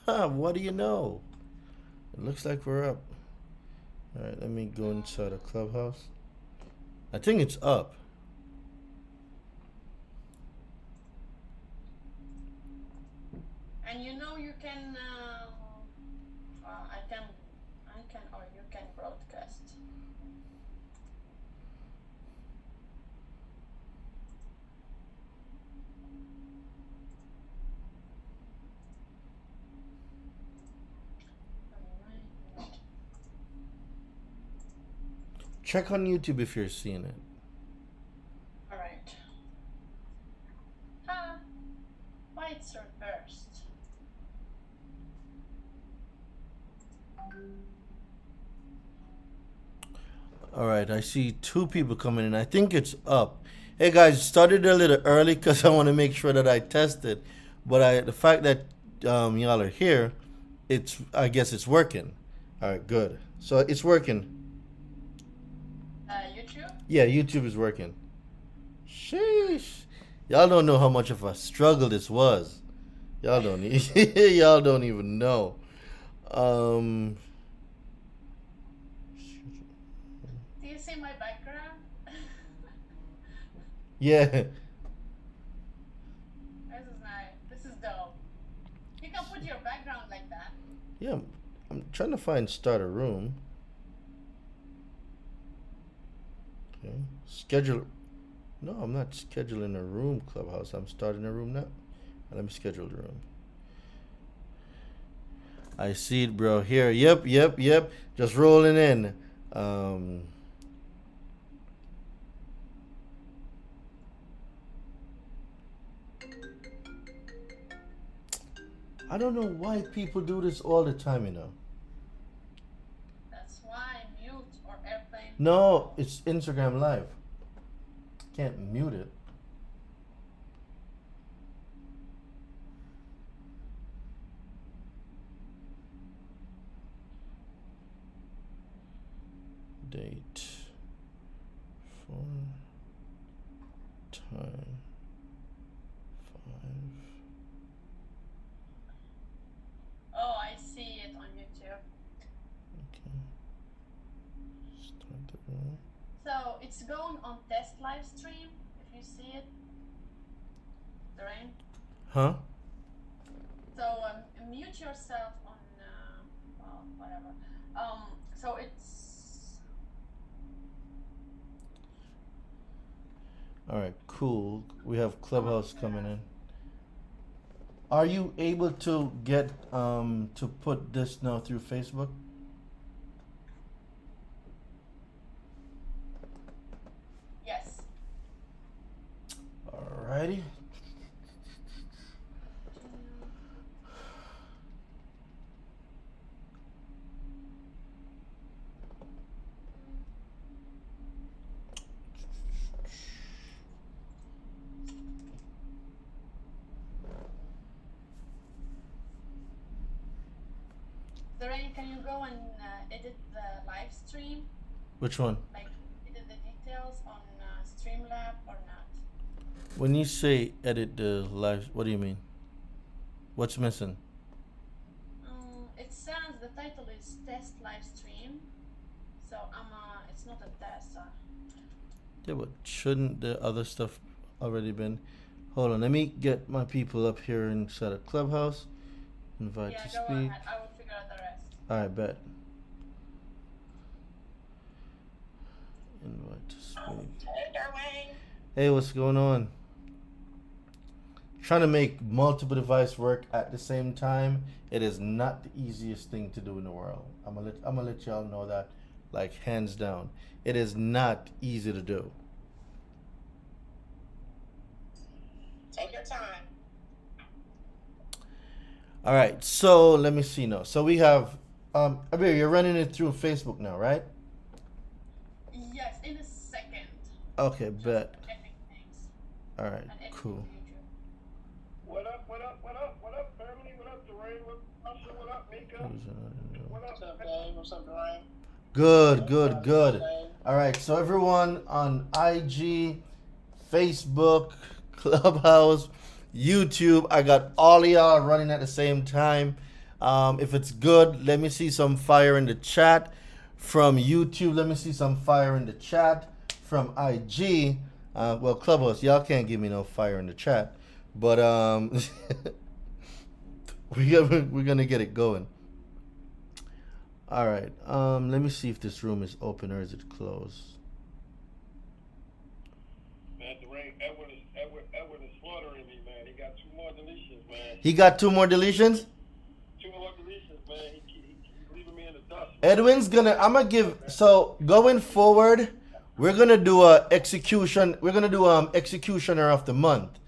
What do you know? It looks like we're up. All right, let me go inside a clubhouse. I think it's up. And you know you can, I can, or you can broadcast. Check on YouTube if you're seeing it. All right. Why it's reversed? All right, I see 2 people coming in. I think it's up. Hey guys, started a little early because I want to make sure that I test it. But the fact that y'all are here, I guess it's working. All right, good. So it's working. YouTube? Yeah, YouTube is working. Sheesh. Y'all don't know how much of a struggle this was. Y'all don't y'all don't even know. Do you see my background? Yeah. This is nice. This is dope. You can put your background like that. Yeah, I'm trying to start a room. Okay. Schedule. No, I'm not scheduling a room, Clubhouse. I'm starting a room now. Let me schedule the room. I see it, bro. Here. Yep. Just rolling in. I don't know why people do this all the time, you know. That's why mute or airplane. No, it's Instagram Live. Can't mute it. Date. Phone. Time. 5. Oh, I see it on YouTube. Okay. Start the room. So it's going on test live stream. If you see it, Lorraine. Huh? So mute yourself on well, whatever. So it's. All right, cool. We have Clubhouse coming in. Are you able to get to put this now through Facebook? Yes. Alrighty. Lorraine, can you go and edit the live stream? Which one? Like edit the details on Streamlab or not? When you say edit the live, what do you mean? What's missing? It says the title is test live stream, so it's not a test. Yeah, but shouldn't the other stuff already been? Hold on, let me get my people up here inside a Clubhouse. Invite to go speak. ahead. I will figure out the rest. Alright, bet. Invite to speak. Hey, Darwin. Hey, what's going on? Trying to make multiple devices work at the same time, it is not the easiest thing to do in the world. I'm gonna let y'all know that, like, hands down. It is not easy to do. Take your time. All right, so let me see now. So we have, Abir, you're running it through Facebook now, right? Yes, in a second. Okay, bet. Editing things. All right, And editing cool. YouTube. What up, family? What up, Dwayne? What up, Mika? What up, Dave? What's up, Dwayne? Good. All right, so everyone on IG, Facebook, Clubhouse, YouTube, I got all of y'all running at the same time. If it's good, let me see some fire in the chat. From YouTube, let me see some fire in the chat. From IG, well, Clubhouse, y'all can't give me no fire in the chat, but we're gonna get it going. All right. Let me see if this room is open or is it closed. Man, Edwin is slaughtering me, man. He got 2 more deletions, man. He got 2 more deletions? 2 more deletions, man. He's leaving me in the dust. Edwin's I'm gonna give, so going forward, we're gonna do executioner of the month.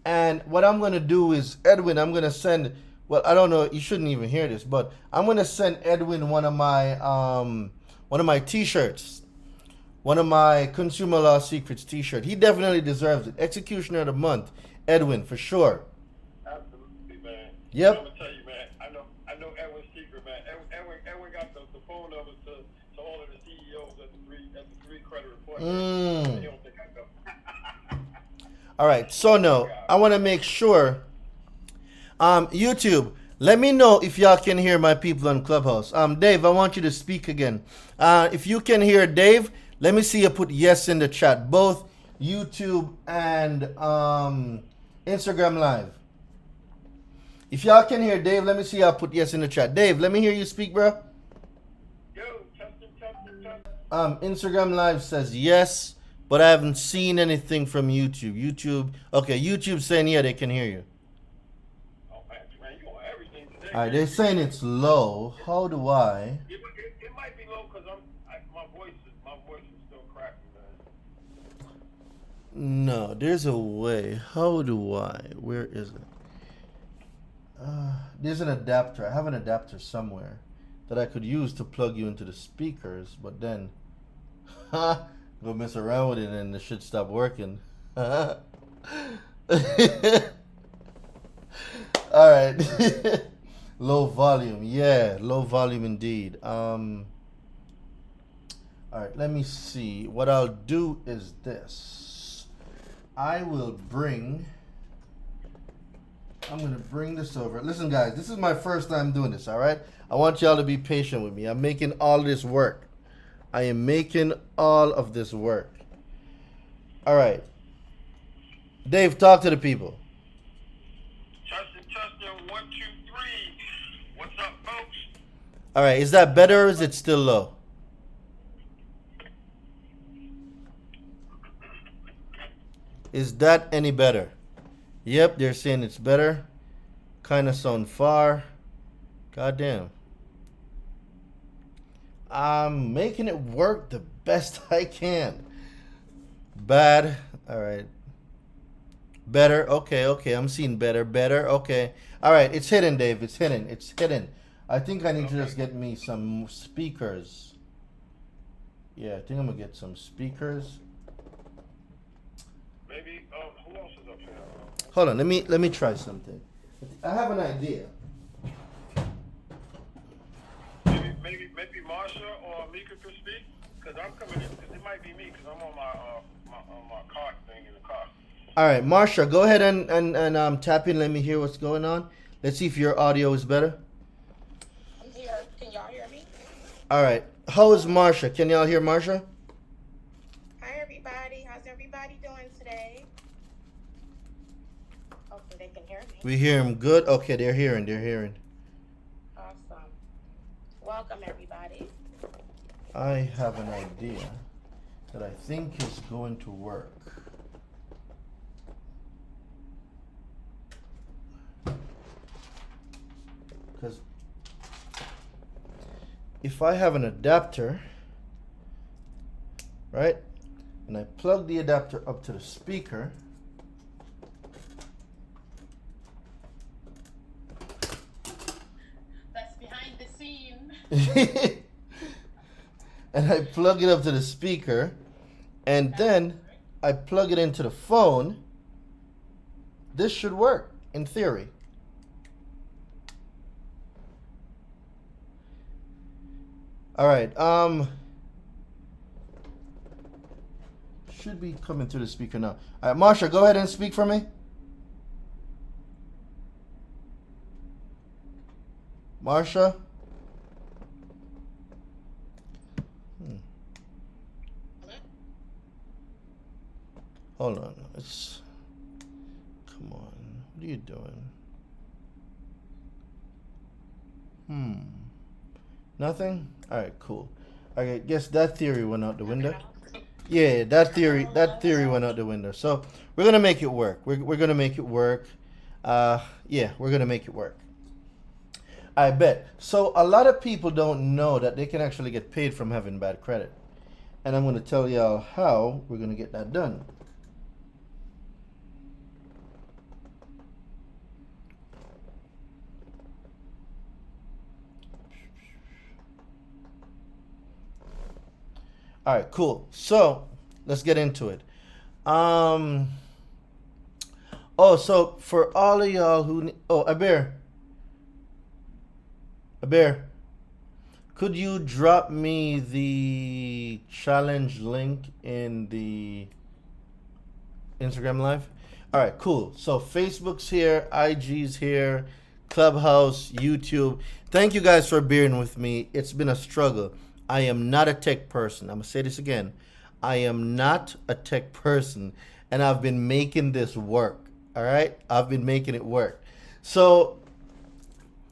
And what I'm gonna do is, Edwin, I'm gonna send, well, I don't know, you shouldn't even hear this, but I'm gonna send Edwin one of my t-shirts. One of my Consumer Law Secrets t-shirt. He definitely deserves it. Executioner of the month, Edwin, for sure. Absolutely, man. Yep. I'm gonna tell you, man. I know Edwin's secret, man. Edwin got the phone numbers to all of the CEOs at the three credit reports. He don't think I know. All right. So no, I want to make sure. YouTube, let me know if y'all can hear my people on Clubhouse. Dave, I want you to speak again. If you can hear Dave, let me see you put yes in the chat. Both YouTube and Instagram Live. If y'all can hear Dave, let me see y'all put yes in the chat. Dave, let me hear you speak, bro. Yo, testing. Instagram Live says yes, but I haven't seen anything from YouTube. Okay, YouTube saying yeah, they can hear you. Oh, man, you on everything today. All right, they're saying it's low. How do I? It might be low because my voice is still cracking, man. No, there's a way. How do I? Where is it? There's an adapter. I have an adapter somewhere that I could use to plug you into the speakers, but then go mess around with it and the shit stop working. All right. Low volume. Yeah, low volume indeed. All right, let me see. What I'll do is this. I'm going to bring this over. Listen, guys, this is my first time doing this, all right? I want y'all to be patient with me. I'm making all this work. I am making all of this work. All right. Dave, talk to the people. Testing, 1, 2, 3. What's up, folks? All right, is that better or is it still low? Is that any better? Yep, they're saying it's better. Kind of sound far. Goddamn. I'm making it work the best I can. Bad. All right. Better. Okay. I'm seeing better. Okay. All right. It's hidden, Dave. It's hidden. I think I need to just get me some speakers. Yeah, I think I'm going to get some speakers. Maybe, who else is up here? Hold on, let me try something. I have an idea. Maybe Marsha or Mika could speak, because I'm coming in. Because it might be me, because I'm on my cart thing in the car. All right, Marsha, go ahead and tap in. Let me hear what's going on. Let's see if your audio is better. I'm here. Can y'all hear me? All right. How is Marsha? Can y'all hear Marsha? Hi, everybody. How's everybody doing today? Hopefully they can hear me. We hear him good. Okay, they're hearing. Awesome. Welcome, everybody. I have an idea that I think is going to work. Because if I have an adapter, right, and I plug the adapter up to the speaker, That's behind the scene. and I plug it up to the speaker, and then I plug it into the phone, this should work, in theory. All right, should be coming to the speaker now. All right, Marsha, go ahead and speak for me. Marsha? Hold on. Come on. What are you doing? Nothing? Alright, cool. I guess that theory went out the window. Yeah, that theory went out the window. So we're gonna make it work. We're gonna make it work. Yeah, we're gonna make it work. I bet. So a lot of people don't know that they can actually get paid from having bad credit. And I'm gonna tell y'all how we're gonna get that done. All right, cool. So let's get into it. Oh, so for all of y'all who, Aber, could you drop me the challenge link in the Instagram Live? All right, cool. So Facebook's here, IG's here, Clubhouse, YouTube. Thank you guys for bearing with me. It's been a struggle. I am not a tech person. I'm going to say this again. I am not a tech person, and I've been making this work. All right? I've been making it work. So,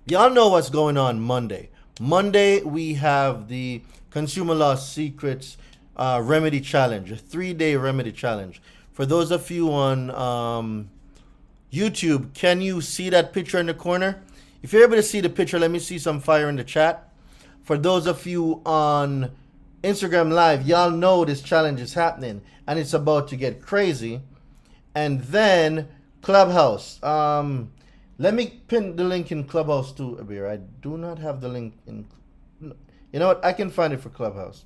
y'all know what's going on Monday. Monday, we have the Consumer Law Secrets Remedy Challenge, a 3-day remedy challenge. For those of you on YouTube, can you see that picture in the corner? If you're able to see the picture, let me see some fire in the chat. For those of you on Instagram Live, y'all know this challenge is happening and it's about to get crazy. And then Clubhouse. Let me pin the link in Clubhouse too, Abir. I do not have the link in. You know what? I can find it for Clubhouse.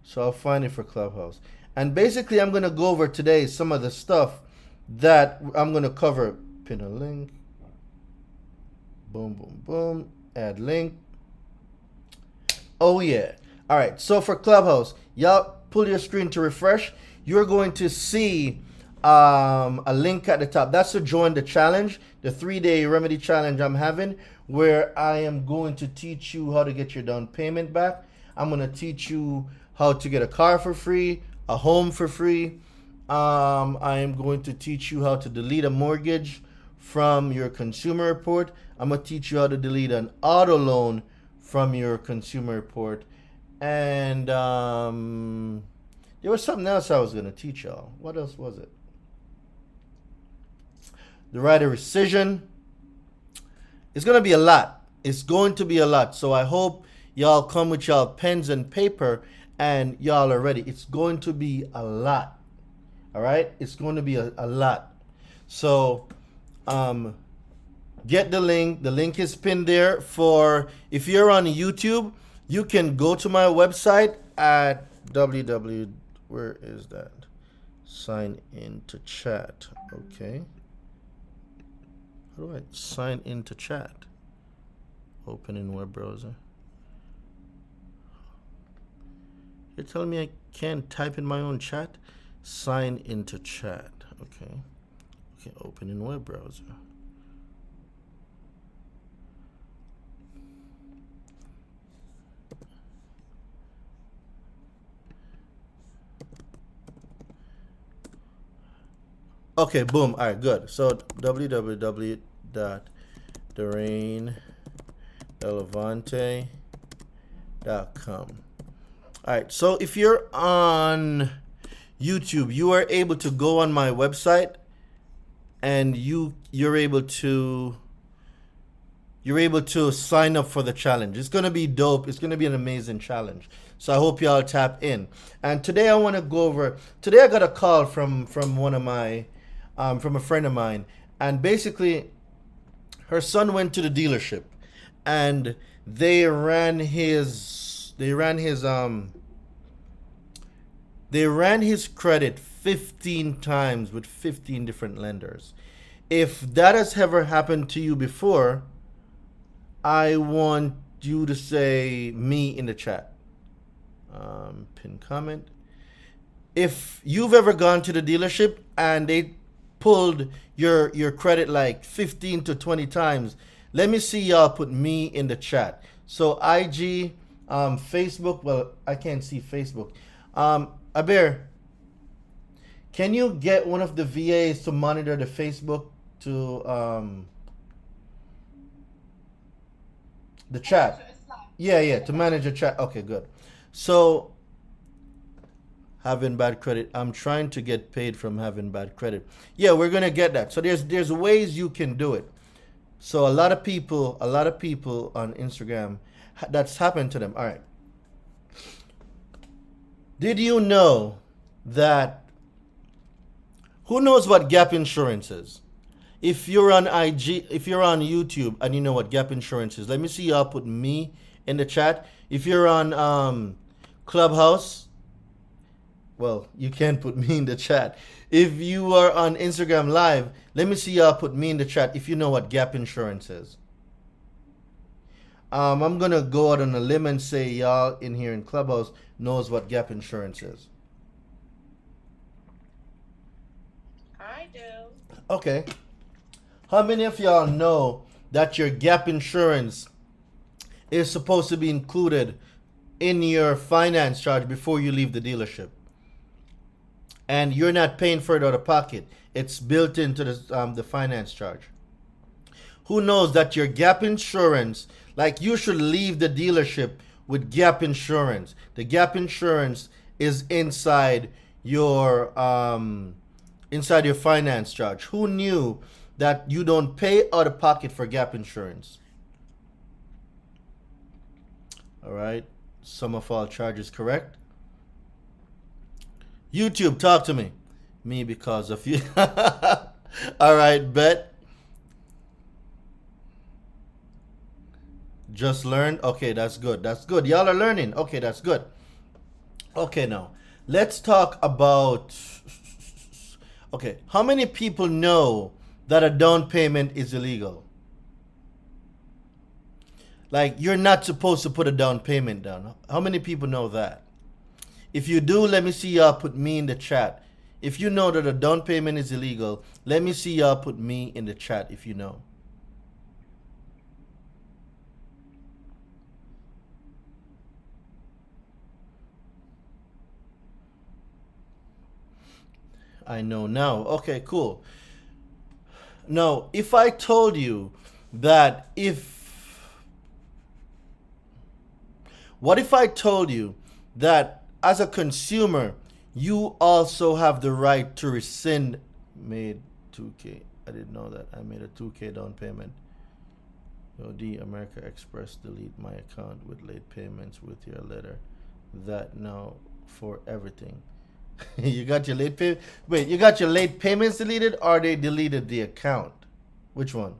So I'll find it for Clubhouse. And basically, I'm going to go over today some of the stuff that I'm going to cover. Pin a link. Boom, boom, boom. Add link. Oh, yeah. All right. So for Clubhouse, y'all pull your screen to refresh. You're going to see a link at the top. That's to join the challenge, the 3-day remedy challenge I'm having, where I am going to teach you how to get your down payment back. I'm going to teach you how to get a car for free, a home for free. I am going to teach you how to delete a mortgage from your consumer report. I'm going to teach you how to delete an auto loan from your consumer report. And there was something else I was going to teach y'all. What else was it? The right of rescission. It's going to be a lot. It's going to be a lot. So I hope y'all come with y'all pens and paper and y'all are ready. It's going to be a lot. All right? It's going to be a lot. So get the link. The link is pinned there. For if you're on YouTube, you can go to my website at www. Where is that? Sign into chat. Okay. How do I sign into chat? Open in web browser. You're telling me I can't type in my own chat? Sign into chat. Okay. Okay, open in web browser. Okay, boom. All right, good. So www.DoreenDelevante.com. All right, so if you're on YouTube, you are able to go on my website and you're able to sign up for the challenge. It's going to be dope. It's going to be an amazing challenge. So I hope y'all tap in. And today I want to go over, today I got a call from one of my from a friend of mine, and basically her son went to the dealership and they ran his credit 15 times with 15 different lenders. If that has ever happened to you before, I want you to say me in the chat. Pin comment. If you've ever gone to the dealership and they pulled your credit like 15 to 20 times, let me see y'all put me in the chat. So IG, Facebook, well, I can't see Facebook. Aber, can you get one of the VAs to monitor the Facebook to the chat? So it's live. Yeah, to manage a chat. Okay, good. So having bad credit. I'm trying to get paid from having bad credit. Yeah, we're gonna get that. So there's ways you can do it. So a lot of people on Instagram, that's happened to them. All right. Did you know that? Who knows what gap insurance is? If you're on IG, if you're on YouTube and you know what gap insurance is, let me see y'all put me in the chat. If you're on Clubhouse, well, you can't put me in the chat. If you are on Instagram Live, let me see y'all put me in the chat if you know what gap insurance is. I'm going to go out on a limb and say y'all in here in Clubhouse knows what gap insurance is. I do. Okay. How many of y'all know that your gap insurance is supposed to be included in your finance charge before you leave the dealership? And you're not paying for it out of pocket. It's built into the finance charge. Who knows that your gap insurance, like you should leave the dealership with gap insurance. The gap insurance is inside your finance charge. Who knew that you don't pay out of pocket for gap insurance? All right. Sum of all charges correct. YouTube, talk to me. Me because of you. All right, bet. Just learned. Okay, that's good. That's good. Y'all are learning. Okay, that's good. Okay, now let's talk about. Okay, how many people know that a down payment is illegal? Like, you're not supposed to put a down payment down. How many people know that? If you do, let me see y'all put me in the chat. If you know that a down payment is illegal, let me see y'all put me in the chat if you know. I know now. Okay, cool. Now, if I told you that what if I told you that as a consumer, you also have the right to rescind made 2K. I didn't know that. I made a 2K down payment. OD America Express delete my account with late payments with your letter. That now for everything. You got your late pay. Wait, you got your late payments deleted or they deleted the account? Which one?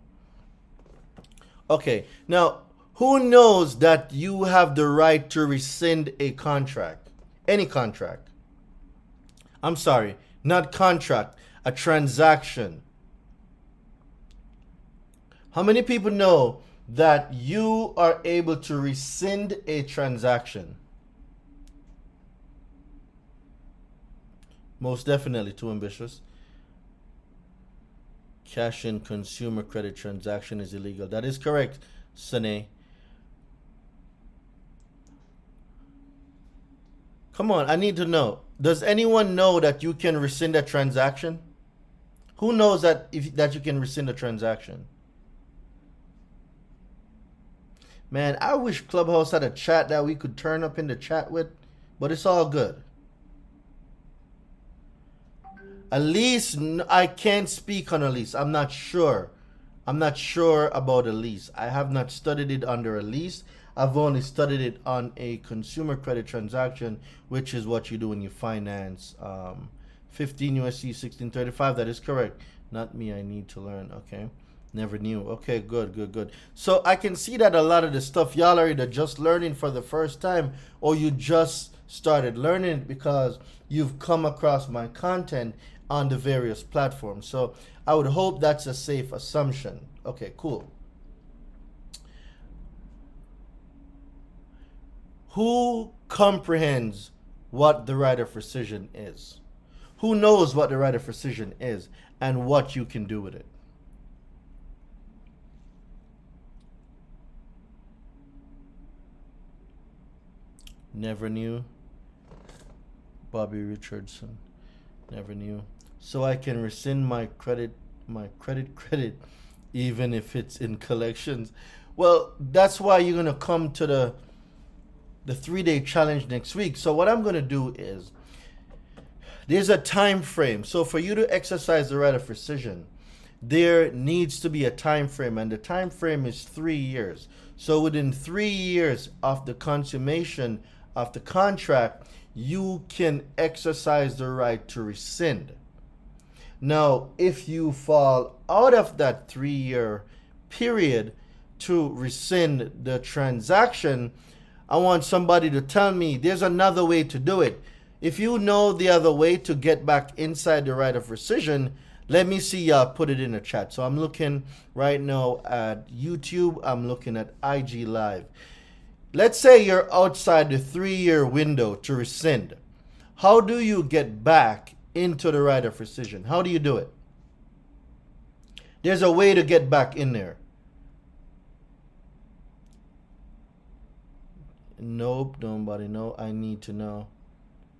Okay. Now, who knows that you have the right to rescind a contract? Any contract. I'm sorry, not contract, a transaction. How many people know that you are able to rescind a transaction? Most definitely, too ambitious. Cash in consumer credit transaction is illegal. That is correct, Sane. Come on, I need to know. Does anyone know that you can rescind a transaction? Who knows that that you can rescind a transaction? Man, I wish Clubhouse had a chat that we could turn up in the chat with, but it's all good. Elise, I can't speak on Elise. I'm not sure. I'm not sure about Elise. I have not studied it under Elise. I've only studied it on a consumer credit transaction, which is what you do when you finance 15 USC 1635. That is correct. Not me. I need to learn. Okay. Never knew. Okay, good. So I can see that a lot of the stuff y'all are either just learning for the first time or you just started learning it because you've come across my content on the various platforms. So I would hope that's a safe assumption. Okay, cool. Who comprehends what the right of rescission is? Who knows what the right of rescission is? and what you can do with it. Never knew. Bobby Richardson. Never knew. So I can rescind my credit, even if it's in collections. Well, that's why you're gonna come to the 3-day challenge next week. So what I'm gonna do is, there's a time frame. So for you to exercise the right of rescission, there needs to be a time frame, and the time frame is 3 years. So within 3 years of the consummation of the contract, you can exercise the right to rescind. Now, if you fall out of that 3-year period to rescind the transaction, I want somebody to tell me there's another way to do it. If you know the other way to get back inside the right of rescission, let me see y'all put it in the chat. So I'm looking right now at YouTube. I'm looking at IG Live. Let's say you're outside the 3-year window to rescind. How do you get back into the right of rescission? How do you do it? There's a way to get back in there. Nope, nobody know. I need to know.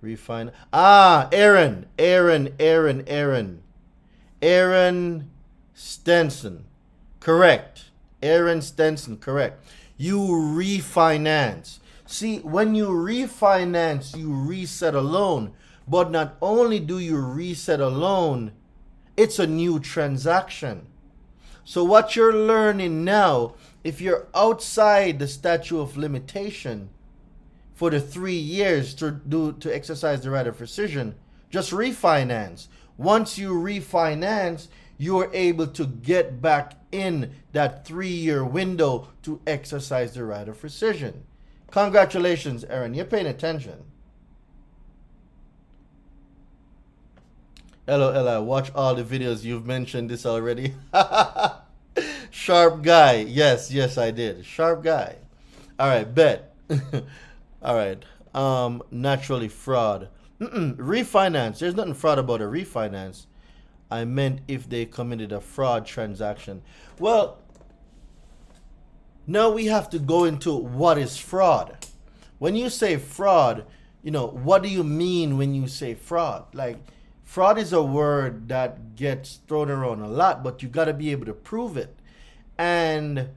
Refine. Aaron Stenson. Correct. Aaron Stenson, correct. You refinance. See, when you refinance, you reset a loan. But not only do you reset a loan, it's a new transaction. So what you're learning now, if you're outside the statute of limitation for the 3 years to exercise the right of rescission, just refinance. Once you refinance, you're able to get back in that 3-year window to exercise the right of rescission. Congratulations, Aaron. You're paying attention. LOL, I watch all the videos. You've mentioned this already. Sharp guy. Yes, I did. Sharp guy. All right, bet. All right. Naturally fraud. Refinance. There's nothing fraud about a refinance. I meant if they committed a fraud transaction. Well, now we have to go into what is fraud. When you say fraud, what do you mean when you say fraud? Like, fraud is a word that gets thrown around a lot, but you got to be able to prove it. And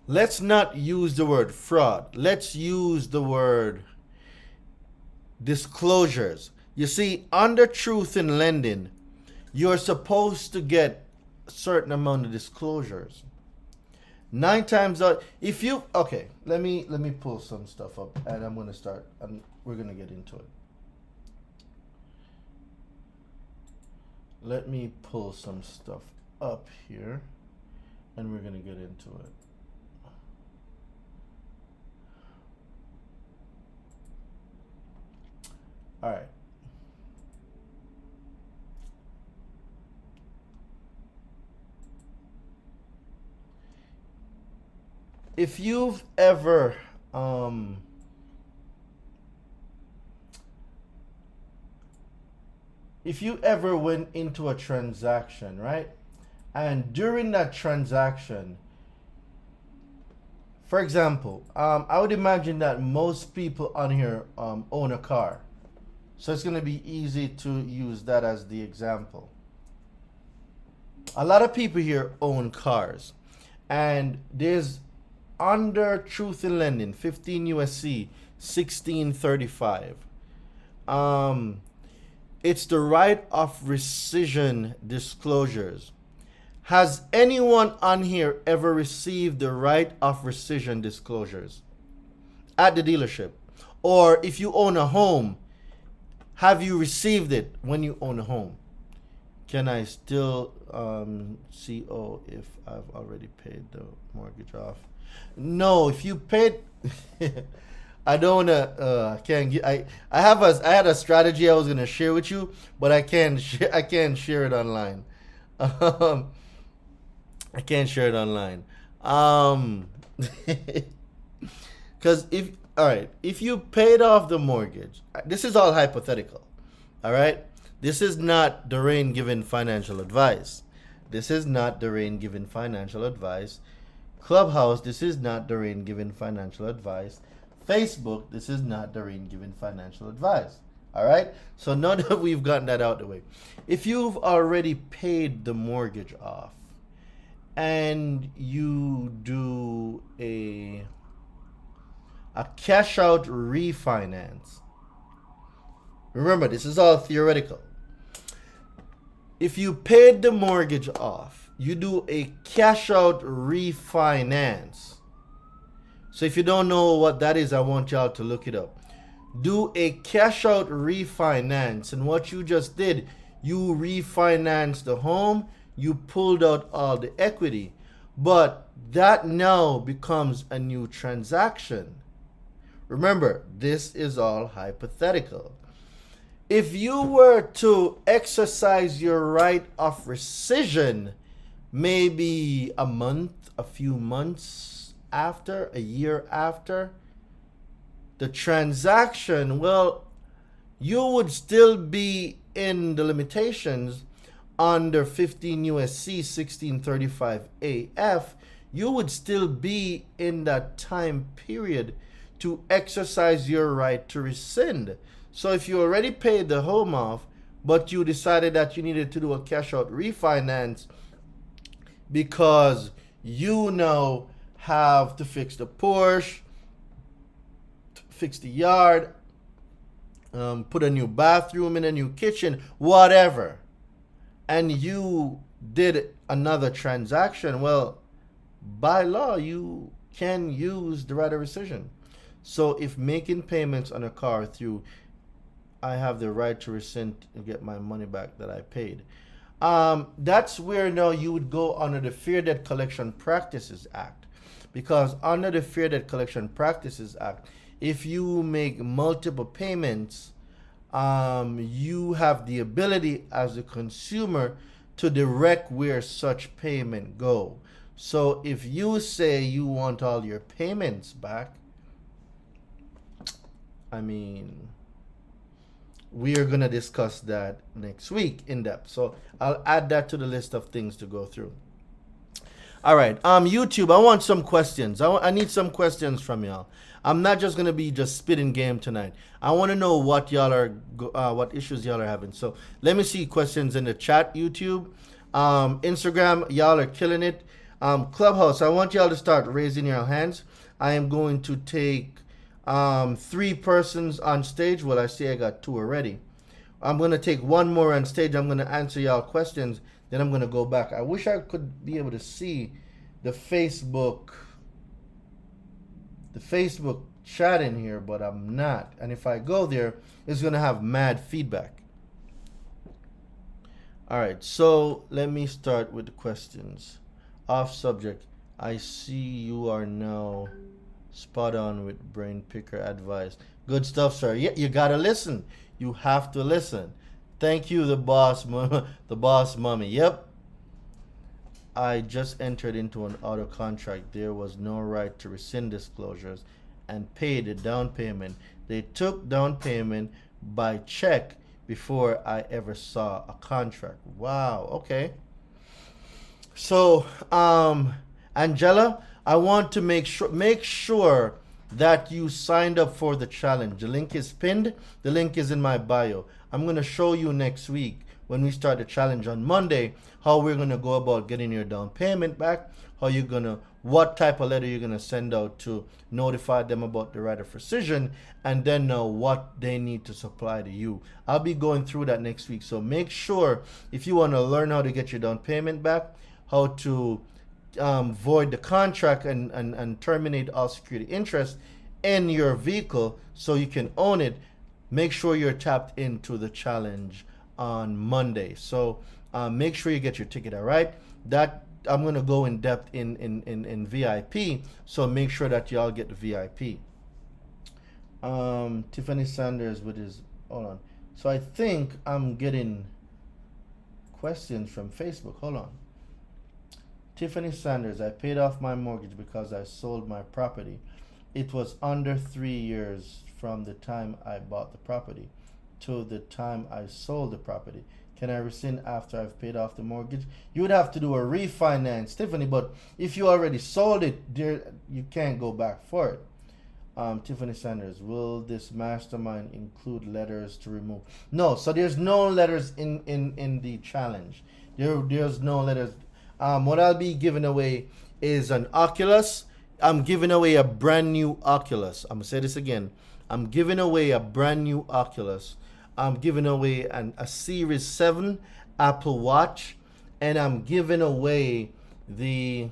let's not use the word fraud. Let's use the word disclosures. You see, under truth in lending, you're supposed to get a certain amount of disclosures. 9 times out, if you, okay, let me pull some stuff up, and I'm going to start, and we're going to get into it. Let me pull some stuff up here, and we're going to get into it. All right. If you've ever went into a transaction, right? And during that transaction, for example, I would imagine that most people on here own a car. So it's going to be easy to use that as the example. A lot of people here own cars. And there's under Truth in Lending, 15 USC 1635. It's the right of rescission disclosures. Has anyone on here ever received the right of rescission disclosures at the dealership? Or if you own a home, have you received it when you own a home? Can I still CO if I've already paid the mortgage off? No, if you paid, I don't wanna. Can't get. I had a strategy I was gonna share with you, but I can't share it online. I can't share it online. Because if you paid off the mortgage, this is all hypothetical. All right. This is not Doreen giving financial advice. This is not Doreen giving financial advice. Clubhouse, this is not Doreen giving financial advice. Facebook, this is not Doreen giving financial advice. All right? So now that we've gotten that out of the way, if you've already paid the mortgage off and you do a cash out refinance, remember, this is all theoretical. If you paid the mortgage off, you do a cash out refinance. So if you don't know what that is, I want y'all to look it up. Do a cash out refinance, and what you just did, you refinanced the home, you pulled out all the equity, but that now becomes a new transaction. Remember, this is all hypothetical. If you were to exercise your right of rescission, maybe a month, a few months after, a year after the transaction, well, you would still be in the limitations under 15 USC 1635 AF. You would still be in that time period to exercise your right to rescind. So if you already paid the home off, but you decided that you needed to do a cash out refinance because you now have to fix the Porsche, fix the yard, put a new bathroom in a new kitchen, whatever, and you did another transaction, well, by law, you can use the right of rescission. So if making payments on a car through I have the right to rescind and get my money back that I paid, that's where now you would go under the Fair Debt Collection Practices Act. Because under the Fair Debt Collection Practices Act, if you make multiple payments, you have the ability as a consumer to direct where such payment go. So if you say you want all your payments back, I mean, we are going to discuss that next week in depth. So I'll add that to the list of things to go through. All right. YouTube, I want some questions. I need some questions from y'all. I'm not just going to be just spitting game tonight. I want to know what y'all are, what issues y'all are having. So let me see questions in the chat, YouTube. Instagram, y'all are killing it. Clubhouse, I want y'all to start raising your hands. I am going to take 3 persons on stage. Well, I see I got 2 already. I'm going to take 1 more on stage. I'm going to answer y'all questions. Then I'm going to go back. I wish I could be able to see the Facebook chat in here, but I'm not. And if I go there, it's going to have mad feedback. All right, so let me start with the questions. Off subject, I see you are now spot on with brain picker advice. Good stuff, sir. Yeah, you gotta listen. You have to listen. Thank you, the boss mommy. Yep. I just entered into an auto contract. There was no right to rescind disclosures and pay the down payment. They took down payment by check before I ever saw a contract. Wow. Okay. So, Angela, I want to make sure that you signed up for the challenge. The link is pinned. The link is in my bio. I'm going to show you next week when we start the challenge on Monday how we're going to go about getting your down payment back, what type of letter you're going to send out to notify them about the right of rescission, and then know what they need to supply to you. I'll be going through that next week. So make sure, if you want to learn how to get your down payment back, how to void the contract and terminate all security interest in your vehicle so you can own it, make sure you're tapped into the challenge on Monday. So make sure you get your ticket, all right? That I'm going to go in depth in VIP, so make sure that y'all get the VIP. Tiffany Sanders with his, hold on. So I think I'm getting questions from Facebook. Hold on. Tiffany Sanders, I paid off my mortgage because I sold my property. It was under 3 years from the time I bought the property. to the time I sold the property. Can I rescind after I've paid off the mortgage? You would have to do a refinance, Tiffany, but if you already sold it, there you can't go back for it. Tiffany Sanders, will this mastermind include letters to remove? No, so there's no letters in the challenge. There's no letters. What I'll be giving away is an Oculus. I'm giving away a brand new Oculus. I'm gonna say this again. I'm giving away a brand new Oculus. I'm giving away a Series 7 Apple Watch, and I'm giving away the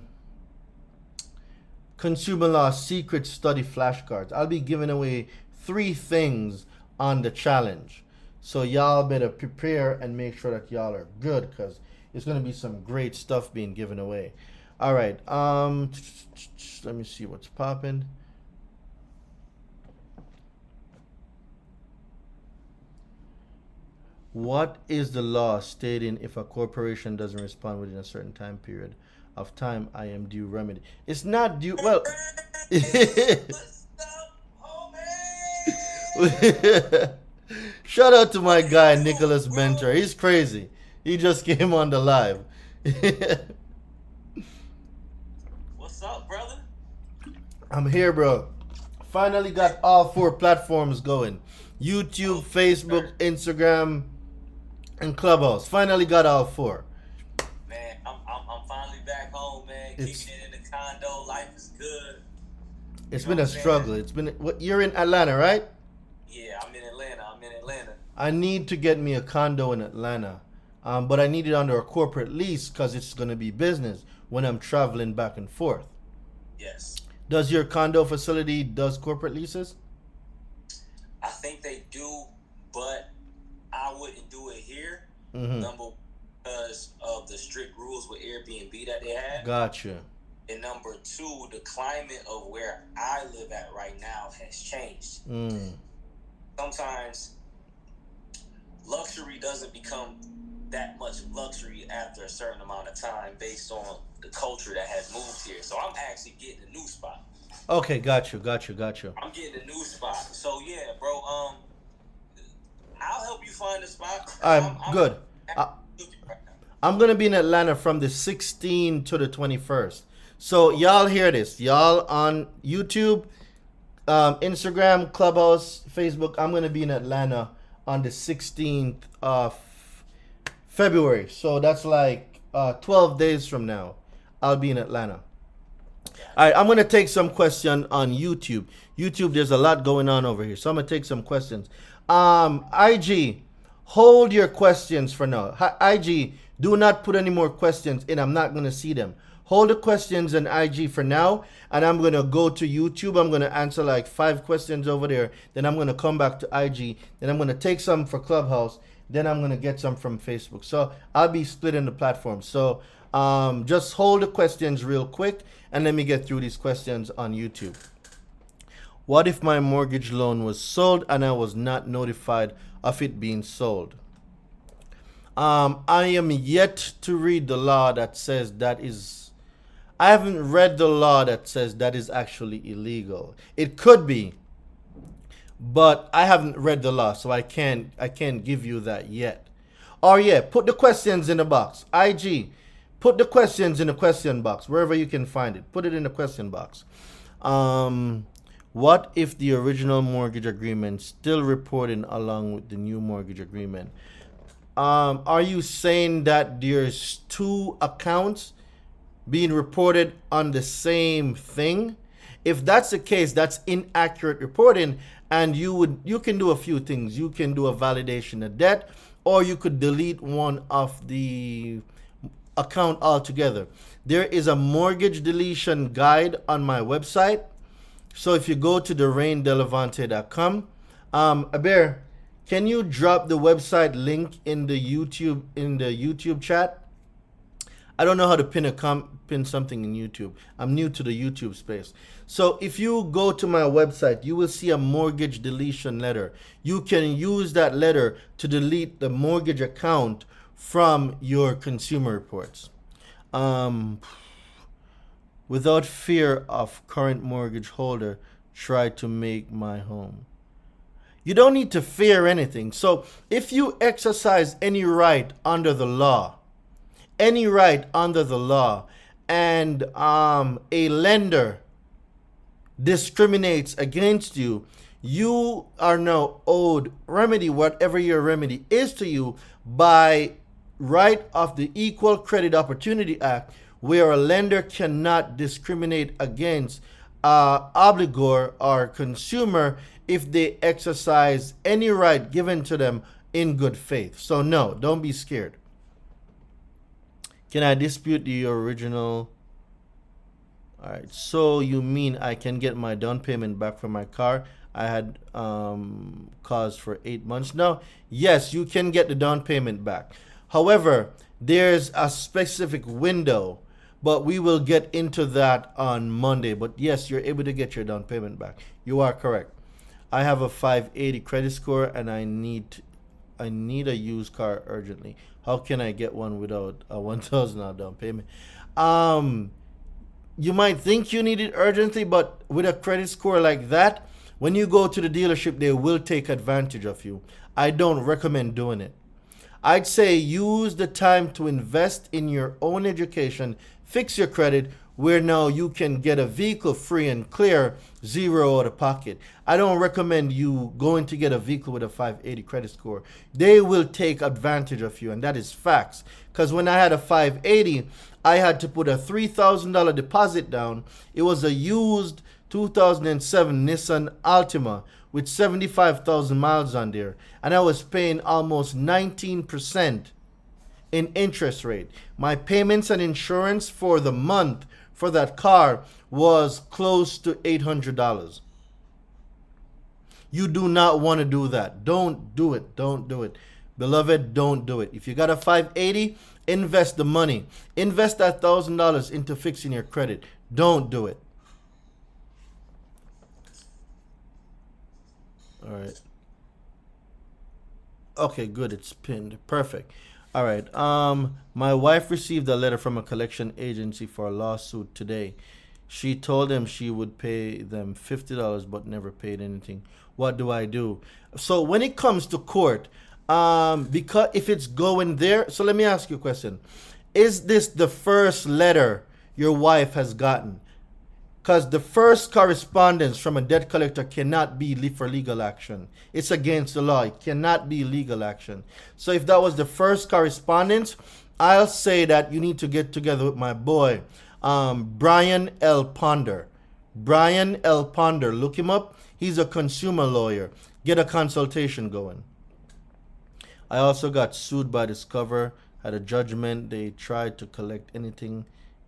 Consumer Law Secret Study flashcards. I'll be giving away 3 things on the challenge. So y'all better prepare and make sure that y'all are good, because it's going to be some great stuff being given away. All right. Let me see what's popping. What is the law stating if a corporation doesn't respond within a certain time period of time I am due remedy? It's not due. Well, shout out to my guy Nicholas Mentor. He's crazy. He just came on the live. What's up, brother? I'm here, bro. Finally got all 4 platforms going: YouTube, Facebook, Instagram, and Clubhouse. Finally got all 4. Man, I'm finally back home, man. Kicking it in the condo. Life is good. It's been a struggle. It's been. What, you're in Atlanta, right? Yeah, I'm in Atlanta. I need to get me a condo in Atlanta, but I need it under a corporate lease because it's going to be business when I'm traveling back and forth. Yes. Does your condo facility does corporate leases? I think they do, but I wouldn't do it here. Mm-hmm. Number, because of the strict rules with Airbnb that they have. Gotcha. And number 2, the climate of where I live at right now has changed. Sometimes luxury doesn't become that much luxury after a certain amount of time based on the culture that has moved here. So I'm actually getting a new spot. Okay, got you. I'm getting a new spot. So yeah, bro, I'll help you find a spot. I'm good. I'm going to be in Atlanta from the 16th to the 21st. So y'all hear this. Y'all on YouTube, Instagram, Clubhouse, Facebook. I'm going to be in Atlanta on the 16th of February. So that's like 12 days from now. I'll be in Atlanta. All right, I'm going to take some question on YouTube. YouTube, there's a lot going on over here. So I'm going to take some questions. IG, hold your questions for now. IG, do not put any more questions in. I'm not going to see them. Hold the questions in IG for now, and I'm going to go to YouTube. I'm going to answer like 5 questions over there. Then I'm going to come back to IG. Then I'm going to take some for Clubhouse. Then I'm going to get some from Facebook. So I'll be splitting the platform. So just hold the questions real quick, and let me get through these questions on YouTube. What if my mortgage loan was sold and I was not notified of it being sold? I am yet to read the law that says that is... I haven't read the law that says that is actually illegal. It could be, but I haven't read the law, so I can't give you that yet. Or yeah, put the questions in the box. IG, put the questions in the question box, wherever you can find it. Put it in the question box. What if the original mortgage agreement still reporting along with the new mortgage agreement? Are you saying that there's 2 accounts being reported on the same thing? If that's the case, that's inaccurate reporting, and you can do a few things. You can do a validation of debt, or you could delete one of the account altogether. There is a mortgage deletion guide on my website. So if you go to theraindelevante.com, Aber, can you drop the website link in the YouTube chat? I don't know how to pin something in YouTube. I'm new to the YouTube space. So if you go to my website, you will see a mortgage deletion letter. You can use that letter to delete the mortgage account from your consumer reports. Without fear of current mortgage holder, try to make my home. You don't need to fear anything. So if you exercise any right under the law, any right under the law, and a lender discriminates against you, you are now owed remedy, whatever your remedy is to you, by right of the Equal Credit Opportunity Act, where a lender cannot discriminate against obligor or consumer if they exercise any right given to them in good faith. So no, don't be scared. Can I dispute the original? All right, so you mean I can get my down payment back for my car I had caused for 8 months now? Yes, you can get the down payment back. However, there's a specific window, but we will get into that on Monday. But yes, you're able to get your down payment back. You are correct. I have a 580 credit score and I need a used car urgently. How can I get one without a $1,000 down payment? You might think you need it urgently, but with a credit score like that, when you go to the dealership, they will take advantage of you. I don't recommend doing it. I'd say use the time to invest in your own education, fix your credit, where now you can get a vehicle free and clear, zero out of pocket. I don't recommend you going to get a vehicle with a 580 credit score. They will take advantage of you, and that is facts. Because when I had a 580, I had to put a $3,000 deposit down. It was a used 2007 Nissan Altima with 75,000 miles on there, and I was paying almost 19% in interest rate. My payments and insurance for the month for that car was close to $800. You do not want to do that. Don't do it. Don't do it. Beloved, don't do it. If you got a 580, invest the money. Invest that $1,000 into fixing your credit. Don't do it. All right. Okay, good. It's pinned. Perfect. All right. My wife received a letter from a collection agency for a lawsuit today. She told them she would pay them $50, but never paid anything. What do I do? So when it comes to court, because if it's going there, so let me ask you a question. Is this the first letter your wife has gotten? Because the first correspondence from a debt collector cannot be for legal action. It's against the law. It cannot be legal action. So if that was the first correspondence, I'll say that you need to get together with my boy, Brian L. Ponder. Brian L. Ponder. Look him up. He's a consumer lawyer. Get a consultation going. I also got sued by Discover. Had a judgment. They tried to collect anything.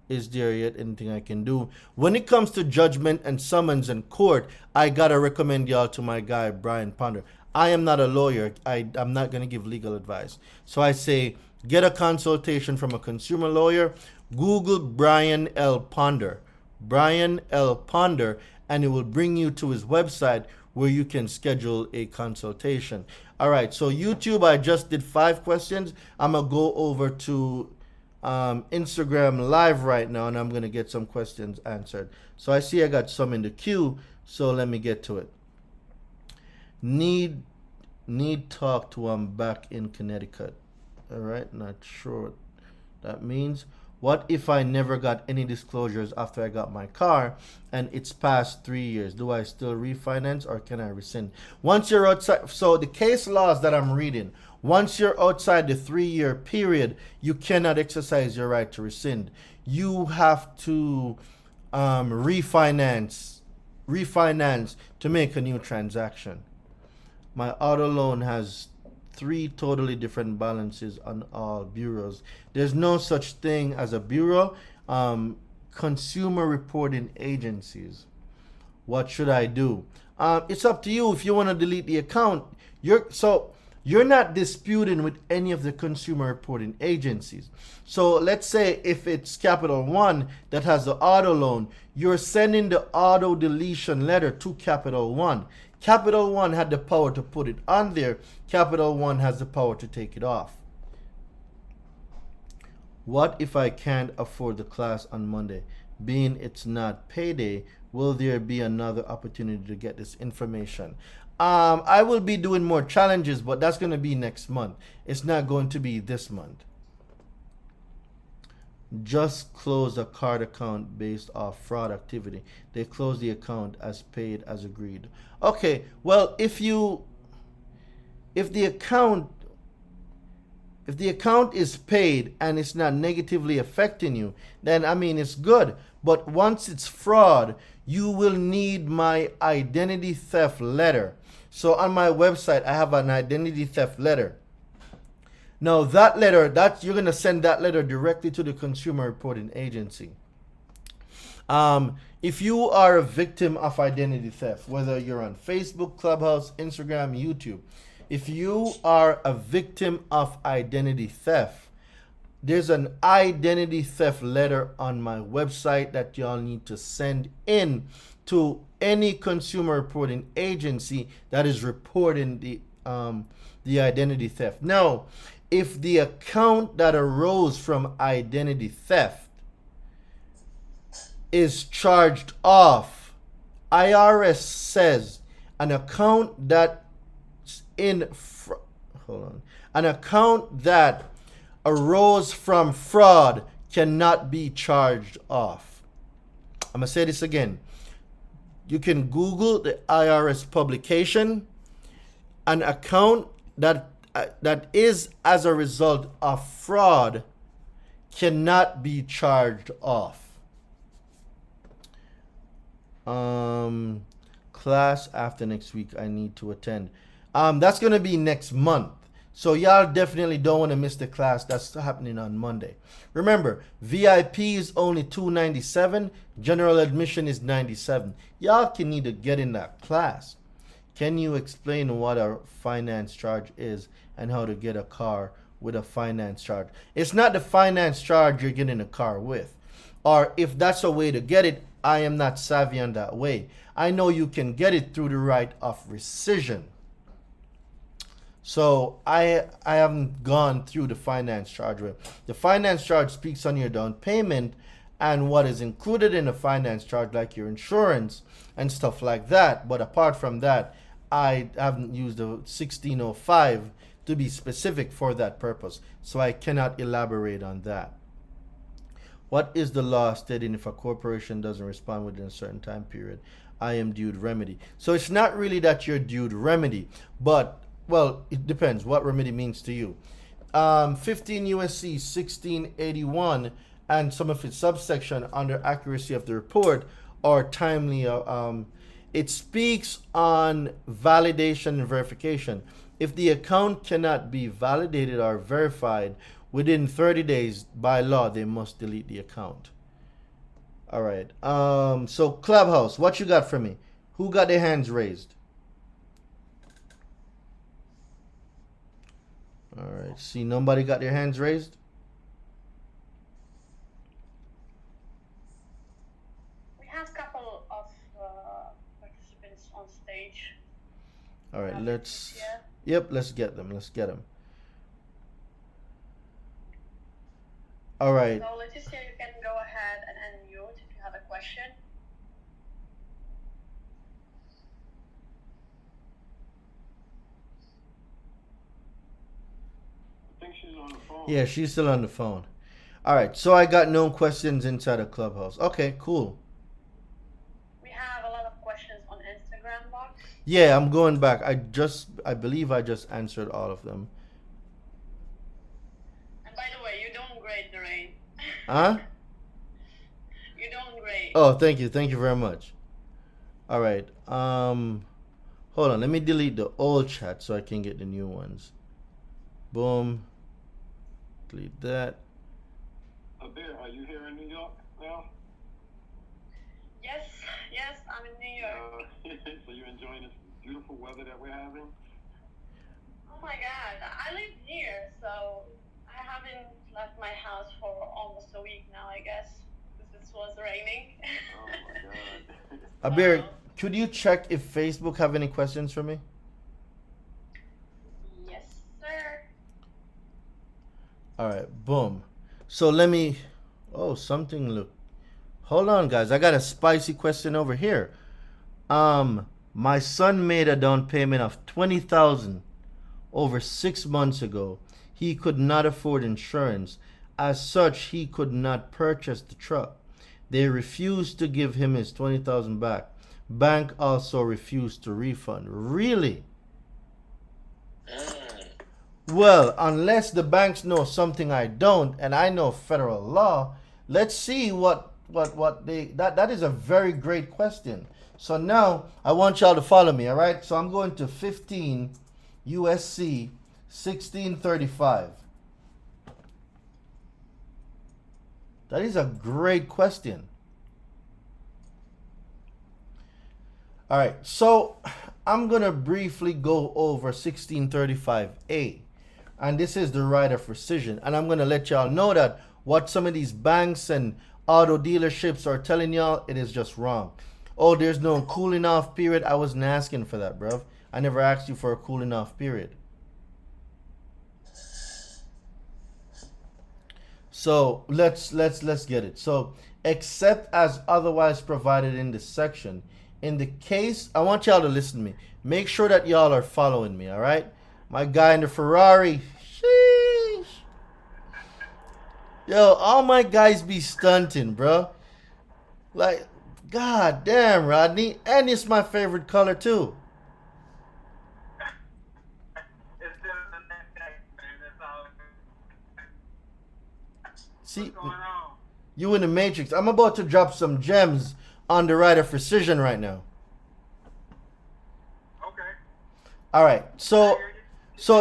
Is there yet anything I can do? When it comes to judgment and summons and court, I gotta recommend y'all to my guy, Brian Ponder. I am not a lawyer. I'm not gonna give legal advice. So I say, get a consultation from a consumer lawyer. Google Brian L. Ponder. Brian L. Ponder, and it will bring you to his website where you can schedule a consultation. All right, so YouTube, I just did 5 questions. I'm gonna go over to Instagram live right now, and I'm gonna get some questions answered. So I see I got some in the queue, so let me get to it. Need talk to, I'm back in Connecticut. All right, not sure what that means. What if I never got any disclosures after I got my car and it's past 3 years? Do I still refinance or can I rescind? Once you're outside, so the case laws that I'm reading, once you're outside the 3-year period, you cannot exercise your right to rescind. You have to refinance to make a new transaction. My auto loan has 3 totally different balances on all bureaus. There's no such thing as a bureau. Consumer reporting agencies. What should I do? It's up to you. If you want to delete the account, you're not disputing with any of the consumer reporting agencies. So let's say if it's Capital One that has the auto loan, you're sending the auto deletion letter to Capital One. Capital One had the power to put it on there. Capital One has the power to take it off. What if I can't afford the class on Monday? Being it's not payday, will there be another opportunity to get this information? I will be doing more challenges, but that's going to be next month. It's not going to be this month. Just closed a card account based off fraud activity. They closed the account as paid as agreed. Okay, well, if the account is paid and it's not negatively affecting you, then I mean it's good. But once it's fraud, you will need my identity theft letter. So on my website, I have an identity theft letter. Now that letter, you're gonna send that letter directly to the Consumer Reporting Agency. If you are a victim of identity theft, whether you're on Facebook, Clubhouse, Instagram, YouTube, if you are a victim of identity theft, there's an identity theft letter on my website that y'all need to send in to any consumer reporting agency that is reporting the identity theft. Now, if the account that arose from identity theft is charged off, IRS says an account that an account that arose from fraud cannot be charged off. I'm gonna say this again. You can Google the IRS publication. An account that is as a result of fraud cannot be charged off. Class after next week I need to attend. That's gonna be next month. So y'all definitely don't want to miss the class that's happening on Monday. Remember, VIP is only $297. General admission is $97. Y'all can need to get in that class. Can you explain what a finance charge is and how to get a car with a finance charge? It's not the finance charge you're getting a car with. Or if that's a way to get it, I am not savvy on that way. I know you can get it through the right of rescission. So I haven't gone through the finance charge with. The finance charge speaks on your down payment and what is included in the finance charge, like your insurance and stuff like that. But apart from that, I haven't used the 1605 to be specific for that purpose. So I cannot elaborate on that. What is the law stating if a corporation doesn't respond within a certain time period? I am due remedy. So it's not really that you're due remedy, but well, it depends what remedy means to you. 15 USC 1681 and some of its subsection under accuracy of the report or timely. It speaks on validation and verification. If the account cannot be validated or verified within 30 days by law, they must delete the account. All right. So Clubhouse, what you got for me? Who got their hands raised? All right. See, nobody got their hands raised? We have a couple of participants on stage. All right, let's... Yep, let's get them. Let's get them. All right. So Leticia, you can go ahead and unmute if you have a question. I think she's on the phone. Yeah, she's still on the phone. All right, so I got no questions inside of Clubhouse. Okay, cool. We have a lot of questions on Instagram box. Yeah, I'm going back. I believe I just answered all of them. And by the way, you're doing great, Doreen. Huh? You're doing great. Oh, thank you. Thank you very much. All right. Hold on. Let me delete the old chat so I can get the new ones. Boom. Delete that. Bear, are you here in New York now? Yes, I'm in New York. So you're enjoying this beautiful weather that we're having? Oh my God, I live here, so I haven't left my house for almost a week now, I guess, because it was raining. Oh my God. Abir, could you check if Facebook have any questions for me? Yes, sir. All right, boom. So let me, something look, hold on guys. I got a spicy question over here. My son made a down payment of $20,000 over 6 months ago. He could not afford insurance. As such, he could not purchase the truck. They refused to give him his $20,000 back. Bank also refused to refund. Really? Well, unless the banks know something I don't, and I know federal law, let's see what they that is a very great question. So now I want y'all to follow me, all right? So I'm going to 15 USC 1635. That is a great question. All right, so I'm going to briefly go over 1635A. And this is the right of rescission. And I'm going to let y'all know that what some of these banks and auto dealerships are telling y'all, it is just wrong. Oh, there's no cooling off period. I wasn't asking for that, bruv. I never asked you for a cooling off period. So let's get it. So except as otherwise provided in this section, in the case, I want y'all to listen to me. Make sure that y'all are following me, all right? My guy in the Ferrari. Sheesh. Yo, all my guys be stunting, bro. Like, god damn, Rodney. And it's my favorite color, too. See, you in the Matrix. I'm about to drop some gems on the right of rescission right now. Okay. All right. So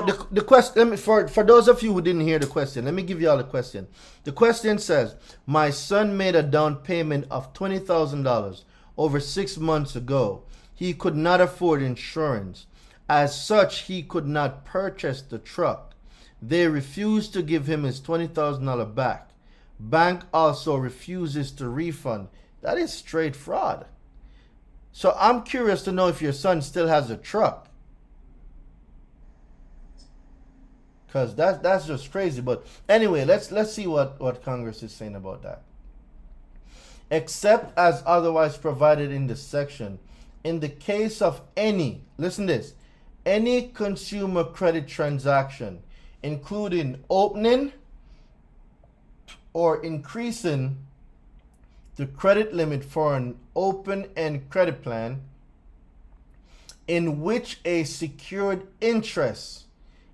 the question, for those of you who didn't hear the question, let me give you all the question. The question says, my son made a down payment of $20,000 over 6 months ago. He could not afford insurance. As such, he could not purchase the truck. They refused to give him his $20,000 back. Bank also refuses to refund. That is straight fraud. So I'm curious to know if your son still has a truck. Because that's just crazy. But anyway, let's see what Congress is saying about that. Except as otherwise provided in this section, in the case of any, listen to this, any consumer credit transaction, including opening or increasing the credit limit for an open-end credit plan in which a secured interest,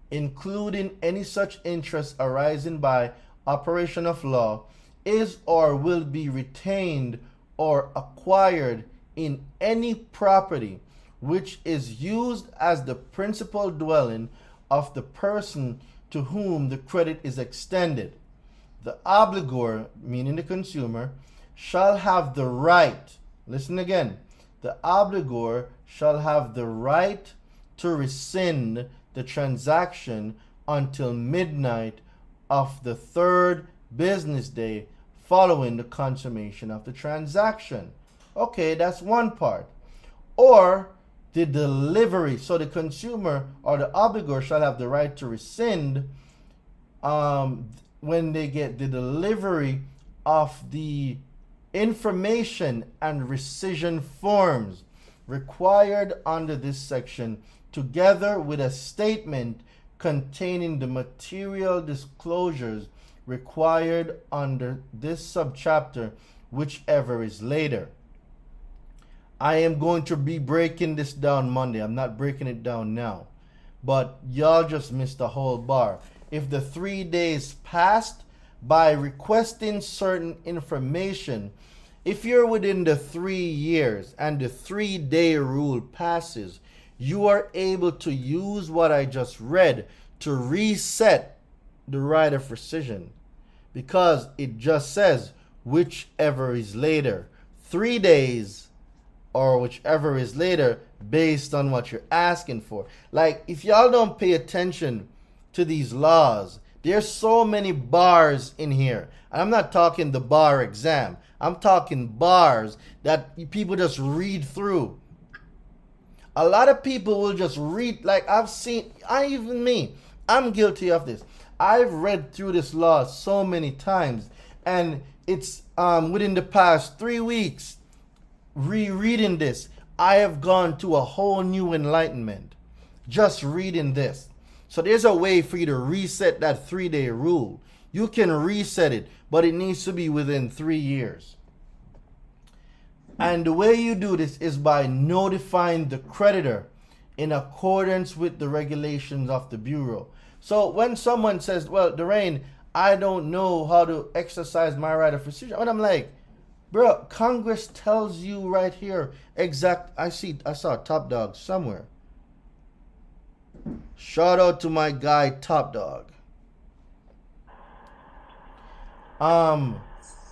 including any such interest arising by operation of law, is or will be retained or acquired in any property which is used as the principal dwelling of the person to whom the credit is extended. The obligor, meaning the consumer, shall have the right, listen again, the obligor shall have the right to rescind the transaction until midnight of the third business day following the consummation of the transaction. Okay, that's one part. Or the delivery, so the consumer or the obligor shall have the right to rescind when they get the delivery of the information and rescission forms required under this section, together with a statement containing the material disclosures required under this subchapter, whichever is later. I am going to be breaking this down Monday. I'm not breaking it down now. But y'all just missed a whole bar. If the 3 days passed by requesting certain information, if you're within the 3 years and the 3-day rule passes, you are able to use what I just read to reset the right of rescission, because it just says whichever is later, 3 days or whichever is later, based on what you're asking for. Like, if y'all don't pay attention to these laws, there's so many bars in here. And I'm not talking the bar exam. I'm talking bars that people just read through. A lot of people will just read, like I've seen, I'm guilty of this. I've read through this law so many times, and it's within the past 3 weeks, rereading this, I have gone to a whole new enlightenment just reading this. So there's a way for you to reset that 3-day rule. You can reset it, but it needs to be within 3 years. And the way you do this is by notifying the creditor in accordance with the regulations of the Bureau. So when someone says, well, Dwayne, I don't know how to exercise my right of rescission, and I'm like, bro, Congress tells you right here I saw Top Dog somewhere. Shout out to my guy Top Dog.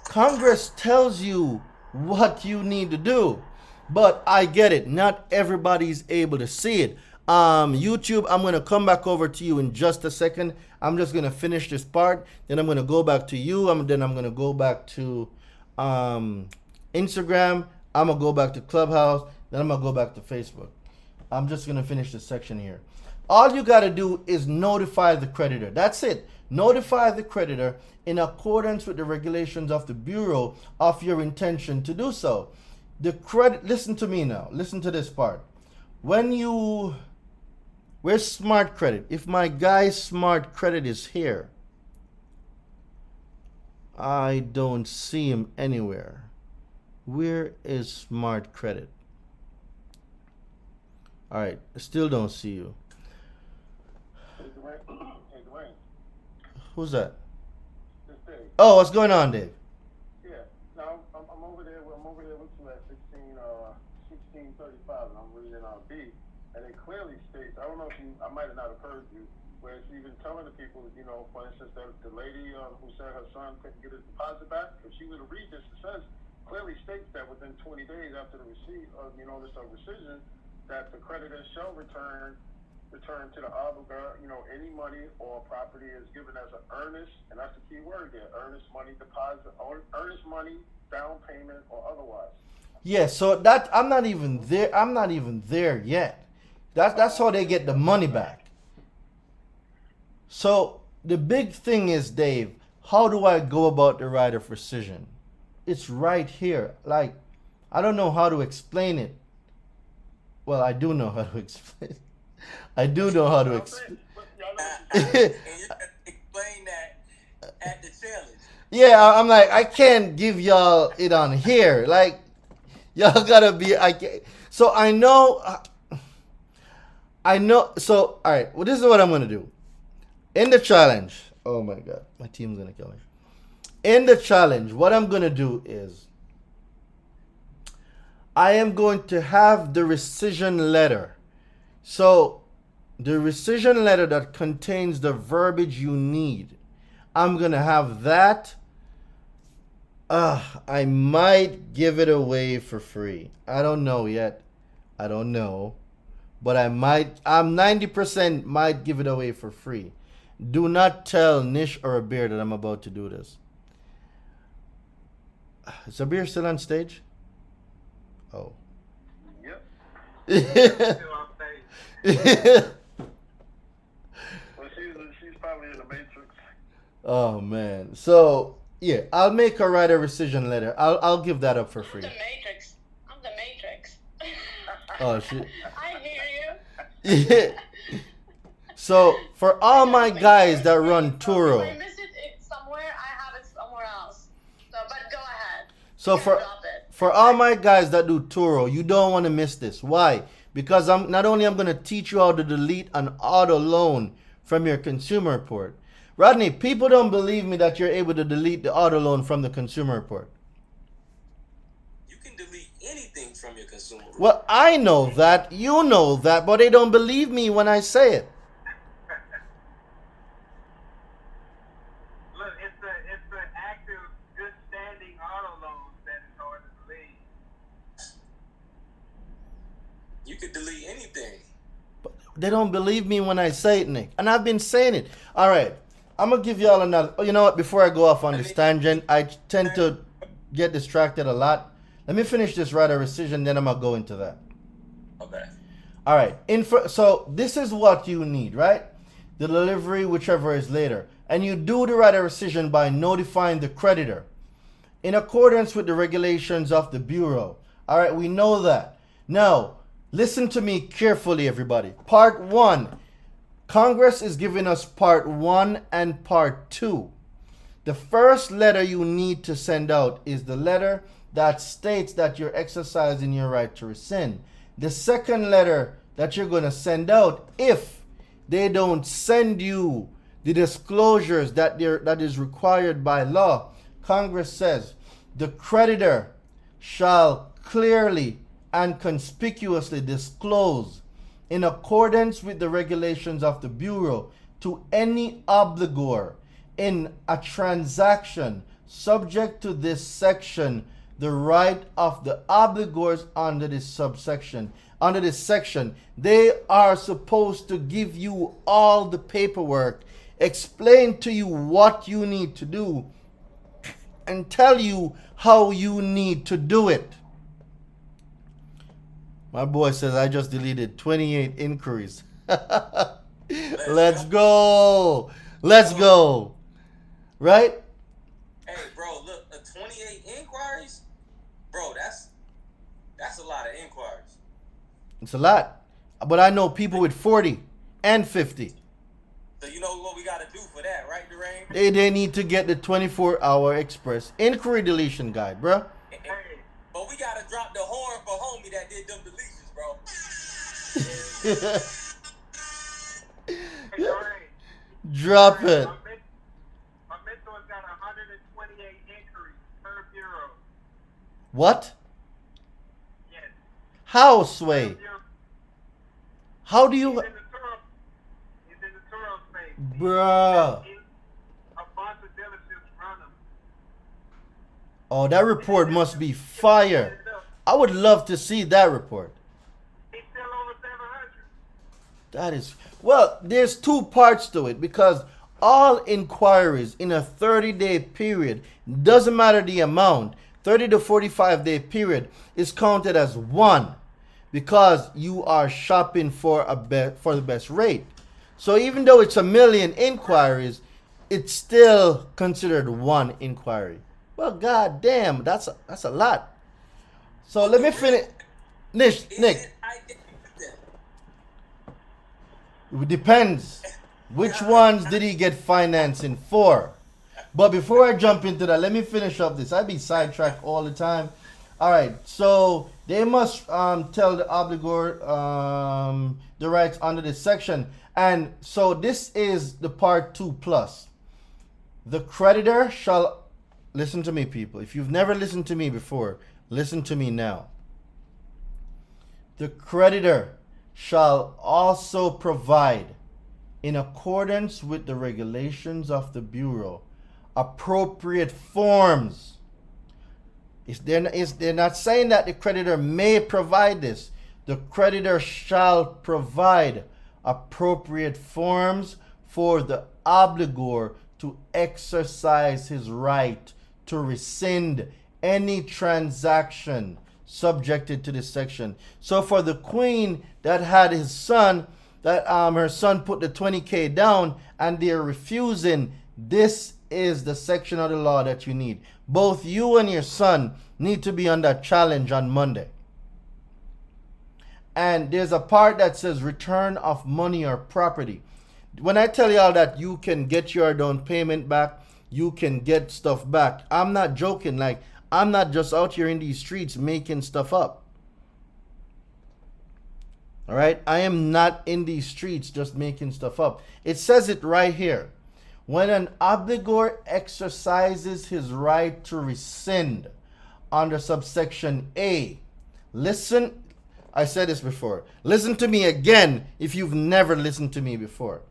Congress tells you what you need to do, but I get it. Not everybody's able to see it. YouTube, I'm going to come back over to you in just a second. I'm just going to finish this part. Then I'm going to go back to you. Then I'm going to go back to Instagram. I'm going to go back to Clubhouse. Then I'm going to go back to Facebook. I'm just going to finish this section here. All you got to do is notify the creditor. That's it. Notify the creditor in accordance with the regulations of the Bureau of your intention to do so. The credit, listen to me now. Listen to this part. Where's Smart Credit? If my guy Smart Credit is here, I don't see him anywhere. Where is Smart Credit? All right, I still don't see you. Hey, Dwayne. Who's that? This Dave. Oh, what's going on, Dave? Yeah. Now I'm over there. I'm over there looking at 1635, and I'm reading B, and it clearly states. I don't know if I might have not have heard you, where it's even telling the people, for instance, that the lady who said her son couldn't get his deposit back. If she were to read this, it says clearly states that within 20 days after the receipt of notice of rescission, that the creditor shall return to the obligor, any money or property is given as an earnest, and that's the key word there, earnest money deposit, or earnest money, down payment, or otherwise. Yeah, so that I'm not even there yet. That's how they get the money back. So the big thing is, Dave, how do I go about the right of rescission? It's right here. Like, I don't know how to explain it. Well, I do know how to explain it. I do know how to explain. And you can explain that at the challenge. Yeah, I'm like, I can't give y'all it on here. Like, y'all gotta be. So I know. So all right. Well, this is what I'm gonna do. In the challenge. Oh my God, my team's gonna kill me. In the challenge, what I'm gonna do is, I am going to have the rescission letter. So the rescission letter that contains the verbiage you need, I'm going to have that. I might give it away for free. I don't know yet. I don't know. But I'm 90% might give it away for free. Do not tell Nish or Abir that I'm about to do this. Is Abir still on stage? Oh. Yep. Well, she's probably in the Matrix. Oh man. So yeah, I'll make her write a rescission letter. I'll give that up for free. I'm the Matrix. Oh shit. I hear you. Yeah. So for all my guys that run Turo. If I miss it somewhere, I have it somewhere else. So, but go ahead. So for all my guys that do Turo, you don't want to miss this. Why? Because I'm going to teach you how to delete an auto loan from your consumer report. Rodney, people don't believe me that you're able to delete the auto loan from the consumer report. You can delete anything from your consumer report. Well, I know that, you know that, but they don't believe me when I say it. Look, it's an active, good standing auto loan that's hard to delete. You can delete anything. But they don't believe me when I say it, Nick. And I've been saying it. All right. I'm going to give y'all another. Oh, you know what? Before I go off on this tangent, I tend to get distracted a lot. Let me finish this right of rescission, then I'm going to go into that. Okay. All right. So this is what you need, right? The delivery, whichever is later. And you do the right of rescission by notifying the creditor in accordance with the regulations of the Bureau. All right. We know that. Now, listen to me carefully, everybody. Part 1. Congress is giving us part 1 and part 2. The first letter you need to send out is the letter that states that you're exercising your right to rescind. The second letter that you're going to send out, if they don't send you the disclosures that is required by law, Congress says the creditor shall clearly and conspicuously disclose, in accordance with the regulations of the Bureau, to any obligor in a transaction subject to this section, the right of the obligors under this subsection. Under this section, they are supposed to give you all the paperwork, explain to you what you need to do, and tell you how you need to do it. My boy says I just deleted 28 inquiries. Let's go. Let's go. Right? Hey, bro, look, 28 inquiries? Bro, that's a lot of inquiries. It's a lot. But I know people with 40 and 50. So you know what we got to do for that, right, Durain? They need to get the 24-hour express inquiry deletion guide, bro. But we got to drop the horn for homie that did them deletions, bro. Hey, Durain, Drop it. my mentor's got 128 inquiries per bureau. What? Yes. How, Sway? Per bureau. How do He's you... in the Turo space. Bruh. A bunch of dealerships run them. Oh, that report must be fire. I would love to see that report. He's still over 700. That is... Well, there's two parts to it, because all inquiries in a 30-day period, doesn't matter the amount, 30 to 45-day period is counted as one, because you are shopping for the best rate. So even though it's 1 million inquiries, it's still considered one inquiry. Well, god damn, that's a lot. So let me finish. Nick, it depends. Which ones did he get financing for? But before I jump into that, let me finish up this. I be sidetracked all the time. All right, so they must tell the obligor the rights under this section. And so this is the part 2 plus. The creditor shall... Listen to me, people. If you've never listened to me before, listen to me now. The creditor shall also provide, in accordance with the regulations of the Bureau, appropriate forms. They're not saying that the creditor may provide this. The creditor shall provide appropriate forms for the obligor to exercise his right to rescind any transaction subjected to this section. So for the queen that had his son, that her son put the 20K down and they're refusing, this is the section of the law that you need. Both you and your son need to be on that challenge on Monday. And there's a part that says return of money or property. When I tell y'all that you can get your down payment back, you can get stuff back, I'm not joking. Like, I'm not just out here in these streets making stuff up. All right? I am not in these streets just making stuff up. It says it right here. When an obligor exercises his right to rescind under subsection A, listen, I said this before. Listen to me again if you've never listened to me before.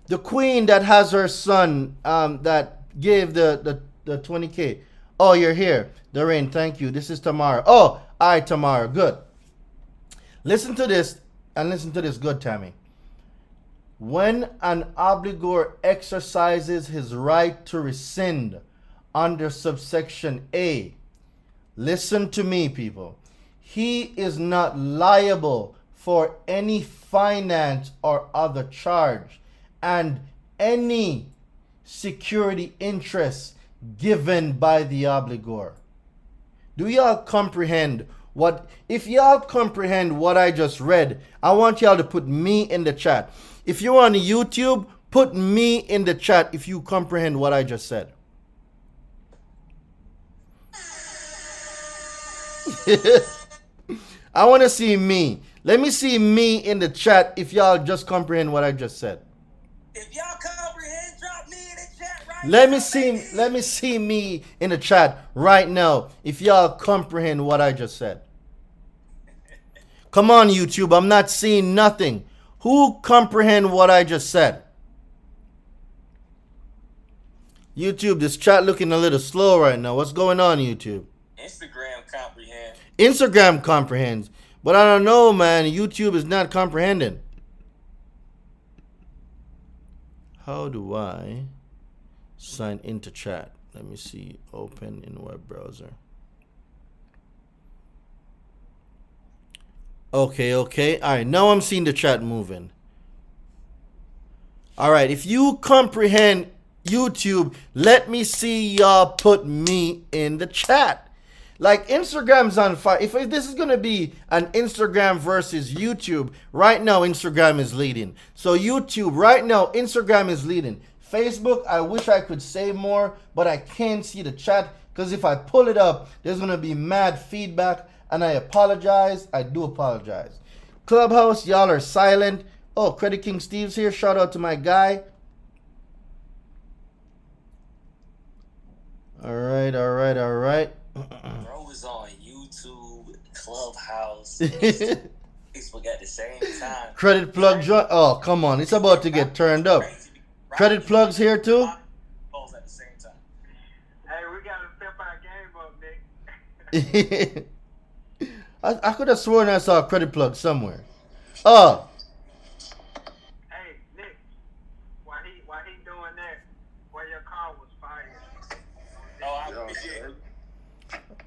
The queen that has her son that gave the 20K. Oh, you're here. Doreen, thank you. This is Tamara. Oh, all right, Tamara. Good. Listen to this, and listen to this good, Tammy. When an obligor exercises his right to rescind under subsection A, listen to me, people. He is not liable for any finance or other charge and any security interest given by the obligor. Do y'all comprehend what, if y'all comprehend what I just read, I want y'all to put me in the chat. If you're on YouTube, put me in the chat if you comprehend what I just said. I want to see me. Let me see me in the chat if y'all just comprehend what I just said. If y'all comprehend, drop me in the chat right now. Let me see me in the chat right now if y'all comprehend what I just said. Come on, YouTube, I'm not seeing nothing. Who comprehend what I just said? YouTube, this chat looking a little slow right now. What's going on, YouTube? Instagram comprehend. Instagram comprehends. But I don't know, man. YouTube is not comprehending. How do I sign into chat? Let me see. Open in web browser. Okay. All right, now I'm seeing the chat moving. All right, if you comprehend YouTube, let me see y'all put me in the chat. Like, Instagram's on fire. If this is going to be an Instagram versus YouTube, right now Instagram is leading. So YouTube, right now, Instagram is leading. Facebook, I wish I could say more, but I can't see the chat because if I pull it up, there's going to be mad feedback, and I apologize. I do apologize. Clubhouse, y'all are silent. Oh, Credit King Steve's here. Shout out to my guy. All right. Bro is on YouTube, Clubhouse, Facebook at the same time. Credit plug join. Oh, come on. It's about to get turned up. Credit plugs here too? At the same time. Hey, we gotta step our game up, Nick. I could have sworn I saw a credit plug somewhere. Oh. Hey, Nick, while he doing that, where your car was fired. Oh, I appreciate it.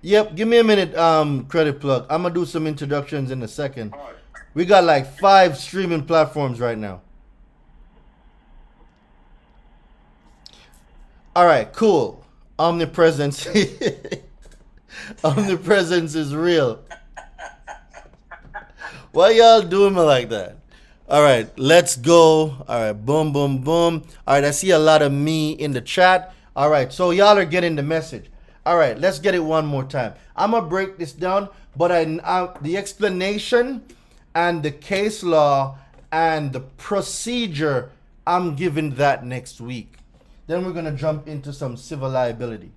Yep, give me a minute, credit plug. I'm gonna do some introductions in a second. All right. We got like 5 streaming platforms right now. All right, cool. Omnipresence. Omnipresence is real. Why y'all doing me like that? All right, let's go. All right, boom. All right, I see a lot of me in the chat. All right, so y'all are getting the message. All right, let's get it one more time. I'm going to break this down, but the explanation and the case law and the procedure, I'm giving that next week. Then we're going to jump into some civil liability.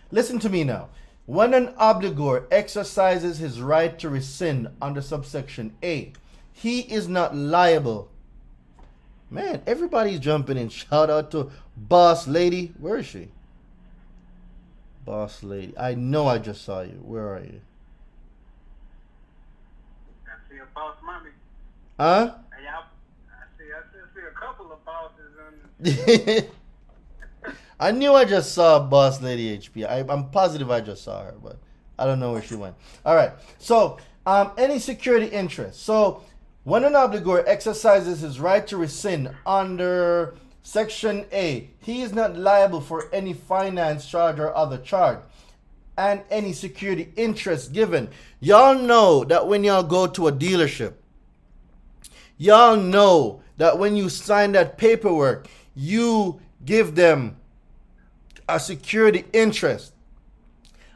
Listen to me now. When an obligor exercises his right to rescind under subsection A, he is not liable. Man, everybody's jumping in. Shout out to Boss Lady. Where is she? Boss Lady. I know I just saw you. Where are you? I see a boss mommy. Huh? Hey, I see a couple of bosses in I knew I just saw Boss Lady HP. I'm positive I just saw her, but I don't know where she went. All right. So, any security interest. So, when an obligor exercises his right to rescind under Section A, he is not liable for any finance charge or other charge and any security interest given. Y'all know that when y'all go to a dealership, y'all know that when you sign that paperwork, you give them a security interest.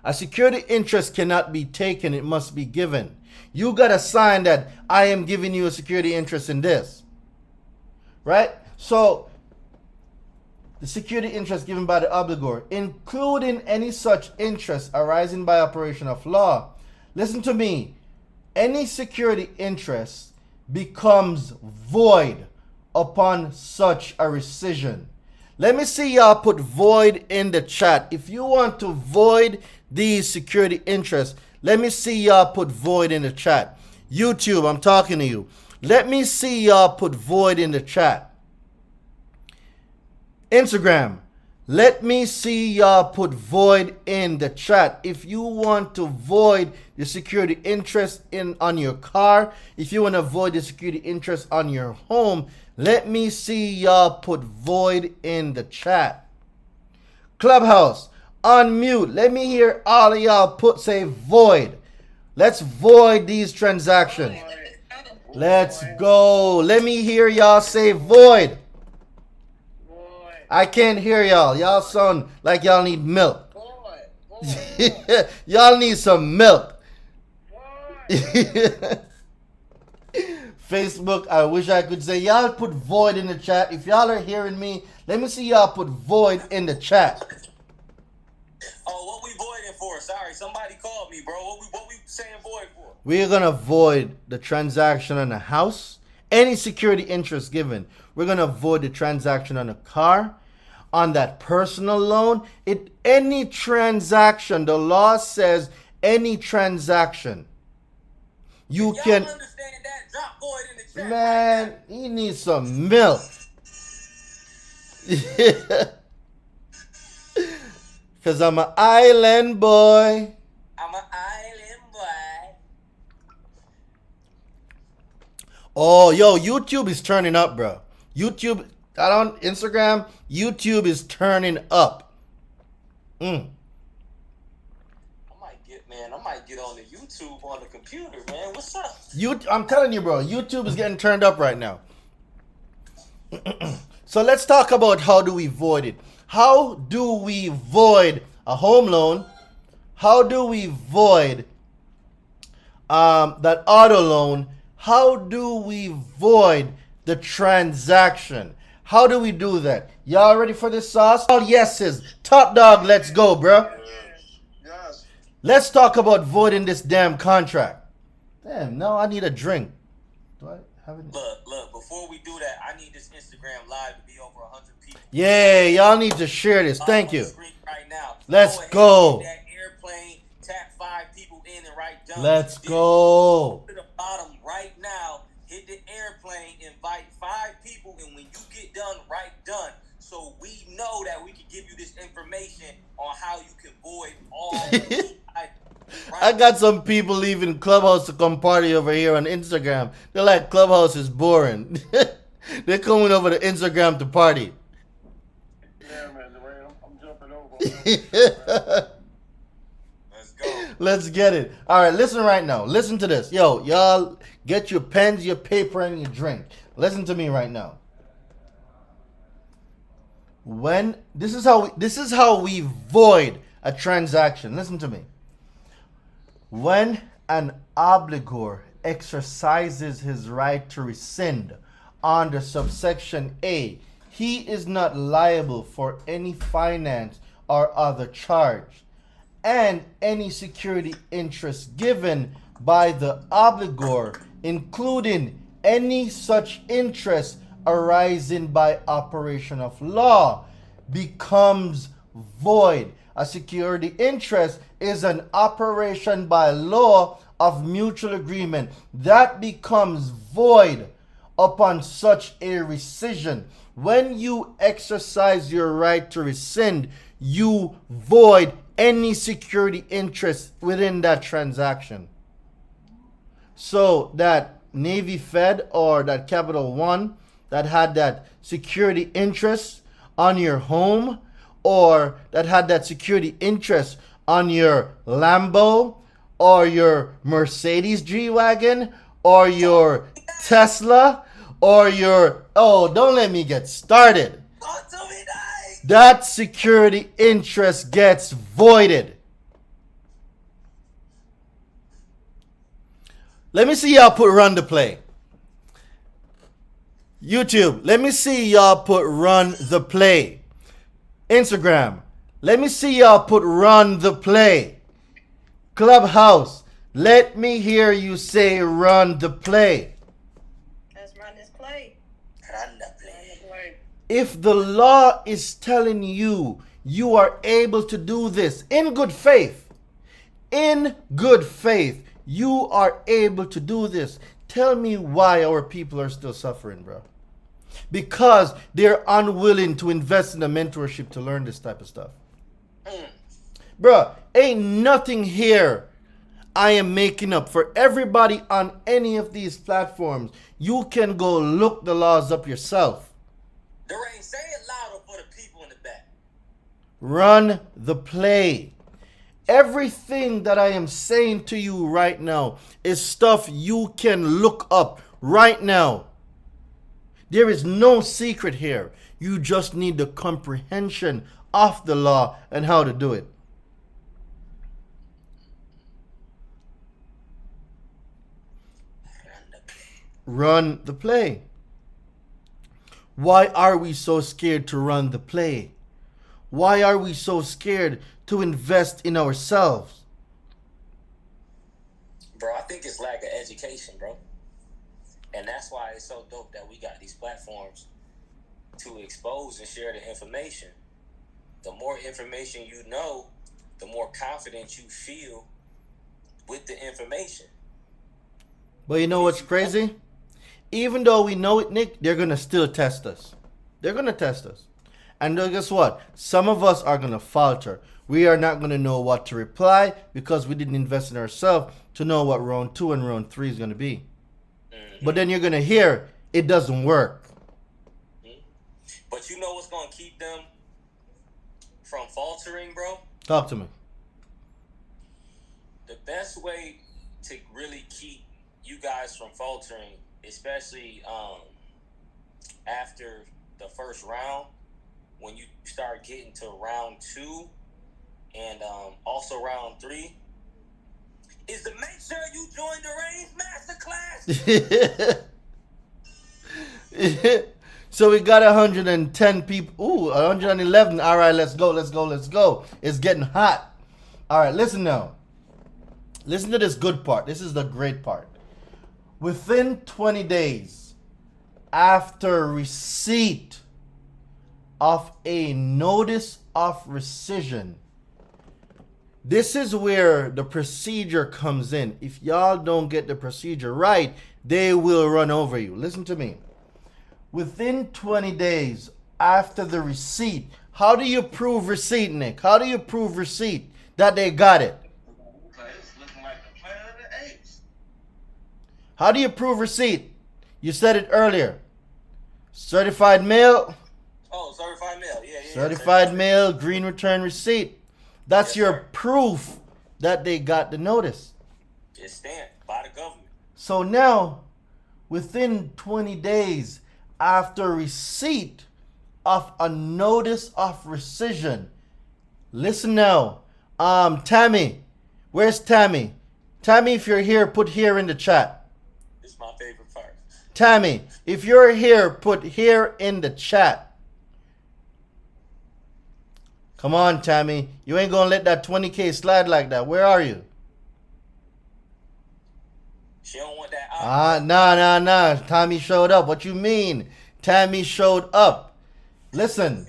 A security interest cannot be taken, it must be given. You got to sign that I am giving you a security interest in this. Right? So, the security interest given by the obligor, including any such interest arising by operation of law. Listen to me. Any security interest becomes void upon such a rescission. Let me see y'all put void in the chat. If you want to void these security interests, let me see y'all put void in the chat. YouTube, I'm talking to you. Let me see y'all put void in the chat. Instagram, let me see y'all put void in the chat. If you want to void the security interest on your car, if you want to void the security interest on your home, let me see y'all put void in the chat. Clubhouse, unmute. Let me hear all of y'all say void. Let's void these transactions. Let's go. Let me hear y'all say void. I can't hear y'all. Y'all sound like y'all need milk. Y'all need some milk. Facebook, I wish I could say y'all put void in the chat. If y'all are hearing me, let me see y'all put void in the chat. Oh, what we voiding for? Sorry, somebody called me, bro. What we saying void for? We're gonna void the transaction on a house, any security interest given. We're gonna void the transaction on a car, on that personal loan. Any transaction. The law says any transaction. You If y'all can. understand that, drop void in the chat. Man, he needs some milk. Cause I'm an island boy. I'm an island boy. Oh, yo, YouTube is turning up, bro. YouTube, I don't Instagram. YouTube is turning up. I might get on the YouTube on the computer, man. What's up? I'm telling you, bro. YouTube is getting turned up right now. So let's talk about how do we void it. How do we void a home loan? How do we void that auto loan? How do we void the transaction? How do we do that? Y'all ready for this sauce? All yeses. Top dog, let's go, bro. Yes. Let's talk about voiding this damn contract. Damn, no, I need a drink. Do I have it? Look, before we do that, I need this Instagram live to be over 100 people. Yeah, y'all need to share this. Thank you. Right now. Let's ahead go. and get that airplane, tap 5 people in and write done. Let's Then go. to the bottom right now, hit the airplane, invite 5 people, and when you get done, write done. So we know that we can give you this information on how you can void all the I got some people leaving Clubhouse to come party over here on Instagram. They're like, Clubhouse is boring. They're coming over to Instagram to party. Yeah, man. I'm jumping over. Let's go. Let's get it. All right, listen right now. Listen to this. Yo, y'all get your pens, your paper, and your drink. Listen to me right now. This is how we void a transaction. Listen to me. When an obligor exercises his right to rescind under subsection A, he is not liable for any finance or other charge, and any security interest given by the obligor, including any such interest arising by operation of law, becomes void. A security interest is an operation by law of mutual agreement that becomes void upon such a rescission. When you exercise your right to rescind, you void any security interest within that transaction. So that Navy Fed or that Capital One that had that security interest on your home, or that had that security interest on your Lambo or your Mercedes G-Wagon or your Tesla or your, oh, don't let me get started. That security interest gets voided. Let me see y'all put run to play. YouTube, let me see y'all put run the play. Instagram, let me see y'all put run the play. Clubhouse, let me hear you say run the play. Let's run this play. Run the play. If the law is telling you you are able to do this in good faith, you are able to do this. Tell me why our people are still suffering, bro. Because they're unwilling to invest in a mentorship to learn this type of stuff. Bro, ain't nothing here I am making up. For everybody on any of these platforms, you can go look the laws up yourself. Daraine, say it louder for the people in the back. Run the play. Everything that I am saying to you right now is stuff you can look up right now. There is no secret here. You just need the comprehension of the law and how to do it. Run the play. Why are we so scared to run the play? Why are we so scared to invest in ourselves? Bro, I think it's lack of education, bro. And that's why it's so dope that we got these platforms to expose and share the information. The more information you know, the more confident you feel with the information. But you know what's crazy? Even though we know it, Nick, they're going to still test us. They're going to test us. And guess what? Some of us are going to falter. We are not going to know what to reply because we didn't invest in ourselves to know what round 2 and round 3 is going to be. Mm-hmm. But then you're going to hear it doesn't work. Mm-hmm. But you know what's going to keep them from faltering, bro? Talk to me. The best way to really keep you guys from faltering, especially after the first round, when you start getting to round 2 and also round 3, is to make sure you join the Reigns Masterclass. So we got 110 people. Ooh, 111. All right, let's go. It's getting hot. All right, listen now. Listen to this good part. This is the great part. Within 20 days after receipt of a notice of rescission, this is where the procedure comes in. If y'all don't get the procedure right, they will run over you. Listen to me. Within 20 days after the receipt, how do you prove receipt, Nick? How do you prove receipt that they got it? How do you prove receipt? You said it earlier. Certified mail. Oh, certified mail. Yeah. Certified mail, green return receipt. That's your proof that they got the notice. It's stamped by the government. So now, within 20 days after receipt of a notice of rescission, listen now. Tammy, where's Tammy? Tammy, if you're here, put here in the chat. It's my favorite part. Tammy, if you're here, put here in the chat. Come on, Tammy. You ain't gonna let that 20K slide like that. Where are you? She don't want that. Nah. Tammy showed up. What you mean? Tammy showed up. Listen.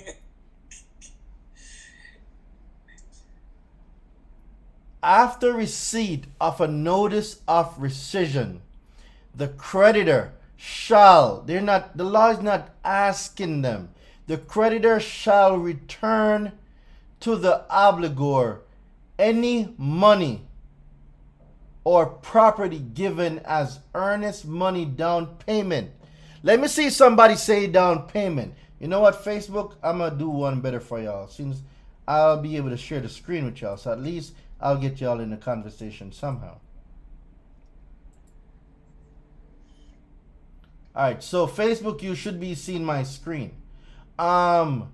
After receipt of a notice of rescission, the creditor shall, the law is not asking them. The creditor shall return to the obligor any money or property given as earnest money down payment. Let me see somebody say down payment. You know what, Facebook? I'm going to do one better for y'all. Since I'll be able to share the screen with y'all. So at least I'll get y'all in the conversation somehow. Alright, so Facebook, you should be seeing my screen. Tammy,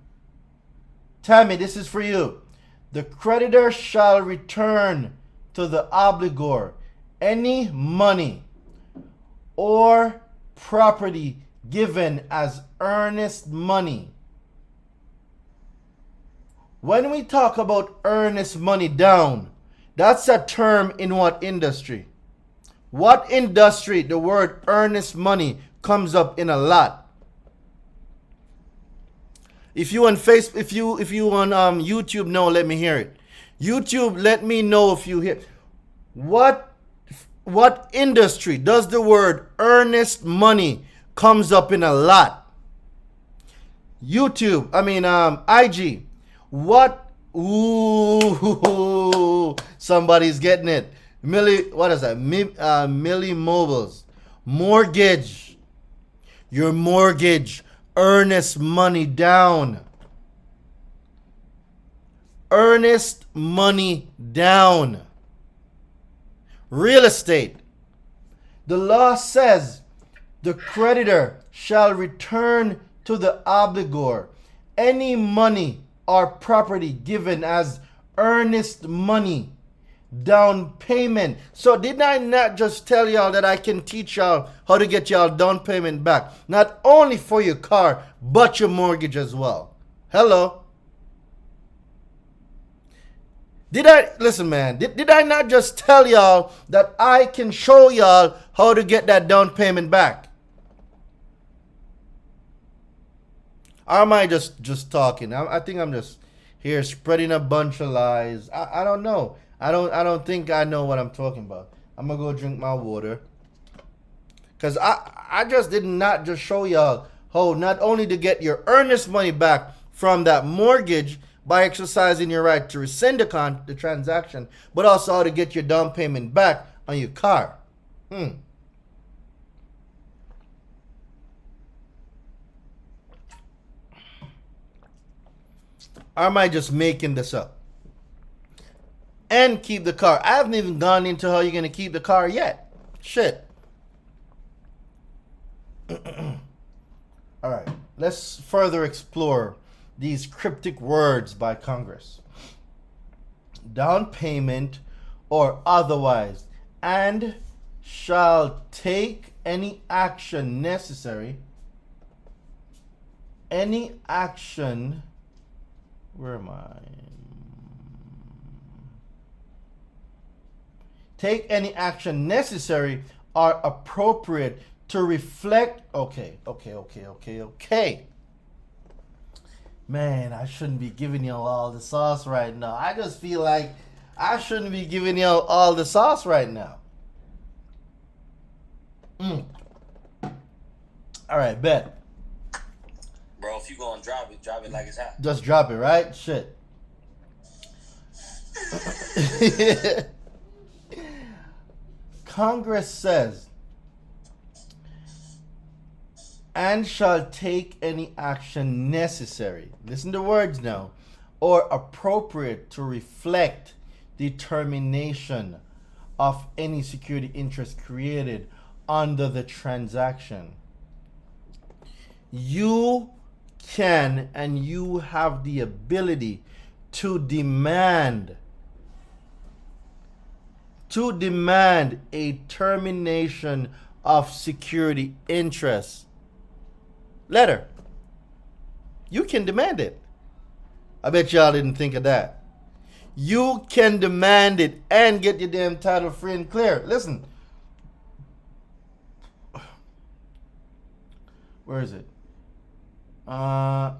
this is for you. The creditor shall return to the obligor any money or property given as earnest money. When we talk about earnest money down, that's a term in what industry? What industry the word earnest money comes up in a lot? If you on Facebook, if you on YouTube, no, let me hear it. YouTube, let me know if you hear. What industry does the word earnest money comes up in a lot? YouTube, IG. What? Ooh, somebody's getting it. What is that? Millie Mobiles. Mortgage. Your mortgage. Earnest money down. earnest money down. Real estate. The law says the creditor shall return to the obligor any money or property given as earnest money down payment. So did I not just tell y'all that I can teach y'all how to get y'all down payment back? Not only for your car, but your mortgage as well. Hello? Listen, man, did I not just tell y'all that I can show y'all how to get that down payment back? Or am I just talking? I think I'm just here spreading a bunch of lies. I don't know. I don't think I know what I'm talking about. I'm gonna go drink my water. Cause I just did not just show y'all how not only to get your earnest money back from that mortgage by exercising your right to rescind the transaction, but also how to get your down payment back on your car. Or am I just making this up? And keep the car. I haven't even gone into how you're going to keep the car yet. Shit. All right. Let's further explore these cryptic words by Congress. Down payment or otherwise, and shall take any action necessary. Any action. Where am I? Take any action necessary or appropriate to reflect. Okay. Man, I shouldn't be giving y'all all the sauce right now. I just feel like I shouldn't be giving y'all all the sauce right now. All right, bet. Bro, if you gonna drop it like it's hot. Just drop it, right? Shit. Congress says, and shall take any action necessary. Listen to words now. Or appropriate to reflect the termination of any security interest created under the transaction. You can and you have the ability to demand a termination of security interest letter. You can demand it. I bet y'all didn't think of that. You can demand it and get your damn title free and clear. Listen. Where is it? The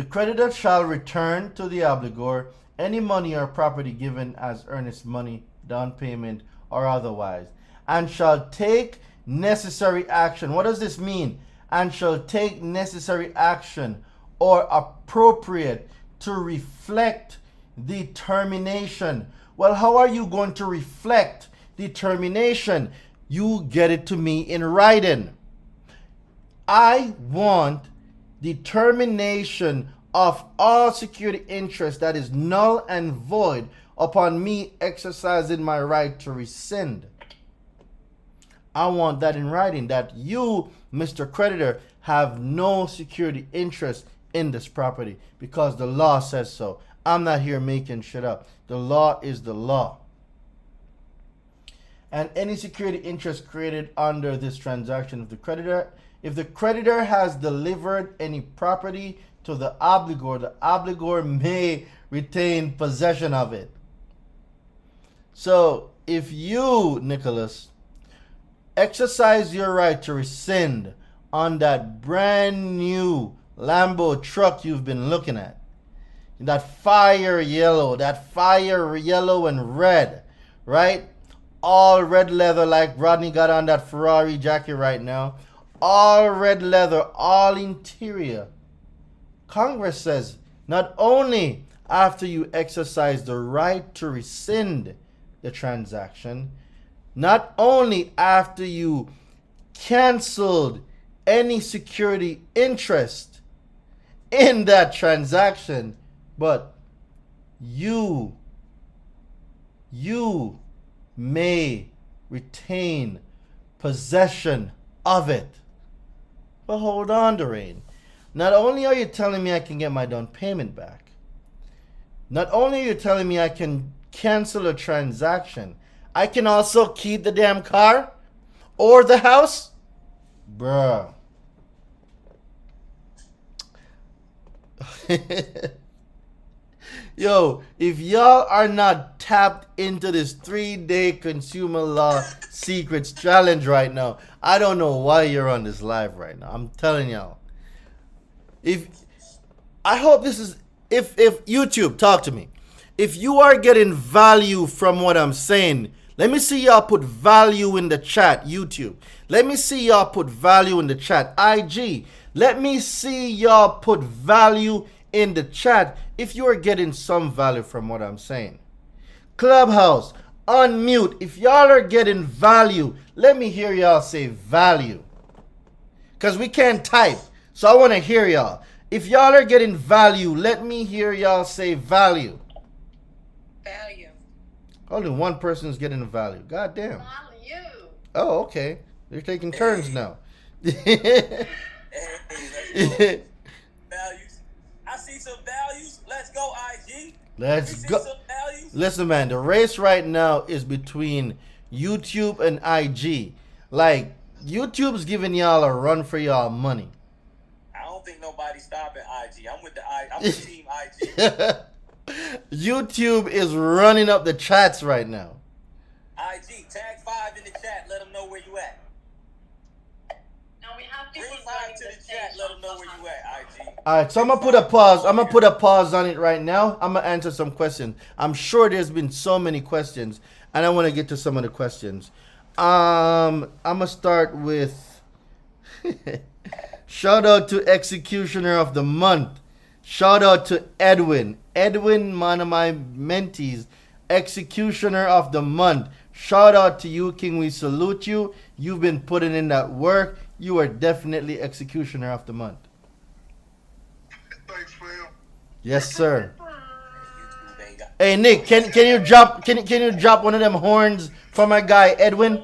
creditor shall return to the obligor any money or property given as earnest money, down payment, or otherwise, and shall take necessary action. What does this mean? And shall take necessary action or appropriate to reflect the termination. Well, how are you going to reflect the termination? You get it to me in writing. I want the termination of all security interest that is null and void upon me exercising my right to rescind. I want that in writing, that you, Mr. Creditor, have no security interest in this property because the law says so. I'm not here making shit up. The law is the law. And any security interest created under this transaction of the creditor, if the creditor has delivered any property to the obligor may retain possession of it. So if you, Nicholas, exercise your right to rescind on that brand new Lambo truck you've been looking at, that fire yellow and red, right? All red leather like Rodney got on that Ferrari jacket right now. All red leather, all interior. Congress says not only after you exercise the right to rescind the transaction, not only after you canceled any security interest in that transaction, but you may retain possession of it. But hold on, Doreen. Not only are you telling me I can get my down payment back, not only are you telling me I can cancel a transaction, I can also keep the damn car or the house? Bruh. Yo, if y'all are not tapped into this 3-day consumer law secrets challenge right now, I don't know why you're on this live right now. I'm telling y'all. If YouTube, talk to me. If you are getting value from what I'm saying, let me see y'all put value in the chat, YouTube. Let me see y'all put value in the chat, IG. Let me see y'all put value in the chat if you are getting some value from what I'm saying. Clubhouse, unmute. If y'all are getting value, let me hear y'all say value. Because we can't type. So I want to hear y'all. If y'all are getting value, let me hear y'all say value. Value. Only one person is getting the value. God damn. Value. Oh, okay. They're taking turns now. Hey, let's go. Values. I see some values. Let's go, IG. Let's We go. see some values. Listen, man, the race right now is between YouTube and IG. Like, YouTube's giving y'all a run for y'all money. I don't think nobody's stopping IG. I'm with Team IG. YouTube is running up the chats right now. IG, tag 5 in the chat. Let them know where you at. Now we have Bring people 5 joining to the the stage. chat. Let them know where you at, IG. All right, so I'm gonna put a pause. I'm gonna put a pause on it right now. I'm gonna answer some questions. I'm sure there's been so many questions, and I want to get to some of the questions. I'm gonna start with shout out to Executioner of the Month. Shout out to Edwin. Edwin, one of my mentees, Executioner of the Month. Shout out to you, King. We salute you. You've been putting in that work. You are definitely Executioner of the Month. Thanks, fam. Yes, sir. YouTube ain't got. Hey Nick, can you drop one of them horns for my guy Edwin? We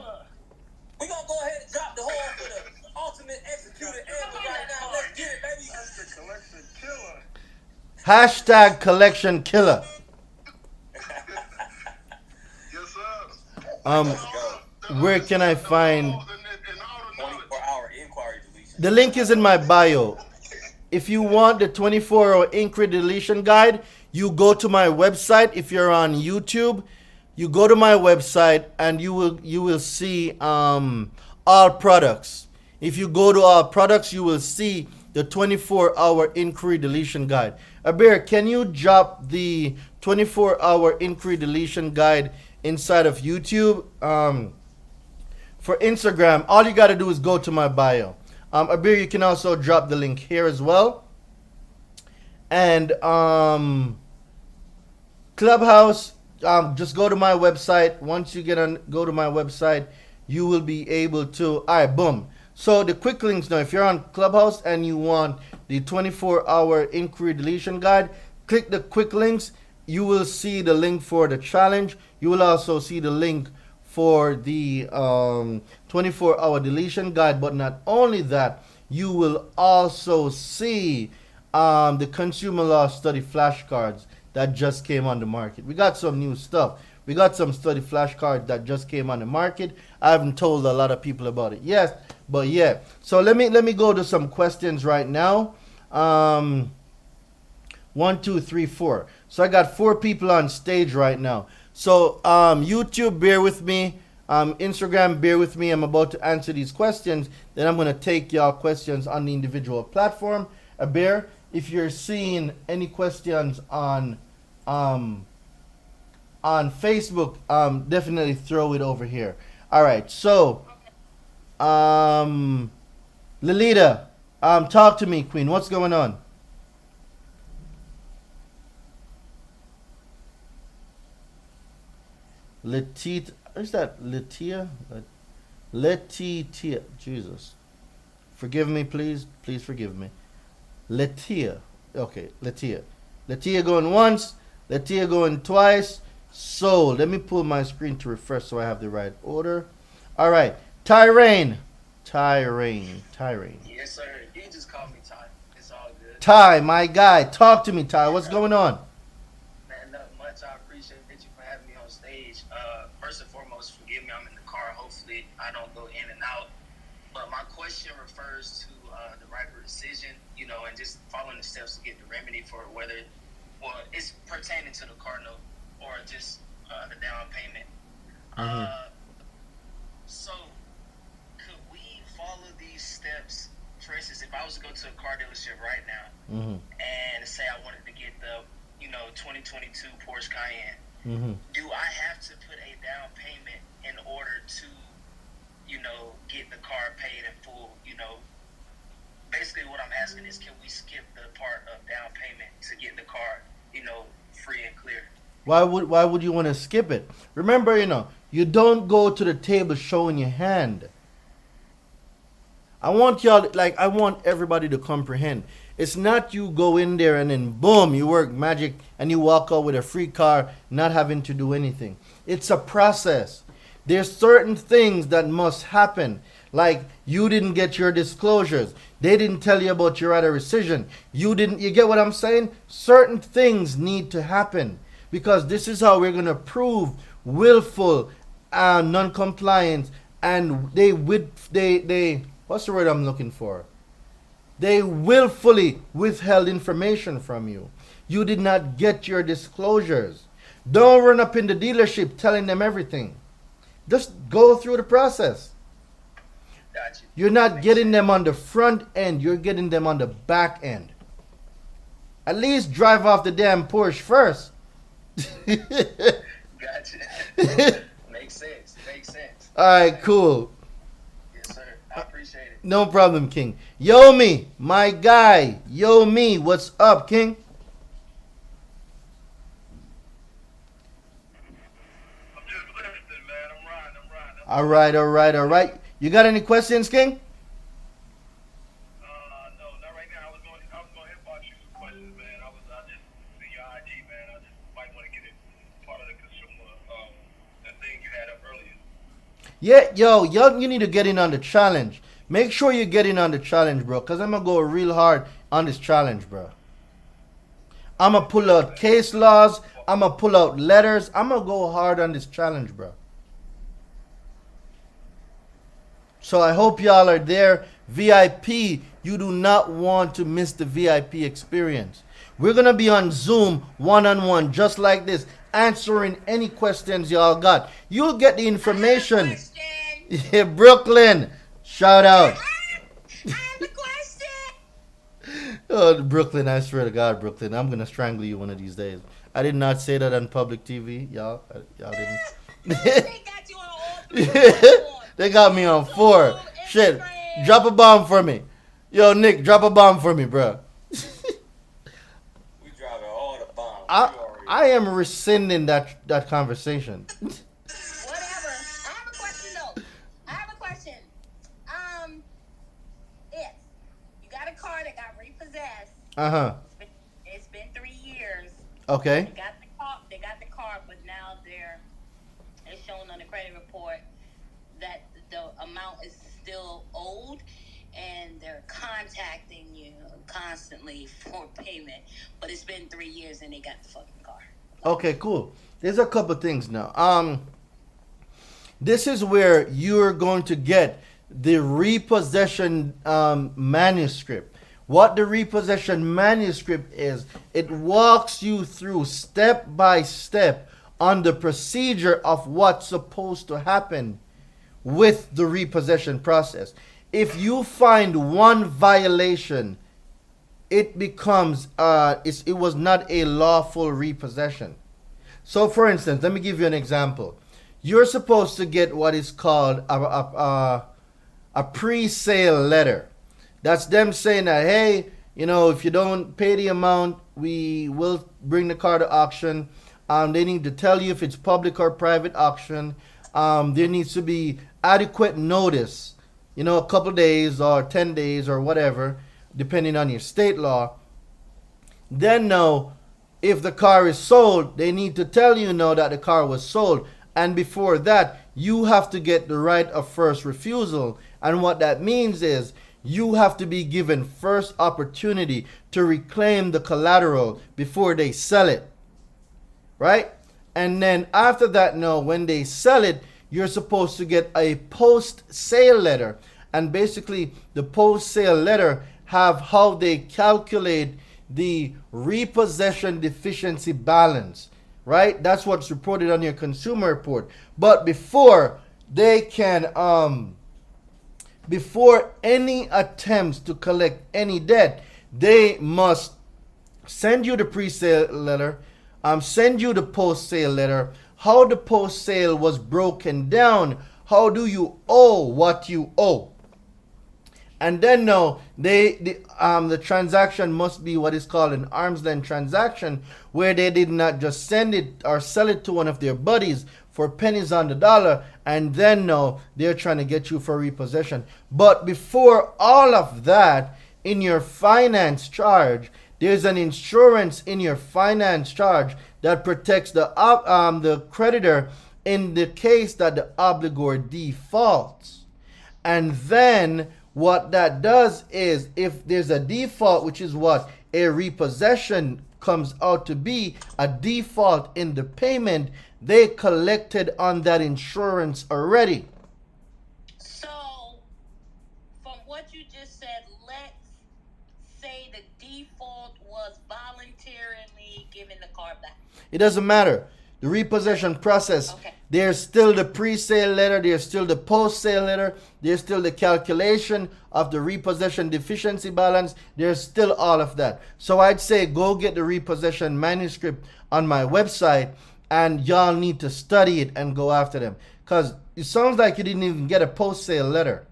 gonna go ahead and drop the horn for the ultimate executor Edwin right now. Let's get it, baby. That's the collection killer. Hashtag collection killer. Yes, sir. Let's go. Where can I find 24-hour inquiry deletion. the link is in my bio. If you want the 24-hour inquiry deletion guide, you go to my website. If you're on YouTube, you go to my website and you will see all products. If you go to all products, you will see the 24-hour inquiry deletion guide. Abir, can you drop the 24-hour inquiry deletion guide inside of YouTube? For Instagram, all you got to do is go to my bio. Abir, you can also drop the link here as well. And Clubhouse, just go to my website. Once you go to my website, you will be able to. All right, boom. So the quick links now. If you're on Clubhouse and you want the 24-hour inquiry deletion guide, click the quick links. You will see the link for the challenge. You will also see the link for the 24-hour deletion guide. But not only that, you will also see the consumer law study flashcards that just came on the market. We got some new stuff. We got some study flashcards that just came on the market. I haven't told a lot of people about it yet, but yeah. So let me go to some questions right now. 1, 2, 3, 4. So I got 4 people on stage right now. So YouTube, bear with me. Instagram, bear with me. I'm about to answer these questions. Then I'm going to take y'all questions on the individual platform. Bear, if you're seeing any questions on Facebook, definitely throw it over here. All right. So, Lolita, talk to me, Queen. What's going on? Letitia, is that Letia? Letitia, Jesus. Forgive me, please. Please forgive me. Letia. Okay, Latia. Latia going once. Latia going twice. Sold. Let me pull my screen to refresh so I have the right order. All right. Tyrane. Yes, sir. You can just call me Ty. It's all good. Ty, my guy. Talk to me, Ty. What's going on? Man, not much. I appreciate you for having me on stage. First and foremost, forgive me. I'm in the car. Hopefully, I don't go in and out. But my question refers to the right rescission, and just following the steps to get the remedy for whether, well, it's pertaining to the car note or just the down payment. So, could we follow these steps? For instance, if I was to go to a car dealership right now and say I wanted to get the, 2022 Porsche Cayenne, do I have to put a down payment in order to, get the car paid in full? Basically what I'm asking is, can we skip the part of down payment to get the car, free and clear? Why would you want to skip it? Remember, you don't go to the table showing your hand. I want everybody to comprehend. It's not you go in there and then boom, you work magic and you walk out with a free car, not having to do anything. It's a process. There's certain things that must happen. Like you didn't get your disclosures. They didn't tell you about your other rescission. You get what I'm saying? Certain things need to happen because this is how we're going to prove willful non-compliance, and they what's the word I'm looking for? They willfully withheld information from you. You did not get your disclosures. Don't run up in the dealership telling them everything. Just go through the process. Gotcha. You're not getting them on the front end. You're getting them on the back end. At least drive off the damn Porsche first. Gotcha. Makes sense. All right, cool. Yes, sir. I appreciate it. No problem, King. Yo, me, my guy. Yo, me, what's up, King? I'm just listening, man. I'm riding. All right. You got any questions, King? No, not right now. I was going to inbox you some questions, man. I just see your IG, man. I just might want to get it part of the consumer, that thing you had up earlier. Yeah, yo, you need to get in on the challenge. Make sure you get in on the challenge, bro, because I'm going to go real hard on this challenge, bro. I'm going to pull out case laws. I'm going to pull out letters. I'm going to go hard on this challenge, bro. So I hope y'all are there. VIP, you do not want to miss the VIP experience. We're going to be on Zoom one-on-one just like this, answering any questions y'all got. You'll get the information. Yeah, Brooklyn, shout out. I have a question. Oh, Brooklyn, I swear to God, Brooklyn, I'm going to strangle you one of these days. I did not say that on public TV. Y'all didn't. They got you on all three platforms. They got me on 4. Shit. Instagram. Drop a bomb for me. Yo, Nick, drop a bomb for me, bro. We dropping all the bombs. I am rescinding that conversation. Whatever. I have a question though. If you got a car that got repossessed, Uh-huh. it's been 3 years. Okay. They got the car, but now it's shown on the credit report that the amount is still owed, and they're contacting you constantly for payment. But it's been 3 years and they got the fucking car. Okay, cool. There's a couple things now. This is where you're going to get the repossession manuscript. What the repossession manuscript is, it walks you through step by step on the procedure of what's supposed to happen with the repossession process. If you find one violation, it becomes it was not a lawful repossession. So, for instance, let me give you an example. You're supposed to get what is called a pre-sale letter. That's them saying that, hey, if you don't pay the amount, we will bring the car to auction. They need to tell you if it's public or private auction. There needs to be adequate notice, a couple days or 10 days or whatever, depending on your state law. Then now, if the car is sold, they need to tell you now that the car was sold. And before that, you have to get the right of first refusal. And what that means is you have to be given first opportunity to reclaim the collateral before they sell it. Right? And then after that, now, when they sell it, you're supposed to get a post-sale letter. And basically, the post-sale letter have how they calculate the repossession deficiency balance, right? That's what's reported on your consumer report. But before they can, before any attempts to collect any debt, they must send you the pre-sale letter, send you the post-sale letter, how the post-sale was broken down, how do you owe what you owe. And then now, the transaction must be what is called an arm's length transaction, where they did not just send it or sell it to one of their buddies for pennies on the dollar, and then now they're trying to get you for repossession. But before all of that, in your finance charge, there's an insurance in your finance charge that protects the creditor in the case that the obligor defaults. And then what that does is, if there's a default, which is what a repossession comes out to be, a default in the payment, they collected on that insurance already. So, from what you just said, let's say the default was voluntarily giving the car back. It doesn't matter. The repossession process, okay. There's still the pre-sale letter, there's still the post-sale letter, there's still the calculation of the repossession deficiency balance, there's still all of that. So I'd say go get the repossession manuscript on my website, and y'all need to study it and go after them. Because it sounds like you didn't even get a post-sale letter.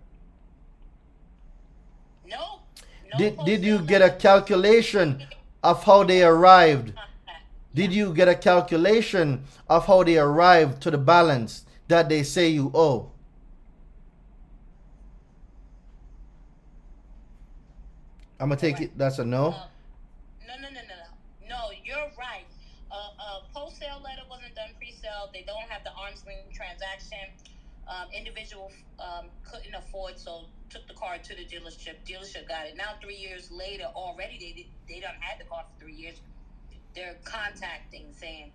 No. Did you get a calculation of how they arrived? Did you get a calculation of how they arrived to the balance that they say you owe? I'm going to take it. That's a no? No, you're right. Post-sale letter wasn't done pre-sale. They don't have the arm's length transaction. Individual couldn't afford, so took the car to the dealership. Dealership got it. Now 3 years later, already they done had the car for 3 years. They're contacting saying,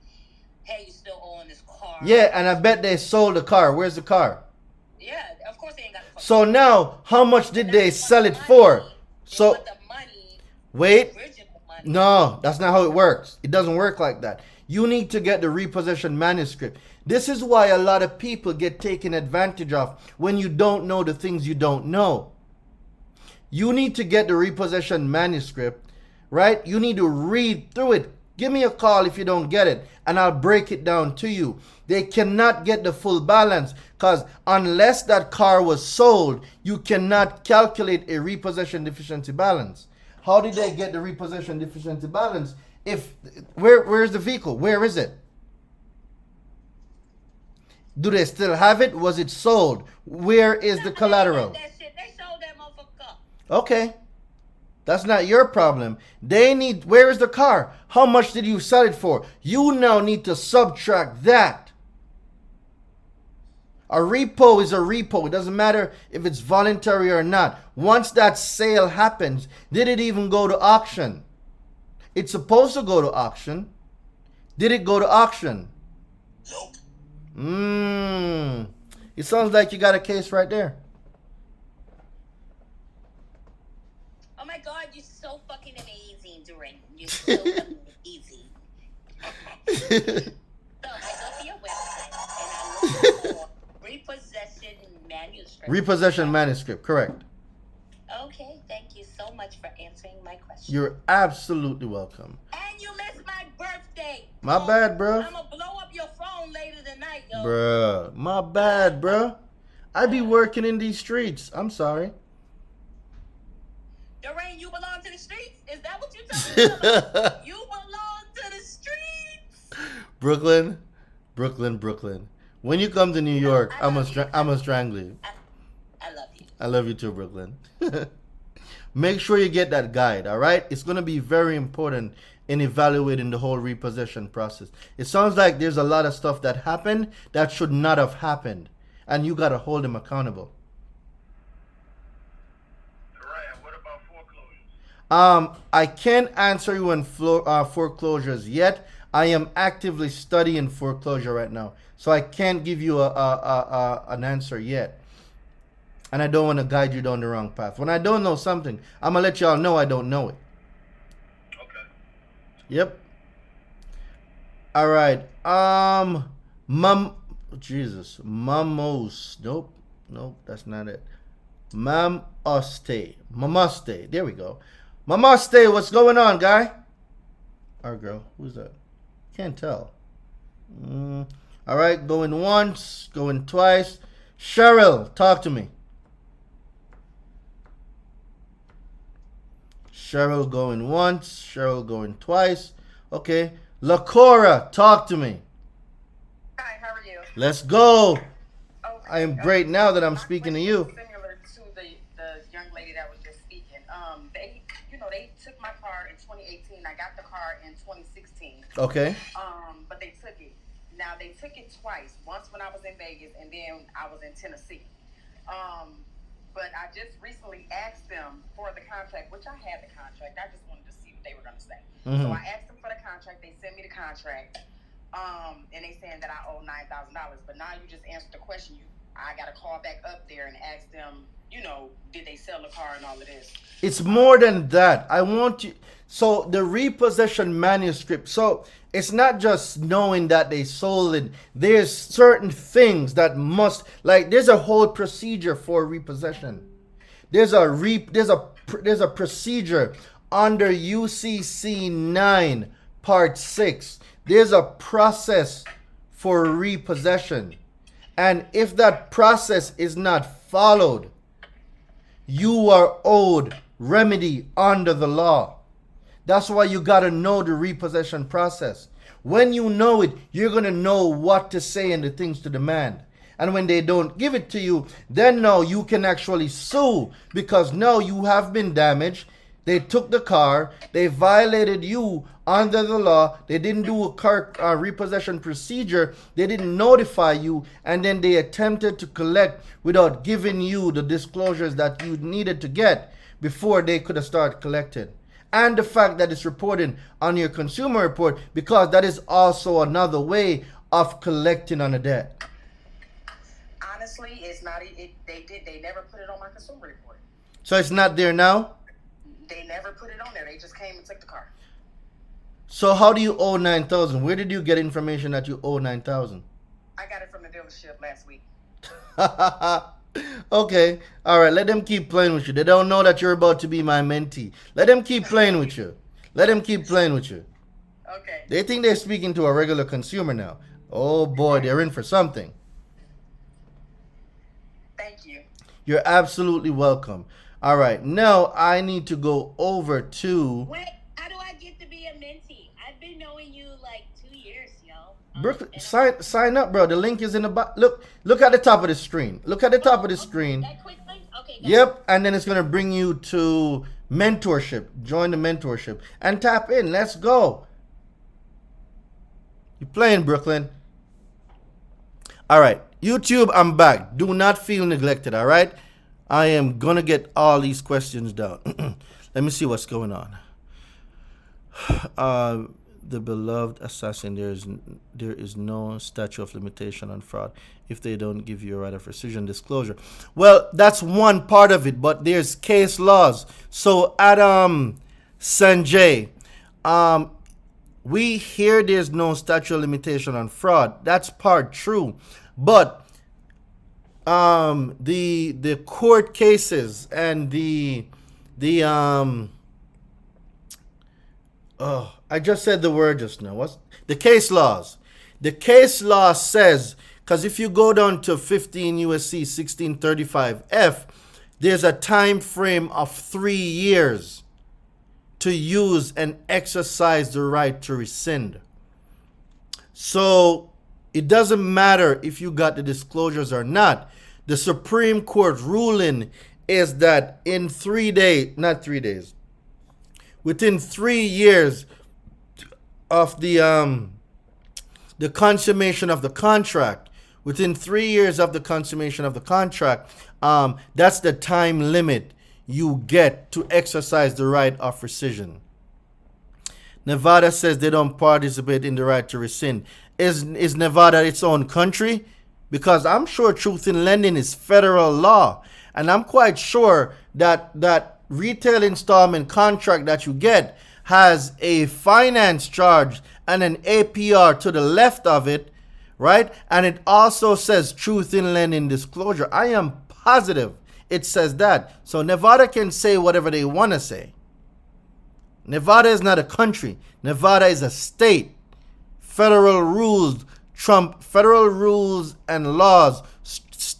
hey, you still own this car. Yeah, and I bet they sold the car. Where's the car? Yeah, of course they ain't got the car. So now, how much did they sell it for? So, wait. No, that's not how it works. It doesn't work like that. You need to get the repossession manuscript. This is why a lot of people get taken advantage of when you don't know the things you don't know. You need to get the repossession manuscript, right? You need to read through it. Give me a call if you don't get it, and I'll break it down to you. They cannot get the full balance, because unless that car was sold, you cannot calculate a repossession deficiency balance. How did they get the repossession deficiency balance? Where's the vehicle? Where is it? Do they still have it? Was it sold? Where is the collateral? They sold that motherfucker. Okay. That's not your problem. They need, where is the car? How much did you sell it for? You now need to subtract that. A repo is a repo. It doesn't matter if it's voluntary or not. Once that sale happens, did it even go to auction? It's supposed to go to auction. Did it go to auction? Nope. It sounds like you got a case right there. Oh my God, you're so fucking amazing, Duran. You're so amazing. So I go to your website and I look for Repossession Manuscript. Repossession Manuscript, correct. Okay, thank you so much for answering my question. You're absolutely welcome. And you missed my birthday. My bad, bro. I'm gonna blow up your phone later tonight, yo. Bruh, my bad, bruh. I be working in these streets. I'm sorry. Doreen, you belong to the streets? Is that what you talking about? You belong to the streets. Brooklyn. When you come to New York, I'm gonna strangle you. I love you. I love you too, Brooklyn. make sure you get that guide, all right? It's going to be very important in evaluating the whole repossession process. It sounds like there's a lot of stuff that happened that should not have happened, and you got to hold them accountable. Right. What about foreclosures? I can't answer you on foreclosures yet. I am actively studying foreclosure right now, so I can't give you an answer yet. And I don't want to guide you down the wrong path. When I don't know something, I'm gonna let y'all know I don't know it. Okay. Yep. All right. Mamos. Nope, that's not it. Mamaste. There we go. Mamaste, what's going on, guy? Or girl, who's that? Can't tell. All right, going once, going twice. Cheryl, talk to me. Cheryl going once, Cheryl going twice. Okay. Lacora, talk to me. Hi, how are you? Let's go. Okay, I am great now that I'm speaking to you. Similar to the young lady that was just speaking. They took my car in 2018. I got the car in 2016. Okay. But they took it. Now they took it twice. Once when I was in Vegas, and then I was in Tennessee. But I just recently asked them for the contract, which I had the contract. I just wanted to see what they were going to say. So I asked them for the contract. They sent me the contract. And they saying that I owe $9,000. But now you just answered the question. I got to call back up there and ask them, did they sell the car and all of this? It's more than that. I want you. So the repossession manuscript. So it's not just knowing that they sold it. There's certain things that must, like, there's a whole procedure for repossession. There's a procedure under UCC 9 Part 6. There's a process for repossession. And if that process is not followed, you are owed remedy under the law. That's why you got to know the repossession process. When you know it, you're going to know what to say and the things to demand. And when they don't give it to you, then now you can actually sue, because now you have been damaged. They took the car. They violated you under the law. They didn't do a car repossession procedure. They didn't notify you. And then they attempted to collect without giving you the disclosures that you needed to get before they could have started collecting. And the fact that it's reported on your consumer report, because that is also another way of collecting on a debt. Honestly, it's not. They never put it on my consumer report. So it's not there now? They never put it on there. They just came and took the car. So how do you owe $9,000? Where did you get information that you owe $9,000? I got it from the dealership last week. Okay. All right. Let them keep playing with you. They don't know that you're about to be my mentee. Let them keep playing with you. Let them keep playing with you. Okay. They think they're speaking to a regular consumer now. Oh boy, they're in for something. Thank you. You're absolutely welcome. All right. Now I need to go over to... Wait, how do I get to be a mentee? I've been knowing you like 2 years, yo. Brooklyn, sign up, bro. The link is in the look at the top of the screen. Look at the top of the screen. That quick link? Okay. Yep, and then it's gonna bring you to mentorship. Join the mentorship and tap in. Let's go. You playing, Brooklyn? All right, YouTube. I'm back. Do not feel neglected. All right, I am gonna get all these questions down. Let me see what's going on. The beloved assassin, there is no statute of limitation on fraud if they don't give you a right of rescission disclosure. Well, that's one part of it, but there's case laws. So at Sanjay, we hear there's no statute of limitation on fraud. That's part true, but the court cases and I just said the word just now. What's the case laws? The case law says, because if you go down to 15 USC 1635F, there's a time frame of 3 years to use and exercise the right to rescind. So it doesn't matter if you got the disclosures or not. The Supreme Court ruling is that in 3 days, not 3 days, within 3 years of the consummation of the contract, within 3 years of the consummation of the contract, that's the time limit you get to exercise the right of rescission. Nevada says they don't participate in the right to rescind. Is Nevada its own country? Because I'm sure truth in lending is federal law. And I'm quite sure that retail installment contract that you get has a finance charge and an APR to the left of it, right? And it also says truth in lending disclosure. I am positive it says that. So Nevada can say whatever they want to say. Nevada is not a country. Nevada is a state. Federal rules and laws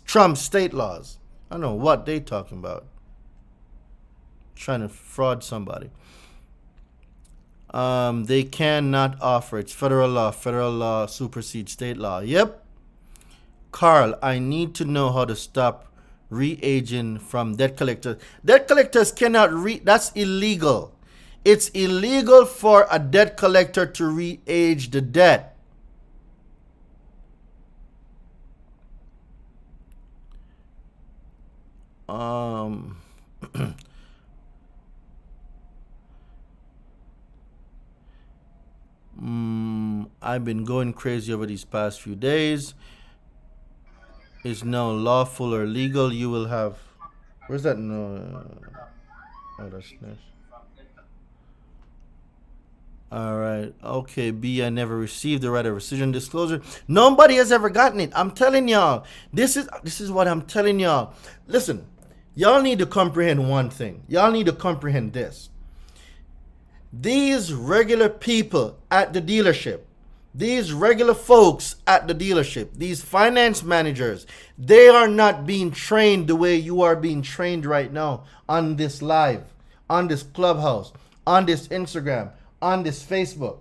trump state laws. I don't know what they talking about. Trying to fraud somebody. They cannot offer. It's federal law. Federal law supersedes state law. Yep. Carl, I need to know how to stop re-aging from debt collectors. Debt collectors cannot that's illegal. It's illegal for a debt collector to re-age the debt. I've been going crazy over these past few days. Is now lawful or legal? You will have. Where's that? No. Oh, that's nice. All right. Okay. B, I never received the right of rescission disclosure. Nobody has ever gotten it. I'm telling y'all. This is what I'm telling y'all. Listen, y'all need to comprehend one thing. Y'all need to comprehend this. These regular people at the dealership, these regular folks at the dealership, these finance managers, they are not being trained the way you are being trained right now on this live, on this Clubhouse, on this Instagram, on this Facebook.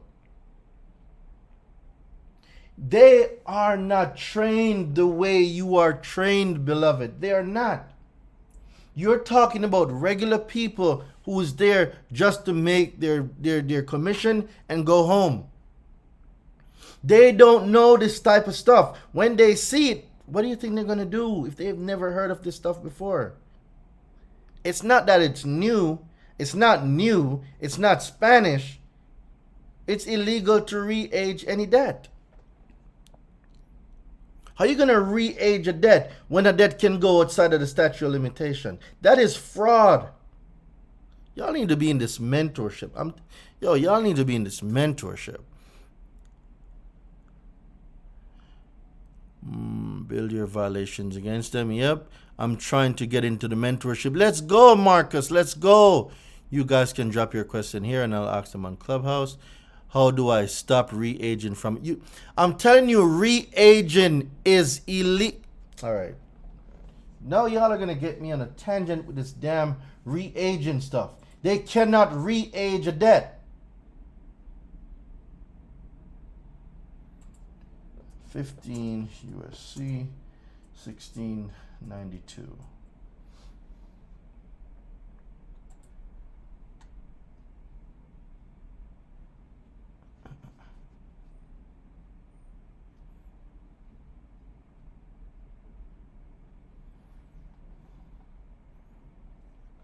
They are not trained the way you are trained, beloved. They are not. You're talking about regular people who's there just to make their commission and go home. They don't know this type of stuff. When they see it, what do you think they're going to do if they've never heard of this stuff before? It's not that it's new. It's not new. It's not Spanish. It's illegal to re-age any debt. How are you going to re-age a debt when a debt can go outside of the statute of limitation? That is fraud. Y'all need to be in this mentorship. Y'all need to be in this mentorship. Build your violations against them. Yep. I'm trying to get into the mentorship. Let's go, Marcus. Let's go. You guys can drop your question here and I'll ask them on Clubhouse. How do I stop re-aging from you? I'm telling you, re-aging is illegal. All right. Now y'all are going to get me on a tangent with this damn re-aging stuff. They cannot re-age a debt. 15 USC 1692.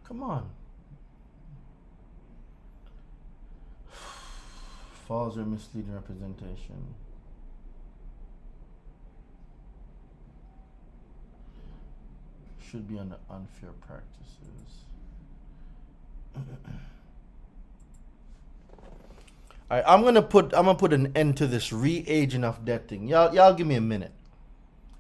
Come on. False or misleading representation. Should be under unfair practices. Alright, I'm gonna put an end to this re-aging of debt thing. Y'all give me a minute.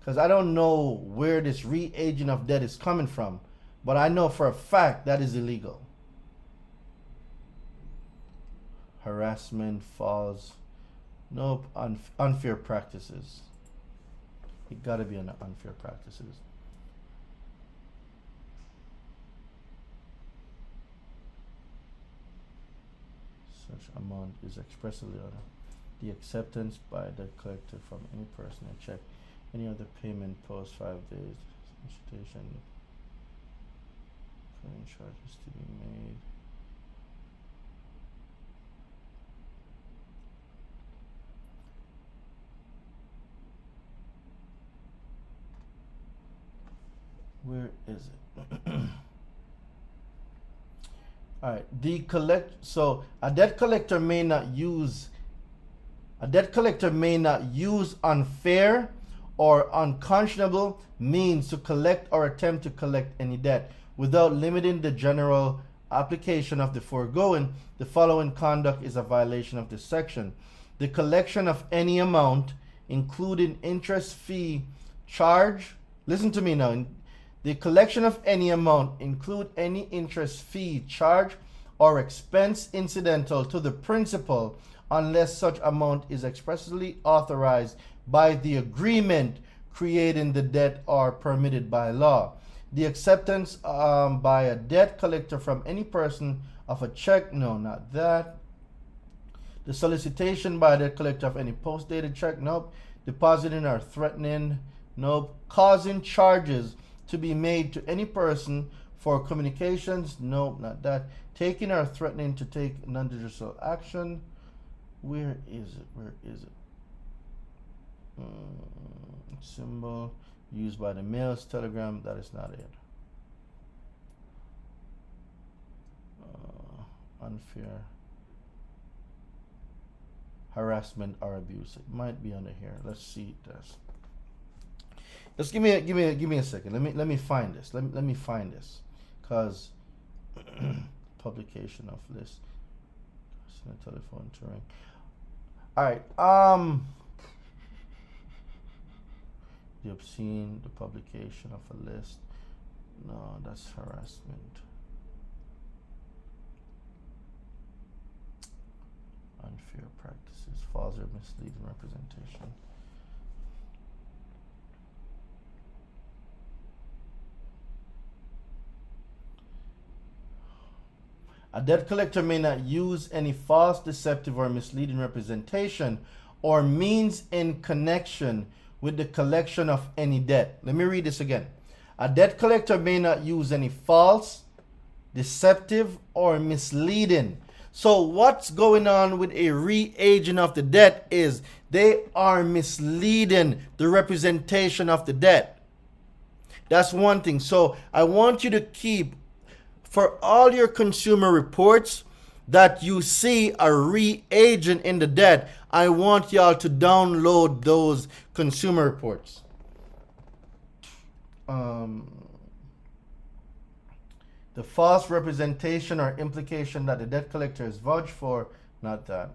Cause I don't know where this re-aging of debt is coming from. But I know for a fact that is illegal. Harassment falls. Nope. Unfair practices. It gotta be under unfair practices. Such amount is expressly on the acceptance by the collector from any person and check any other payment post 5 days. Solicitation. Claim charges to be made. Where is it? All right. So a debt collector may not use unfair or unconscionable means to collect or attempt to collect any debt without limiting the general application of the foregoing. The following conduct is a violation of this section. The collection of any amount, including interest, fee, charge. Listen to me now. The collection of any amount include any interest, fee, charge, or expense incidental to the principal unless such amount is expressly authorized by the agreement creating the debt or permitted by law. The acceptance by a debt collector from any person of a check, no, not that. The solicitation by a debt collector of any post-dated check, nope. Depositing or threatening, nope. Causing charges to be made to any person for communications, nope, not that. Taking or threatening to take non-judicial action. Where is it? Symbol used by the mails, telegram, that is not it. Unfair harassment or abuse. It might be under here. Let's see this. Just give me a second. Let me find this. Let me find this, cause publication of list. Telephone to ring. All right. The obscene, the publication of a list. No, that's harassment. Unfair practices, false or misleading representation. A debt collector may not use any false, deceptive, or misleading representation or means in connection with the collection of any debt. Let me read this again. A debt collector may not use any false, deceptive, or misleading. So what's going on with a re-agent of the debt is they are misleading the representation of the debt. That's one thing. So I want you to keep, for all your consumer reports that you see a re-agent in the debt, I want y'all to download those consumer reports. The false representation or implication that the debt collector is vouched for, not that.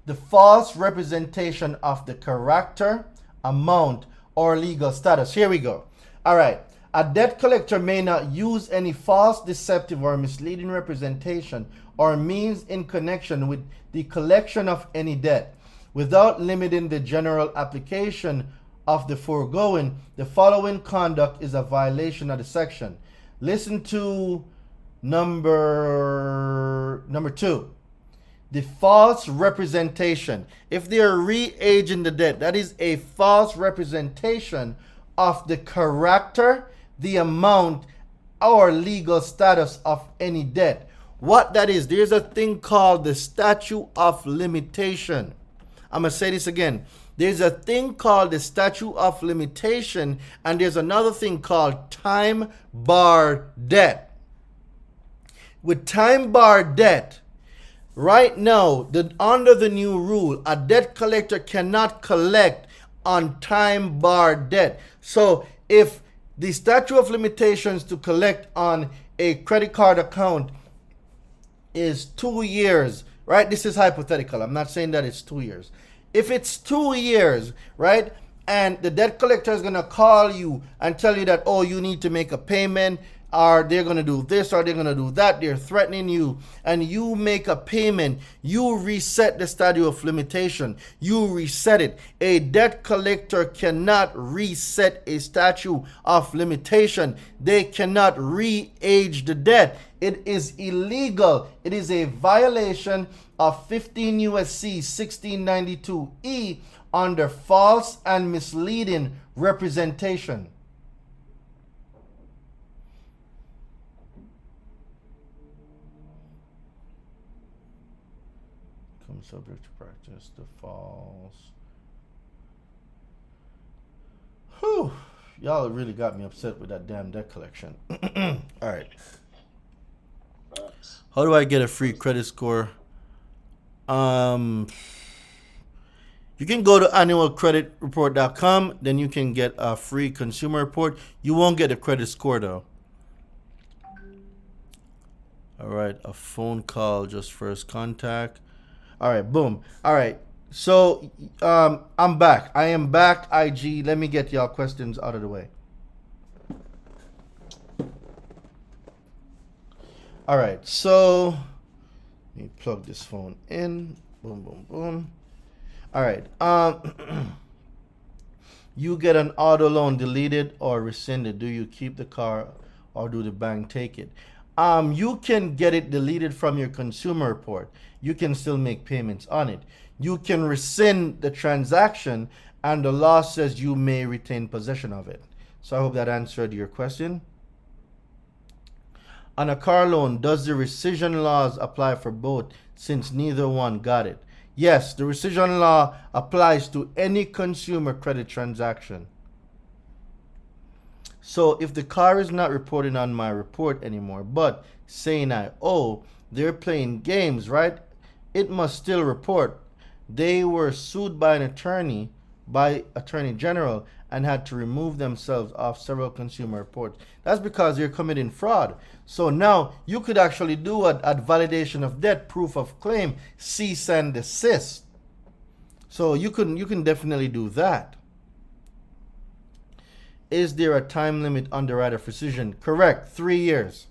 The false representation of the character, amount, or legal status. Here we go. All right. A debt collector may not use any false, deceptive, or misleading representation or means in connection with the collection of any debt without limiting the general application of the foregoing. The following conduct is a violation of the section. Listen to number 2. The false representation. If they are re-aging the debt, that is a false representation of the character, the amount, or legal status of any debt. What that is, there's a thing called the statute of limitation. I'm going to say this again. There's a thing called the statute of limitation, and there's another thing called time bar debt. With time bar debt, right now, under the new rule, a debt collector cannot collect on time bar debt. So if the statute of limitations to collect on a credit card account is 2 years, right? This is hypothetical. I'm not saying that it's 2 years. If it's 2 years, right, and the debt collector is going to call you and tell you that, oh, you need to make a payment, or they're going to do this, or they're going to do that, they're threatening you, and you make a payment, you reset the statute of limitation. You reset it. A debt collector cannot reset a statute of limitation. They cannot re-age the debt. It is illegal. It is a violation of 15 U.S.C. 1692E under false and misleading representation. subject to practice the false. Whew. Y'all really got me upset with that damn debt collection. All right. How do I get a free credit score? You can go to annualcreditreport.com. Then you can get a free consumer report. You won't get a credit score though. All right, a phone call, just first contact. All right, boom. All right, so I'm back. I am back, IG. Let me get y'all questions out of the way. All right, so let me plug this phone in. Boom, boom, boom. All right. You get an auto loan deleted or rescinded. Do you keep the car or do the bank take it? You can get it deleted from your consumer report. You can still make payments on it. You can rescind the transaction and the law says you may retain possession of it. So I hope that answered your question. On a car loan, does the rescission laws apply for both since neither one got it? Yes, the rescission law applies to any consumer credit transaction. So if the car is not reported on my report anymore, but saying I owe, they're playing games, right? It must still report. They were sued by Attorney General, and had to remove themselves off several consumer reports. That's because they're committing fraud. So now you could actually do a validation of debt, proof of claim, cease and desist. So you can definitely do that. Is there a time limit on the right of rescission? Correct, 3 years.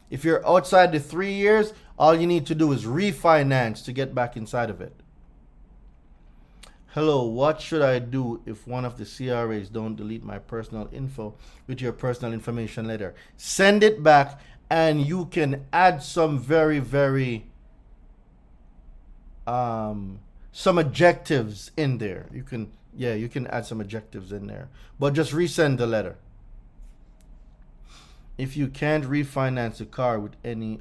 If you're outside the 3 years, all you need to do is refinance to get back inside of it. Hello, what should I do if one of the CRAs don't delete my personal info with your personal information letter? Send it back and you can add some some adjectives in there. You can add some adjectives in there, but just resend the letter. If you can't refinance a car with any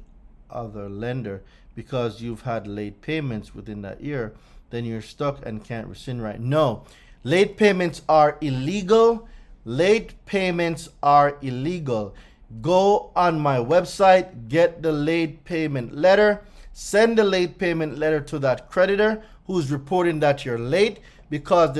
other lender because you've had late payments within that year, then you're stuck and can't rescind, right? No, late payments are illegal. Late payments are illegal. Go on my website, get the late payment letter, send the late payment letter to that creditor who's reporting that you're late, because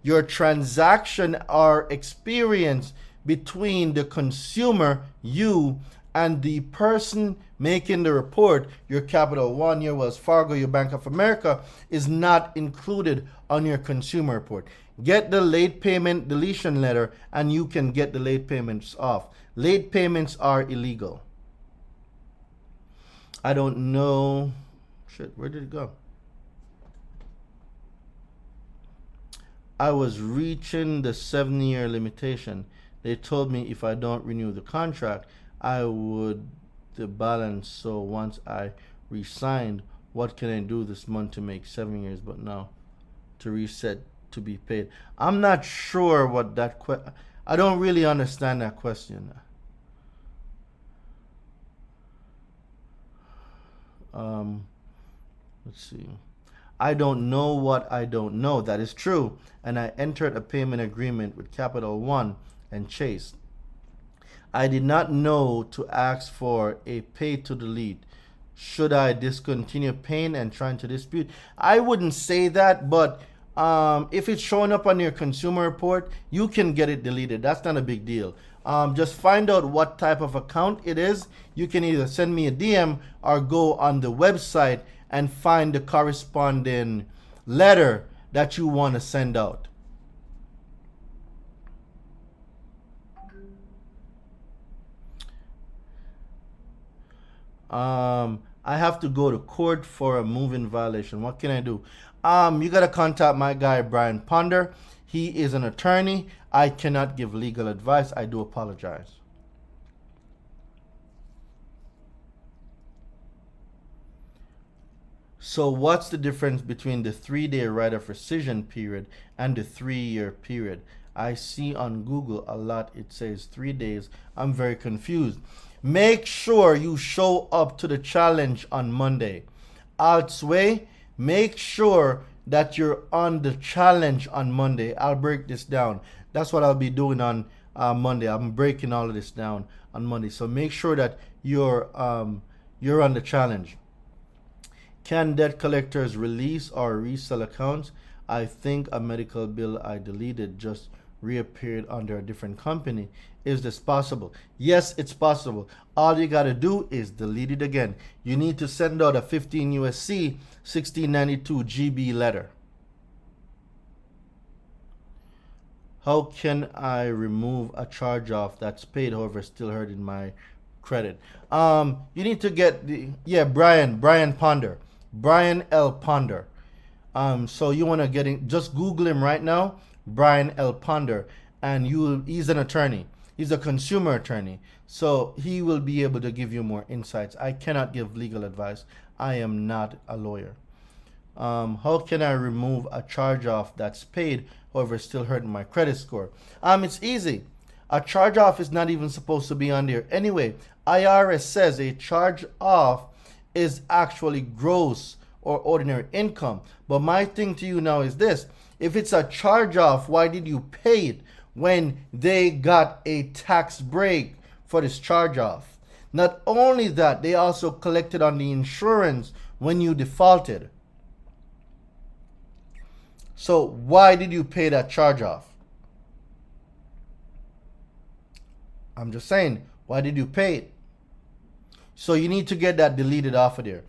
your transaction or experience between the consumer, you, and the person making the report, your Capital One, your Wells Fargo, your Bank of America, is not included on your consumer report. Get the late payment deletion letter and you can get the late payments off. Late payments are illegal. I don't know. Shit, where did it go? I was reaching the 7-year limitation. They told me if I don't renew the contract, I would the balance. So once I resigned, what can I do this month to make 7 years, but now to reset to be paid? I'm not sure what that I don't really understand that question. Let's see. I don't know what I don't know. That is true. And I entered a payment agreement with Capital One and Chase. I did not know to ask for a pay to delete. Should I discontinue paying and trying to dispute? I wouldn't say that, but if it's showing up on your consumer report, you can get it deleted. That's not a big deal. Just find out what type of account it is. You can either send me a DM or go on the website and find the corresponding letter that you want to send out. I have to go to court for a moving violation. What can I do? You got to contact my guy, Brian Ponder. He is an attorney. I cannot give legal advice. I do apologize. So what's the difference between the 3-day right of rescission period and the 3-year period? I see on Google a lot it says 3 days. I'm very confused. Make sure you show up to the challenge on Monday. Way, make sure that you're on the challenge on Monday. I'll break this down. That's what I'll be doing on Monday. I'm breaking all of this down on Monday. So make sure that you're on the challenge. Can debt collectors release or resell accounts? I think a medical bill I deleted just reappeared under a different company. Is this possible? Yes, it's possible. All you got to do is delete it again. You need to send out a 15 USC 1692 GB letter. How can I remove a charge off that's paid, however, still hurting my credit? You need to get Brian Ponder. Brian L. Ponder. So you want to get in, just Google him right now, Brian L. Ponder, and he's an attorney. He's a consumer attorney. So he will be able to give you more insights. I cannot give legal advice. I am not a lawyer. How can I remove a charge off that's paid, however, still hurting my credit score? It's easy. A charge off is not even supposed to be on there anyway. IRS says a charge off is actually gross or ordinary income. But my thing to you now is this. If it's a charge off, why did you pay it when they got a tax break for this charge off? Not only that, they also collected on the insurance when you defaulted. So why did you pay that charge off? I'm just saying, why did you pay it? So you need to get that deleted off of there.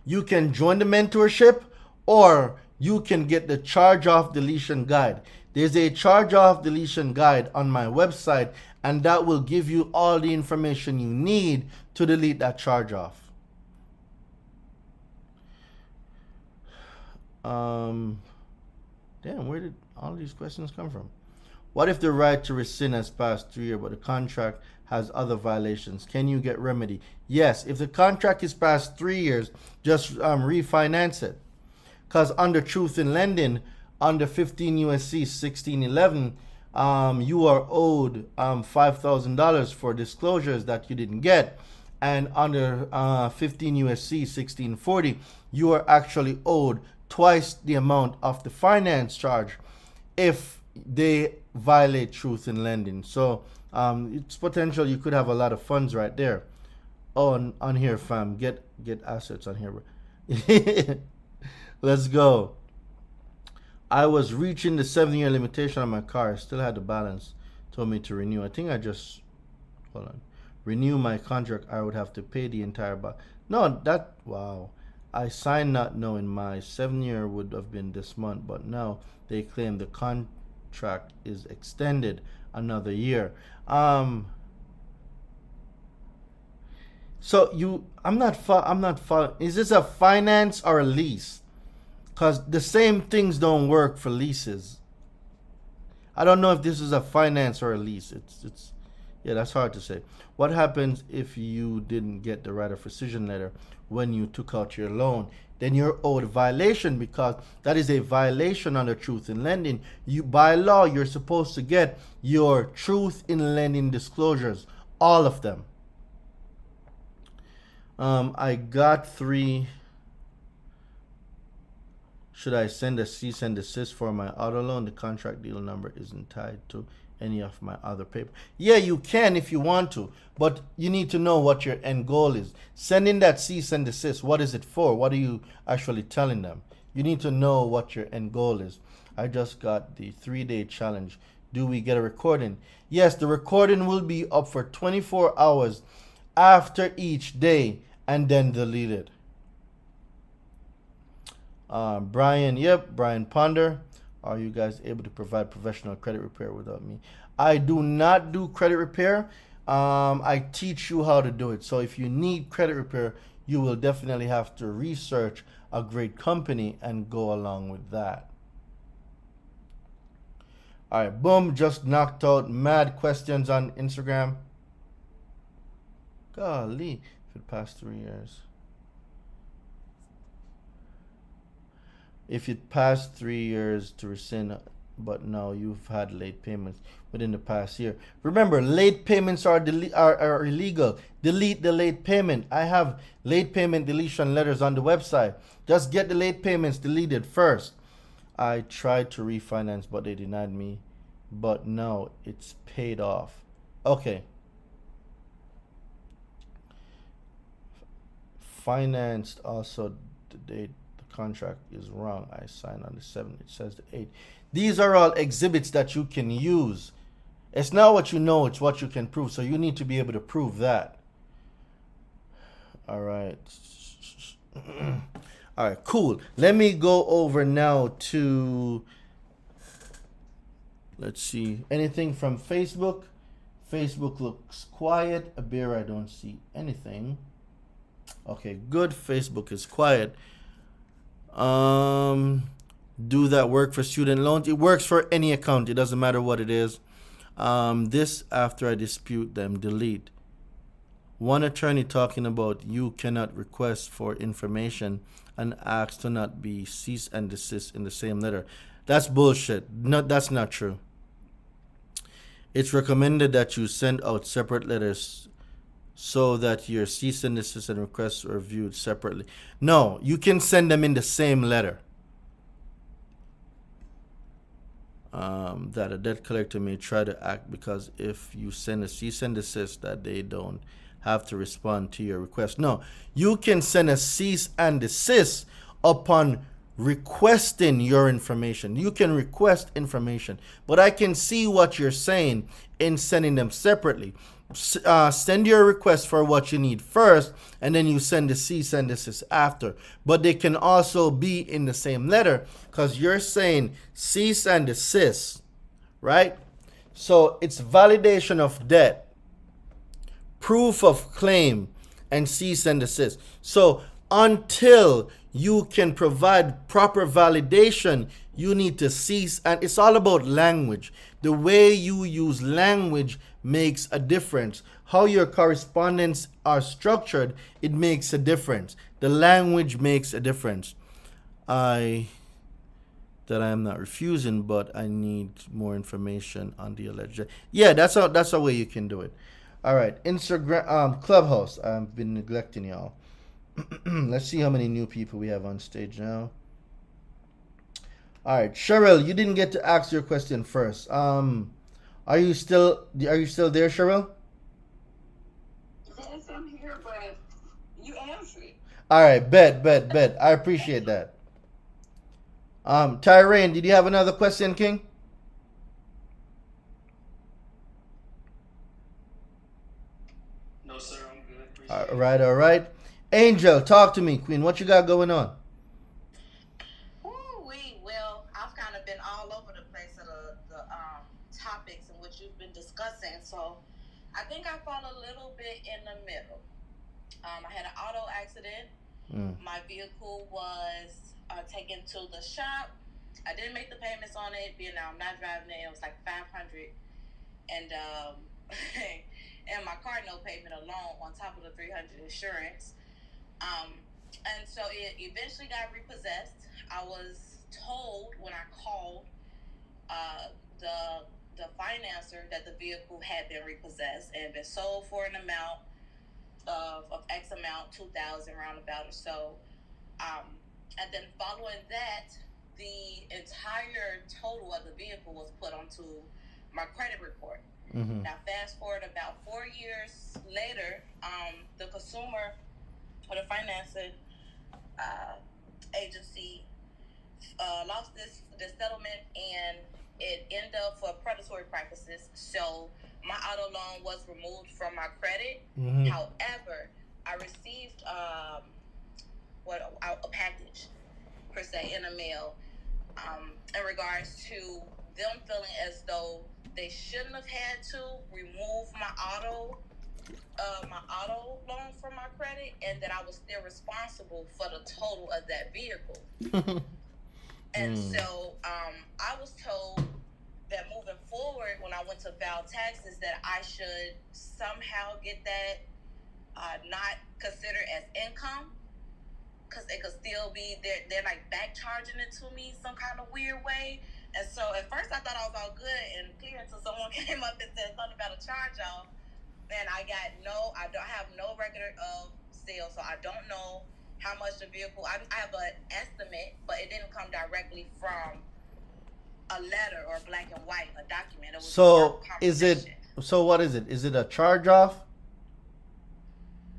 You can join the mentorship, or you can get the charge off deletion guide. There's a charge off deletion guide on my website, and that will give you all the information you need to delete that charge off. Damn, where did all these questions come from? What if the right to rescind has passed 3 years, but the contract has other violations? Can you get remedy? Yes, if the contract is past 3 years, just refinance it. Because under Truth in Lending, under 15 USC 1611, you are owed $5,000 for disclosures that you didn't get. And under 15 USC 1640, you are actually owed twice the amount of the finance charge if they violate Truth in Lending. So it's potential you could have a lot of funds right there. Oh, on here, fam. Get assets on here. Let's go. I was reaching the 7-year limitation on my car. I still had the balance. Told me to renew. I think I just, hold on. Renew my contract. I would have to pay the entire No, that, wow. I signed not knowing my 7-year would have been this month, but now they claim the contract is extended another year. So I'm not following. Is this a finance or a lease? Because the same things don't work for leases. I don't know if this is a finance or a lease. It's yeah, that's hard to say. What happens if you didn't get the right of rescission letter when you took out your loan? Then you're owed a violation, because that is a violation under Truth in Lending. By law, you're supposed to get your Truth in Lending disclosures, all of them. I got 3. Should I send a cease and desist for my auto loan? The contract deal number isn't tied to any of my other paper. Yeah, you can if you want to, but you need to know what your end goal is. Sending that cease and desist, what is it for? What are you actually telling them? You need to know what your end goal is. I just got the 3-day challenge. Do we get a recording? Yes, the recording will be up for 24 hours after each day and then deleted. Brian Ponder. Are you guys able to provide professional credit repair without me? I do not do credit repair. I teach you how to do it. So if you need credit repair, you will definitely have to research a great company and go along with that. All right, boom, just knocked out mad questions on Instagram. Golly, if it passed 3 years. If it passed 3 years to rescind, but no, you've had late payments within the past year. Remember, late payments are illegal. Delete the late payment. I have late payment deletion letters on the website. Just get the late payments deleted first. I tried to refinance, but they denied me. But no, it's paid off. Okay. Financed also, the date the contract is wrong. I signed on the 7th. It says the 8th. These are all exhibits that you can use. It's not what you know, it's what you can prove. So you need to be able to prove that. All right. All right, cool. Let me go over now to, let's see, anything from Facebook. Facebook looks quiet. A bear, I don't see anything. Okay, good. Facebook is quiet. Do that work for student loans? It works for any account. It doesn't matter what it is. This after I dispute them, delete. One attorney talking about you cannot request for information and ask to not be cease and desist in the same letter. That's bullshit. No, that's not true. It's recommended that you send out separate letters so that your cease and desist and requests are viewed separately. No, you can send them in the same letter. That a debt collector may try to act because if you send a cease and desist that they don't have to respond to your request. No, you can send a cease and desist upon requesting your information. You can request information, but I can see what you're saying in sending them separately. Send your request for what you need first, and then you send the cease and desist after. But they can also be in the same letter because you're saying cease and desist, right? So it's validation of debt, proof of claim, and cease and desist. So until you can provide proper validation, you need to cease. And it's all about language. The way you use language makes a difference. How your correspondence are structured, it makes a difference. The language makes a difference. I am not refusing, but I need more information on the alleged. Yeah, that's a way you can do it. All right, Instagram, Clubhouse. I've been neglecting y'all. Let's see how many new people we have on stage now. All right, Cheryl, you didn't get to ask your question first. Are you still there, Cheryl? Yes, I'm here, but you answered. All right, bet. I appreciate that. Tyrone, did you have another question, King? No, sir, I'm good. All right. Angel, talk to me, Queen. What you got going on? Well, I've kind of been all over the place of the topics in which you've been discussing. So I think I fall a little bit in the middle. I had an auto accident. My vehicle was taken to the shop. I didn't make the payments on it, being that I'm not driving it. It was like $500, and and my car note payment alone on top of the $300 insurance. And so it eventually got repossessed. I was told when I called the financer that the vehicle had been repossessed and been sold for an amount of X amount, $2,000 roundabout or so. And then following that, the entire total of the vehicle was put onto my credit report. Mm-hmm. Now, fast forward about 4 years later, the consumer or the financing agency lost this settlement, and it ended up for predatory practices. So my auto loan was removed from my credit. Mm-hmm. However, I received a package per se in the mail in regards to them feeling as though they shouldn't have had to remove my auto loan from my credit, and that I was still responsible for the total of that vehicle. And so I was told that moving forward, when I went to file taxes, that I should somehow get that not considered as income, because it could still be they're like back charging it to me some kind of weird way. And so at first I thought I was all good and clear until someone came up and said something about a charge off. And I don't have no record of sales, so I don't know how much the vehicle. I have an estimate, but it didn't come directly from a letter or black and white, a document. It was So is it? So what is it? Is it a charge off?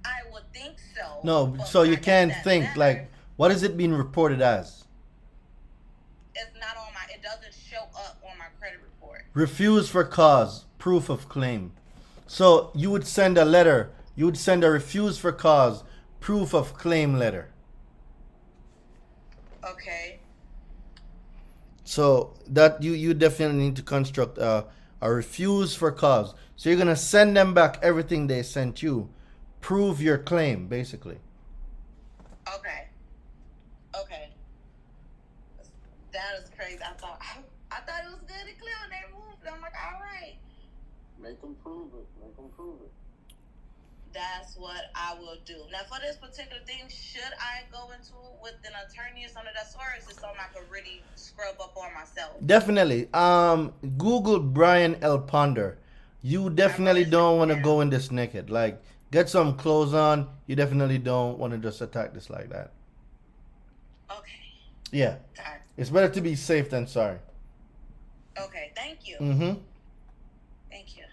I would think so. No. So you can't think letter, like, what is it being reported as? It's not on my. It doesn't show up on my credit report. Refuse for cause, proof of claim. So you would send a letter. You would send a refuse for cause, proof of claim letter. Okay. So that you definitely need to construct a refuse for cause. So you're gonna send them back everything they sent you, prove your claim basically. Okay. Okay. That is crazy. I thought it was good and clear, and they moved. I'm like, all right. Make them prove it. Make them prove it. That's what I will do. Now, for this particular thing, should I go into it with an attorney or something of that sort, or is it something I could really scrub up on myself? Definitely. Google Brian L. Ponder. You definitely don't want to go in this naked. Like, get some clothes on. You definitely don't want to just attack this like that. Okay. Yeah. Okay. It's better to be safe than sorry. Okay. Thank you. Mm-hmm. Thank you.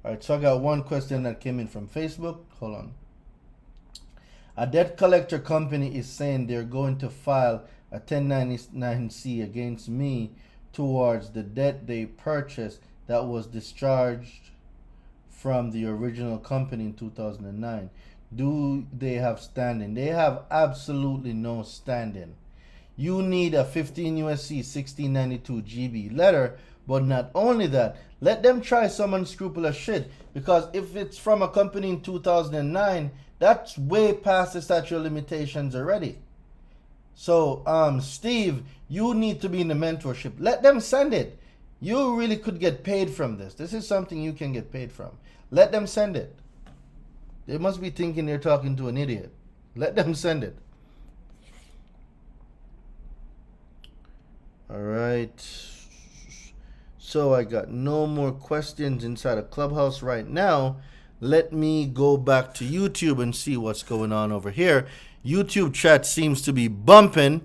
All right, so I got one question that came in from Facebook. Hold on. A debt collector company is saying they're going to file a 1099-C against me towards the debt they purchased that was discharged from the original company in 2009. Do they have standing? They have absolutely no standing. You need a 15 USC 1692 GB letter, but not only that, let them try some unscrupulous shit, because if it's from a company in 2009, that's way past the statute of limitations already. So, Steve, you need to be in the mentorship. Let them send it. You really could get paid from this. This is something you can get paid from. Let them send it. They must be thinking they're talking to an idiot. Let them send it. All right. So I got no more questions inside of Clubhouse right now. Let me go back to YouTube and see what's going on over here. YouTube chat seems to be bumping.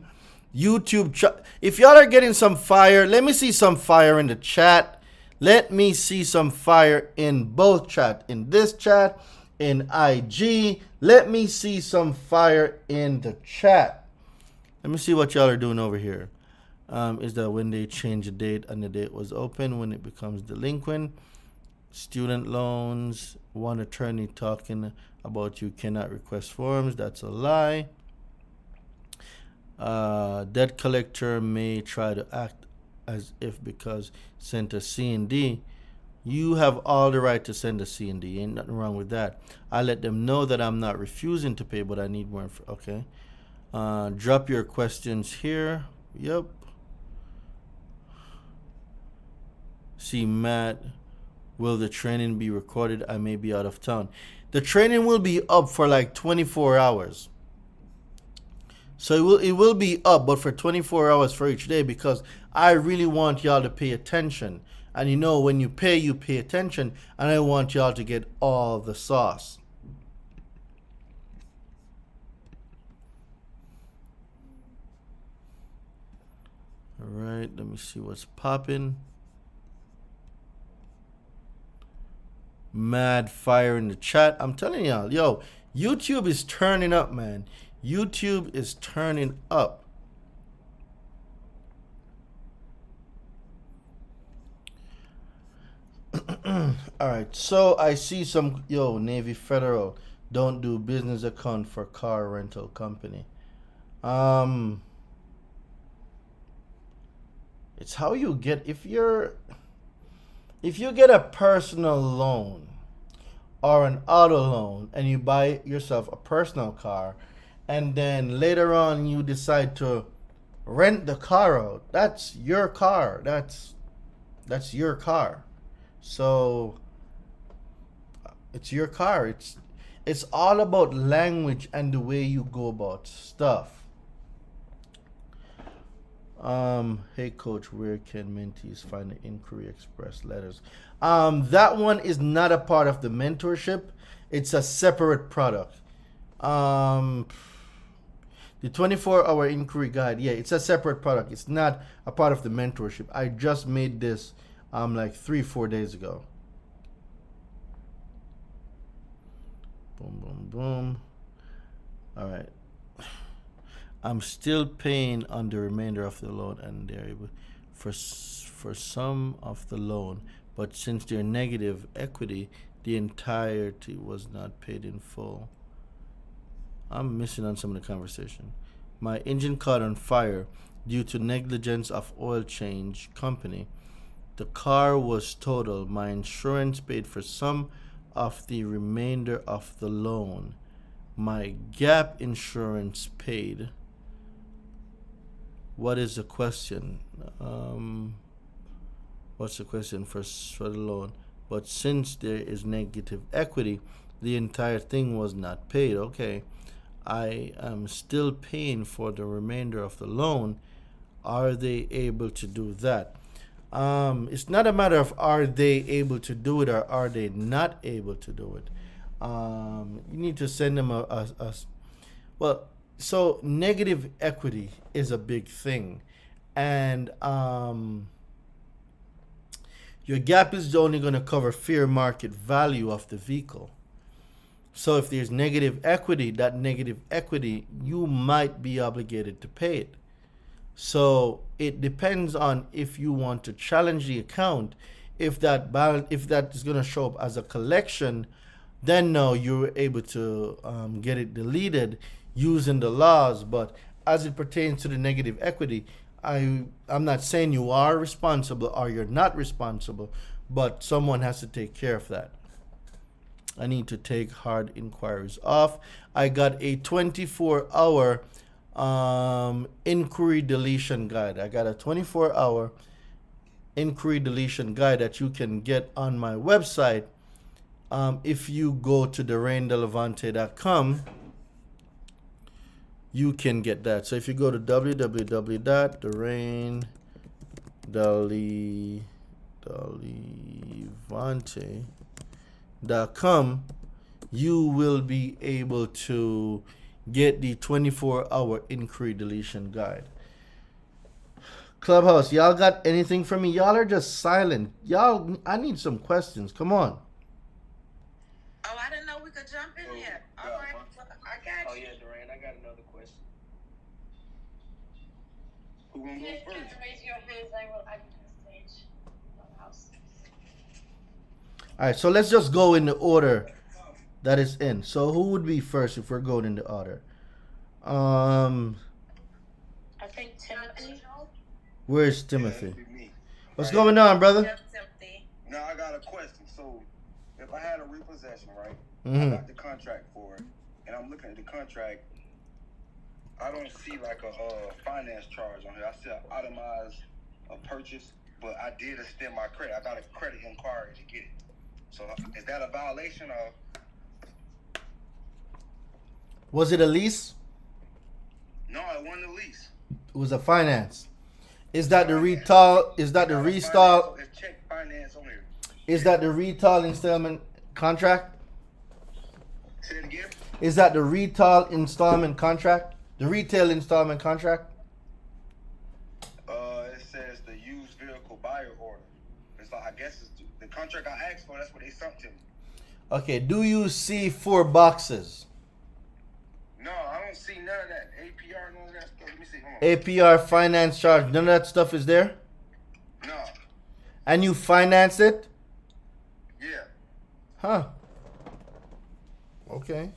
YouTube chat. If y'all are getting some fire, let me see some fire in the chat. Let me see some fire in both chat. In this chat, in IG. Let me see some fire in the chat. Let me see what y'all are doing over here. Is that when they change the date and the date was open, when it becomes delinquent? Student loans, one attorney talking about you cannot request forms. That's a lie. Debt collector may try to act as if because sent a C&D. You have all the right to send a C&D. Ain't nothing wrong with that. I let them know that I'm not refusing to pay, but I need more. Okay. Drop your questions here. Yep. See, Matt, will the training be recorded? I may be out of town. The training will be up for like 24 hours. So it will be up, but for 24 hours for each day, because I really want y'all to pay attention. And you know, when you pay attention, and I want y'all to get all the sauce. All right, let me see what's popping. Mad fire in the chat. I'm telling y'all, yo, YouTube is turning up, man. YouTube is turning up. All right, so I see some, Navy Federal don't do business account for car rental company. It's how you get, if you get a personal loan or an auto loan and you buy yourself a personal car, and then later on you decide to rent the car out, that's your car. That's your car. So it's your car. It's all about language and the way you go about stuff. Hey coach, where can mentees find the inquiry express letters? That one is not a part of the mentorship. It's a separate product. The 24-hour inquiry guide, yeah, it's a separate product. It's not a part of the mentorship. I just made this like 3-4 days ago. Boom, boom, boom. All right. I'm still paying on the remainder of the loan, and they're able for some of the loan, but since they're negative equity, the entirety was not paid in full. I'm missing on some of the conversation. My engine caught on fire due to negligence of oil change company. The car was totaled. My insurance paid for some of the remainder of the loan. My gap insurance paid. What is the question? What's the question for the loan? But since there is negative equity, the entire thing was not paid. Okay. I am still paying for the remainder of the loan. Are they able to do that? It's not a matter of are they able to do it or are they not able to do it. You need to send them well, so negative equity is a big thing. And your gap is only going to cover fair market value of the vehicle. So if there's negative equity, that negative equity, you might be obligated to pay it. So it depends on if you want to challenge the account. If that is going to show up as a collection, then no, you're able to get it deleted using the laws. But as it pertains to the negative equity, I'm not saying you are responsible or you're not responsible, but someone has to take care of that. I need to take hard inquiries off. I got a 24-hour inquiry deletion guide. I got a 24-hour inquiry deletion guide that you can get on my website. If you go to DoraineDelavante.com, you can get that. So if you go to www.DoraineDelavante.com, you will be able to get the 24-hour inquiry deletion guide. Clubhouse, y'all got anything for me? Y'all are just silent. Y'all, I need some questions. Come on. Oh, I didn't know we could jump in here. All right, I got you. Oh yeah, Dorian, I got another question. Who gonna go Please can first? you raise your hands? I will add you to the stage. Clubhouse. All right, so let's just go in the order that is in. So who would be first if we're going in the order? I think Timothy. Where's Timothy? Yeah, that'd be me. What's Right. going on, brother? Yep, Timothy. Now I got a question. So if I had a repossession, right? I Mhm. got the contract for it, and I'm looking at the contract. I don't see like a finance charge on here. I see an itemized purchase, but I did extend my credit. I got a credit inquiry to get it. So is that a violation of? Was it a lease? No, it wasn't a lease. It was a finance. Is that the retail? Is that the restyle? It's check finance on here. Is that the retail installment contract? Say it again. Is that the retail installment contract? The retail installment contract? It says the used vehicle buyer order. It's like, I guess it's the contract I asked for. That's what they sent to me. Okay. Do you see 4 boxes? No, I don't see none of that. APR, none of that stuff. Let me see. Hold on. APR finance charge. None of that stuff is there? No. And you financed it? Yeah. Huh. Okay.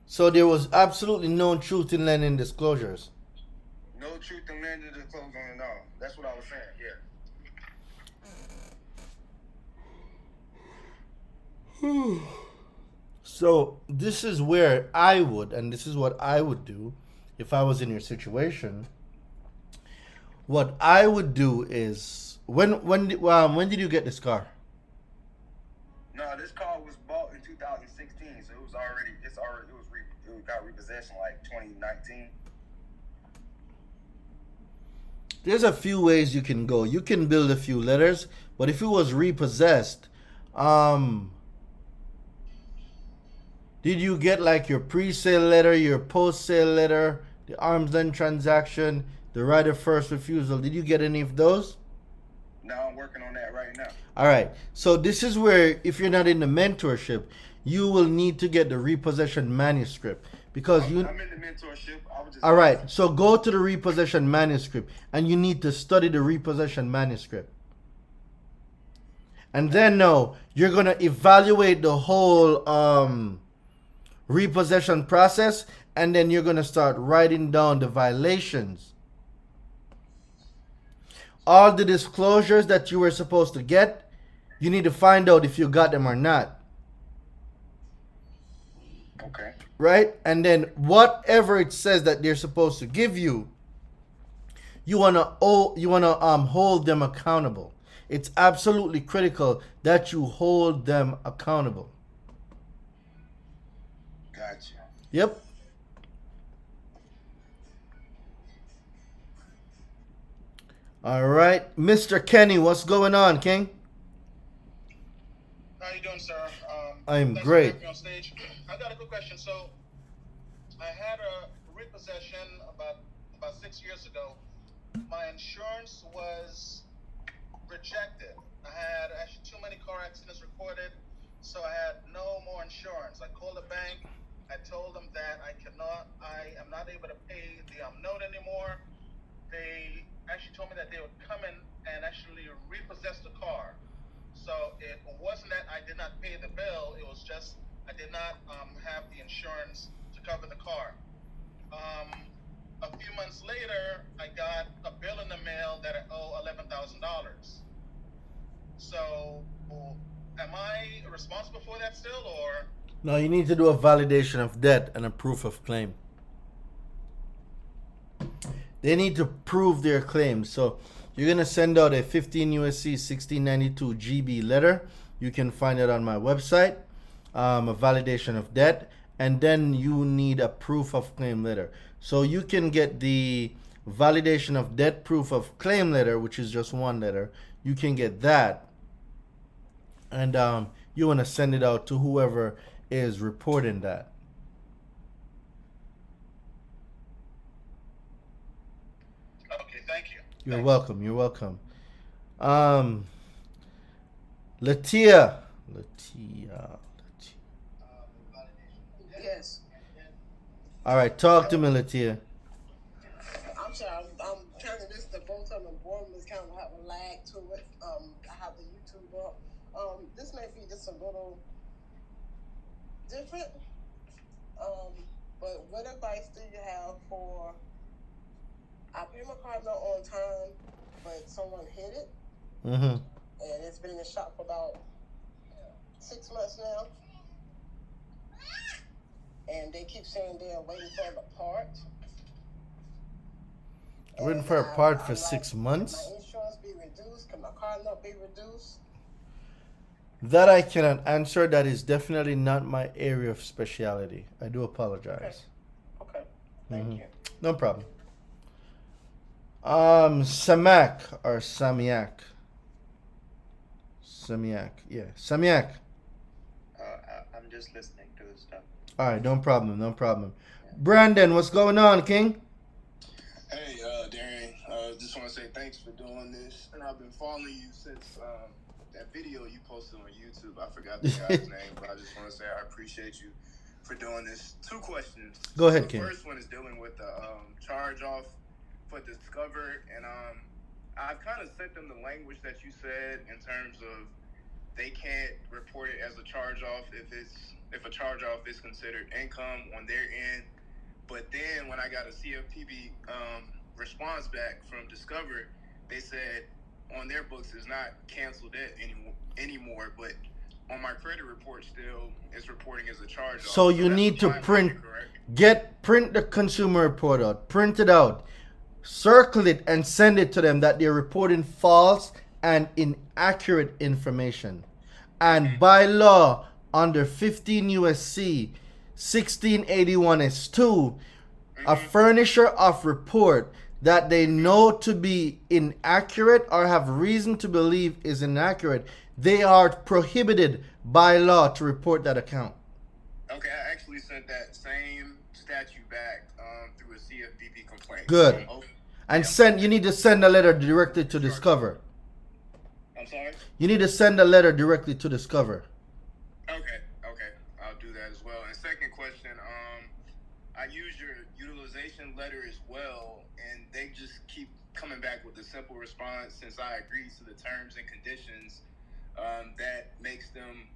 So there was absolutely no truth in lending disclosures. No truth in lending to close on it all. That's what I was saying. Yeah. So this is where I would, and this is what I would do if I was in your situation. What I would do is when did you get this car? No, this car was bought in 2016, so it was got repossessed in like 2019. There's a few ways you can go. You can build a few letters, but if it was repossessed, did you get like your pre-sale letter, your post-sale letter, the arm's length transaction, the right of first refusal? Did you get any of those? No, I'm working on that right now. All right. So this is where, if you're not in the mentorship, you will need to get the repossession manuscript because I'm in the mentorship. I was just all right. So go to the repossession manuscript, and you need to study the repossession manuscript. And then now you're gonna evaluate the whole repossession process, and then you're gonna start writing down the violations. All the disclosures that you were supposed to get, you need to find out if you got them or not. Okay. Right? And then whatever it says that they're supposed to give you, you wanna hold them accountable. It's absolutely critical that you hold them accountable. Gotcha. Yep. All right, Mr. Kenny, what's going on, King? How you doing, sir? I'm thanks great. For having me on stage. I got a quick question. So, I had a repossession about 6 years ago. My insurance was rejected. I had actually too many car accidents recorded, so I had no more insurance. I called the bank. I told them that I am not able to pay the note anymore. They actually told me that they would come in and actually repossess the car. So it wasn't that I did not pay the bill, it was just I did not have the insurance to cover the car. A few months later, I got a bill in the mail that I owe $11,000. So am I responsible for that still, or? No, you need to do a validation of debt and a proof of claim. They need to prove their claims. So you're going to send out a 15 USC 1692 GB letter. You can find it on my website, a validation of debt, and then you need a proof of claim letter. So you can get the validation of debt proof of claim letter, which is just one letter. You can get that, and you want to send it out to whoever is reporting that. Okay, thank you. You're welcome. You're welcome. Latia. Yes. All right, talk to me, Latia. I'm sorry. I'm trying to listen to both of them. One is kind of have a lag to it. I have the YouTube up. This may be just a little different. But what advice do you have for? I pay my car note on time, but someone hit it, and it's been in the shop for about 6 months now. And they keep saying they're waiting for the part. Waiting for a part for 6 months? Can my insurance be reduced? Can my car note be reduced? That I cannot answer. That is definitely not my area of specialty. I do apologize. Okay. Thank you. No problem. Samak or Samiak. Yeah, Samiak. I'm just listening to the stuff. All right, no problem, no problem. Brandon, what's going on, King? Hey, Darian. Just want to say thanks for doing this, and I've been following you since that video you posted on YouTube. I forgot the guy's name, but I just want to say I appreciate you for doing this. 2 questions. Go ahead, the King. First one is dealing with the charge off for Discover, and I've kind of sent them the language that you said in terms of they can't report it as a charge off if a charge off is considered income on their end. But then when I got a CFPB response back from Discover, they said on their books it's not canceled debt anymore, but on my credit report still it's reporting as a charge off. So you need to print the consumer report out, print it out, circle it, and send it to them that they're reporting false and inaccurate information. And by law, under 15 USC 1681S2, a furnisher of report that they know to be inaccurate or have reason to believe is inaccurate, they are prohibited by law to report that account. Okay, I actually sent that same statute back through a CFPB complaint. Good. And you need to send a letter directly to Discover. I'm sorry? You need to send a letter directly to Discover. Okay, I'll do that as well. And second question, I use your utilization letter as well, and they just keep coming back with a simple response since I agree to the terms and conditions that makes them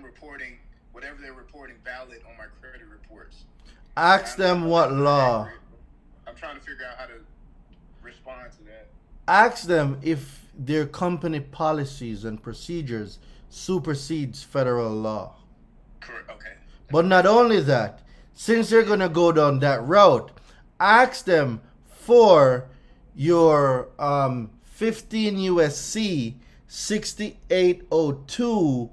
reporting whatever they're reporting valid on my credit reports. Ask them what law. I'm trying to figure out how to respond to that. Ask them if their company policies and procedures supersedes federal law. Correct. Okay. But not only that, since they're going to go down that route, ask them for your 15 USC 6802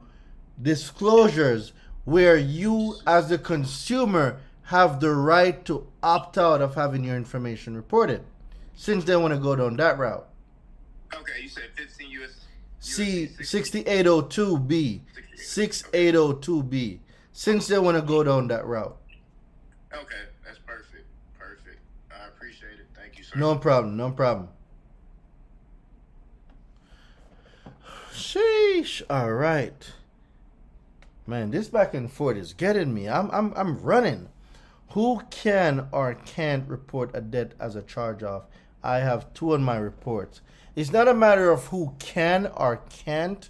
disclosures where you as the consumer have the right to opt out of having your information reported, since they want to go down that route. Okay, you said 15 US. C 6802B. 6802B. Since they want to go down that route. Okay, that's perfect. Perfect. I appreciate it. Thank you, sir. No problem. No problem. Sheesh. All right. Man, this back and forth is getting me. I'm running. Who can or can't report a debt as a charge-off? I have 2 on my reports. It's not a matter of who can or can't.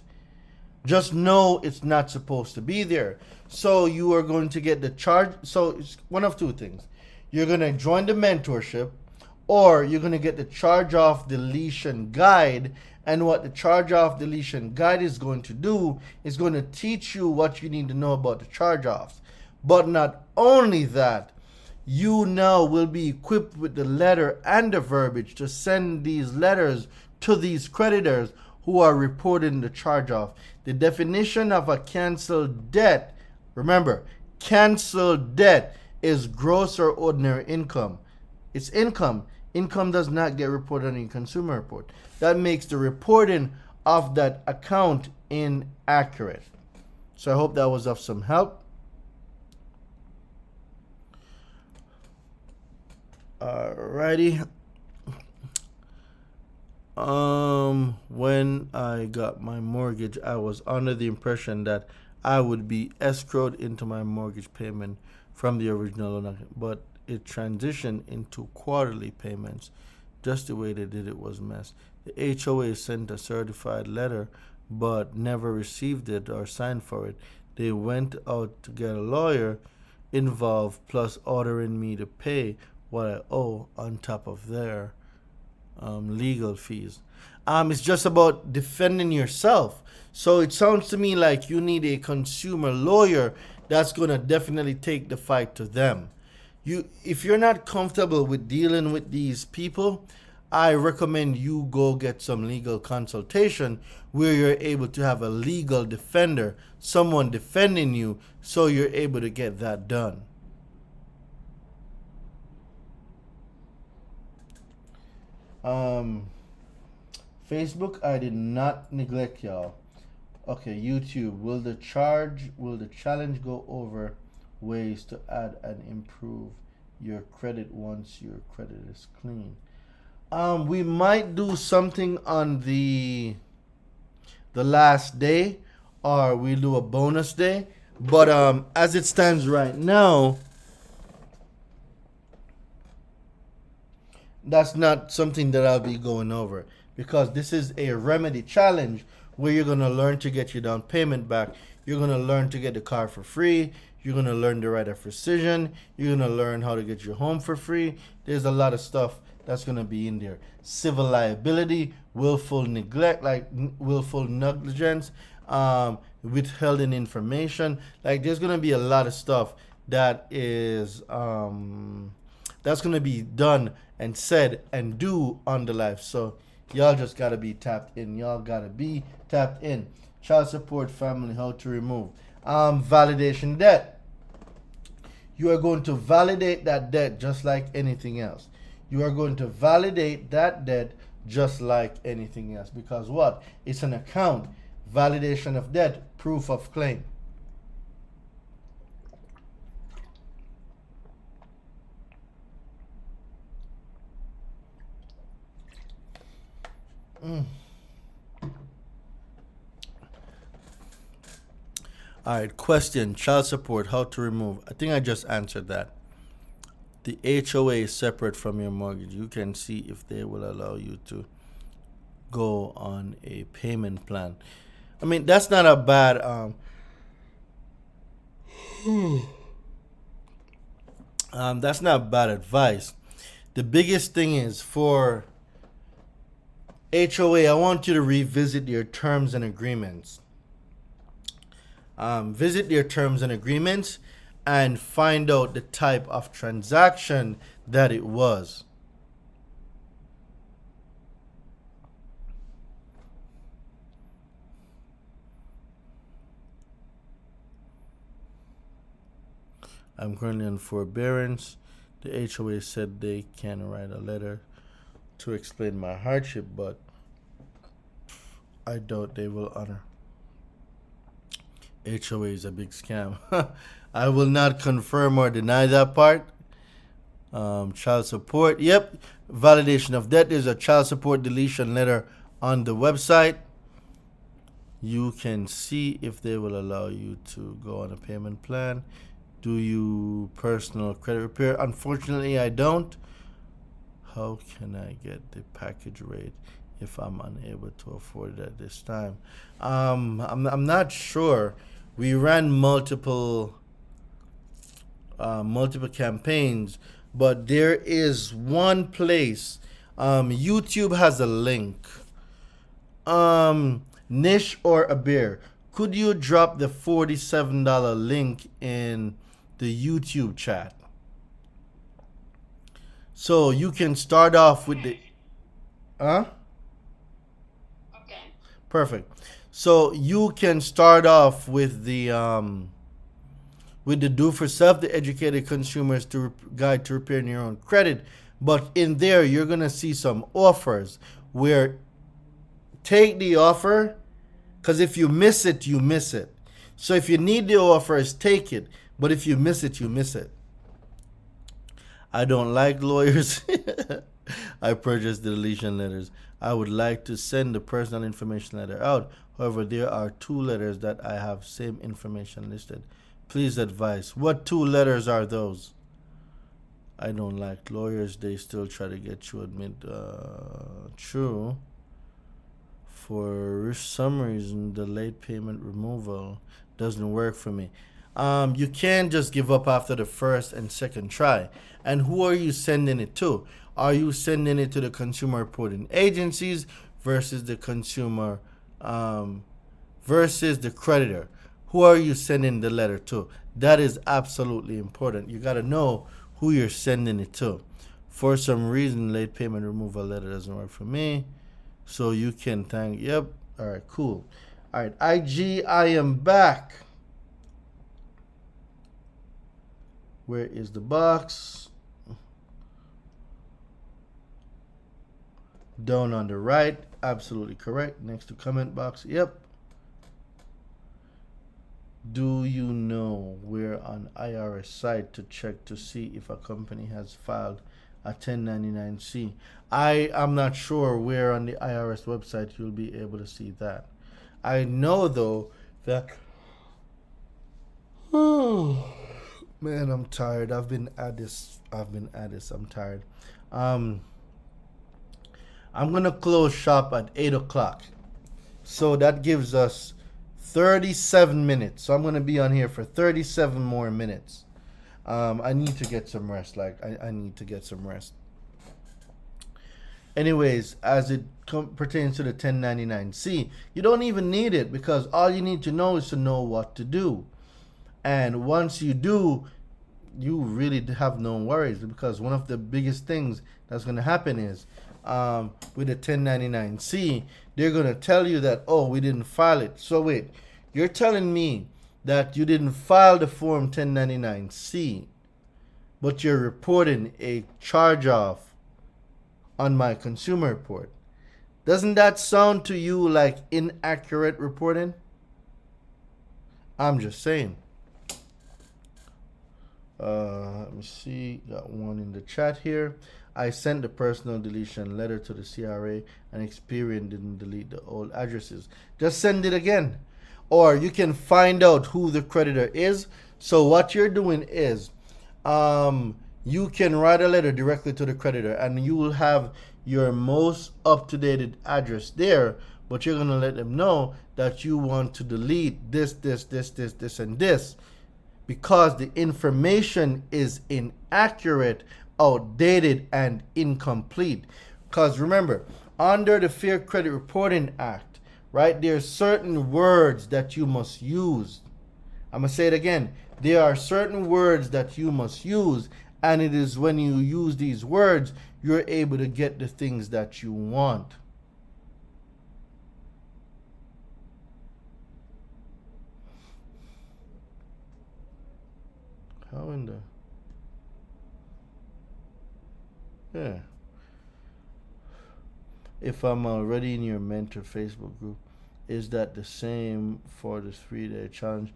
Just know it's not supposed to be there. So you are going to get the charge. So it's one of 2 things. You're going to join the mentorship, or you're going to get the charge-off deletion guide. And what the charge-off deletion guide is going to do is going to teach you what you need to know about the charge-offs. But not only that, you now will be equipped with the letter and the verbiage to send these letters to these creditors who are reporting the charge-off. The definition of a canceled debt, remember, canceled debt is gross or ordinary income. It's income. Income does not get reported on a consumer report. That makes the reporting of that account inaccurate. So I hope that was of some help. Alrighty. When I got my mortgage, I was under the impression that I would be escrowed into my mortgage payment from the original loan, but it transitioned into quarterly payments. Just the way they did it was a mess. The HOA sent a certified letter, but never received it or signed for it. They went out to get a lawyer involved, plus ordering me to pay what I owe on top of their legal fees. It's just about defending yourself. So it sounds to me like you need a consumer lawyer that's going to definitely take the fight to them. If you're not comfortable with dealing with these people, I recommend you go get some legal consultation where you're able to have a legal defender, someone defending you, so you're able to get that done. Facebook, I did not neglect y'all. Okay, YouTube, will the challenge go over ways to add and improve your credit once your credit is clean? We might do something on the last day, or we'll do a bonus day, but as it stands right now, that's not something that I'll be going over, because this is a remedy challenge where you're going to learn to get your down payment back. You're going to learn to get the car for free. You're going to learn the right of rescission. You're going to learn how to get your home for free. There's a lot of stuff that's going to be in there. Civil liability, willful neglect, like willful negligence, withholding information. Like there's going to be a lot of stuff that is that's going to be done and said and do on the life. So y'all just got to be tapped in. Y'all got to be tapped in. Child support, family, how to remove. Validation debt. You are going to validate that debt just like anything else. You are going to validate that debt just like anything else. Because what? It's an account. Validation of debt, proof of claim. All right, question, child support, how to remove. I think I just answered that. The HOA is separate from your mortgage. You can see if they will allow you to go on a payment plan. I mean, that's not a bad that's not bad advice. The biggest thing is for HOA, I want you to revisit your terms and agreements. Visit your terms and agreements and find out the type of transaction that it was. I'm currently on forbearance. The HOA said they can write a letter to explain my hardship, but I doubt they will honor. HOA is a big scam. I will not confirm or deny that part. Child support. Yep. Validation of debt. There's a child support deletion letter on the website. You can see if they will allow you to go on a payment plan. Do you personal credit repair? Unfortunately, I don't. How can I get the package rate if I'm unable to afford it at this time? I'm not sure. We ran multiple campaigns, but there is one place. YouTube has a link. Nish or Abir, could you drop the $47 link in the YouTube chat? So you can start off with the okay. Perfect. So you can start off with the do for self, the educated consumers to guide to repairing your own credit. But in there, you're gonna see some offers where take the offer, because if you miss it, you miss it. So if you need the offers, take it. But if you miss it, you miss it. I don't like lawyers. I purchased the deletion letters. I would like to send the personal information letter out. However, there are 2 letters that I have same information listed. Please advise. What 2 letters are those? I don't like lawyers. They still try to get you admit true. For some reason, the late payment removal doesn't work for me. You can't just give up after the first and second try. And who are you sending it to? Are you sending it to the consumer reporting agencies versus the consumer versus the creditor? Who are you sending the letter to? That is absolutely important. You got to know who you're sending it to. For some reason, late payment removal letter doesn't work for me. So you can thank, yep. All right, cool. All right, IG, I am back. Where is the box? Down on the right, absolutely correct. Next to comment box, yep. Do you know where on IRS site to check to see if a company has filed a 1099-C? I am not sure where on the IRS website you'll be able to see that. I know though that man, I'm tired. I've been at this. I'm tired. I'm gonna close shop at 8 o'clock. So that gives us 37 minutes. So I'm gonna be on here for 37 more minutes. I need to get some rest. I need to get some rest. Anyways, as it pertains to the 1099-C, you don't even need it because all you need to know is to know what to do. And once you do, you really have no worries because one of the biggest things that's going to happen is with the 1099-C, they're going to tell you that, oh, we didn't file it. So wait, you're telling me that you didn't file the form 1099-C but you're reporting a charge off on my consumer report. Doesn't that sound to you like inaccurate reporting? I'm just saying. Let me see. Got one in the chat here. I sent the personal deletion letter to the CRA and Experian didn't delete the old addresses. Just send it again. Or you can find out who the creditor is. So what you're doing is you can write a letter directly to the creditor and you will have your most up-to-date address there, but you're going to let them know that you want to delete this, and this, because the information is inaccurate, outdated, and incomplete. Because remember, under the Fair Credit Reporting Act, right, there's certain words that you must use. I'm going to say it again. There are certain words that you must use, and it is when you use these words, you're able to get the things that you want. How in the... Yeah. If I'm already in your mentor Facebook group, is that the same for the 3-day challenge?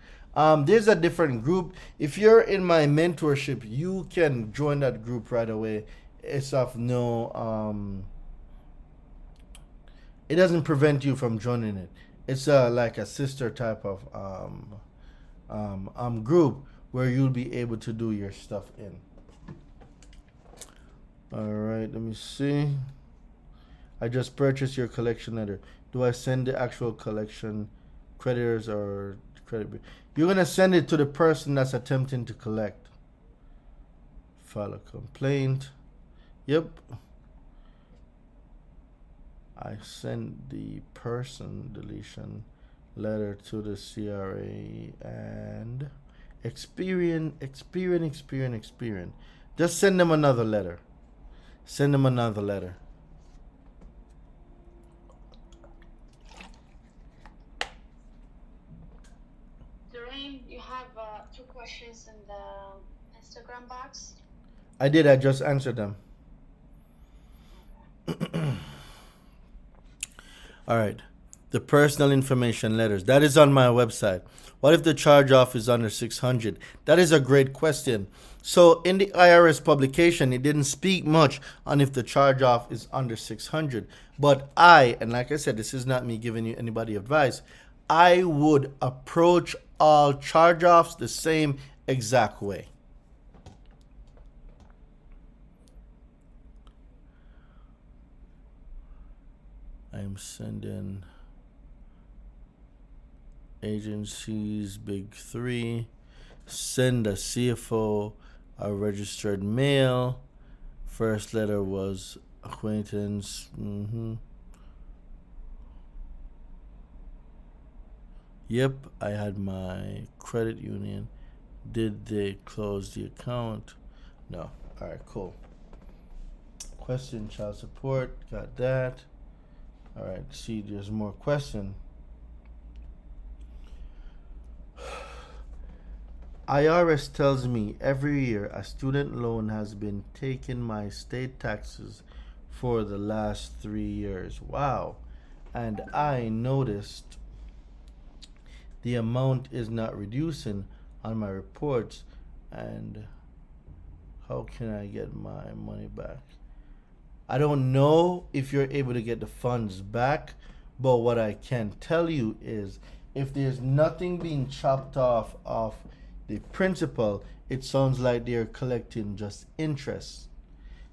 There's a different group. If you're in my mentorship, you can join that group right away. It's of no it doesn't prevent you from joining it. It's like a sister type of group where you'll be able to do your stuff in. All right, let me see. I just purchased your collection letter. Do I send the actual collection creditors or credit? You're gonna send it to the person that's attempting to collect. File a complaint. Yep. I sent the person deletion letter to the CRA and Experian. Just send them another letter. Send them another letter. Doreen, you have 2 questions in the Instagram box. I did. I just answered them. All right. The personal information letters. That is on my website. What if the charge off is under 600? That is a great question. So in the IRS publication, it didn't speak much on if the charge off is under 600. But and like I said, this is not me giving you anybody advice, I would approach all charge offs the same exact way. I'm sending agencies, big 3, send a CFO a registered mail. First letter was acquaintance. Yep, I had my credit union. Did they close the account? No. All right, cool. Question, child support, got that. All right, see, there's more question. IRS tells me every year a student loan has been taking my state taxes for the last 3 years. Wow. And I noticed the amount is not reducing on my reports. And how can I get my money back? I don't know if you're able to get the funds back, but what I can tell you is if there's nothing being chopped off of the principal, it sounds like they're collecting just interest.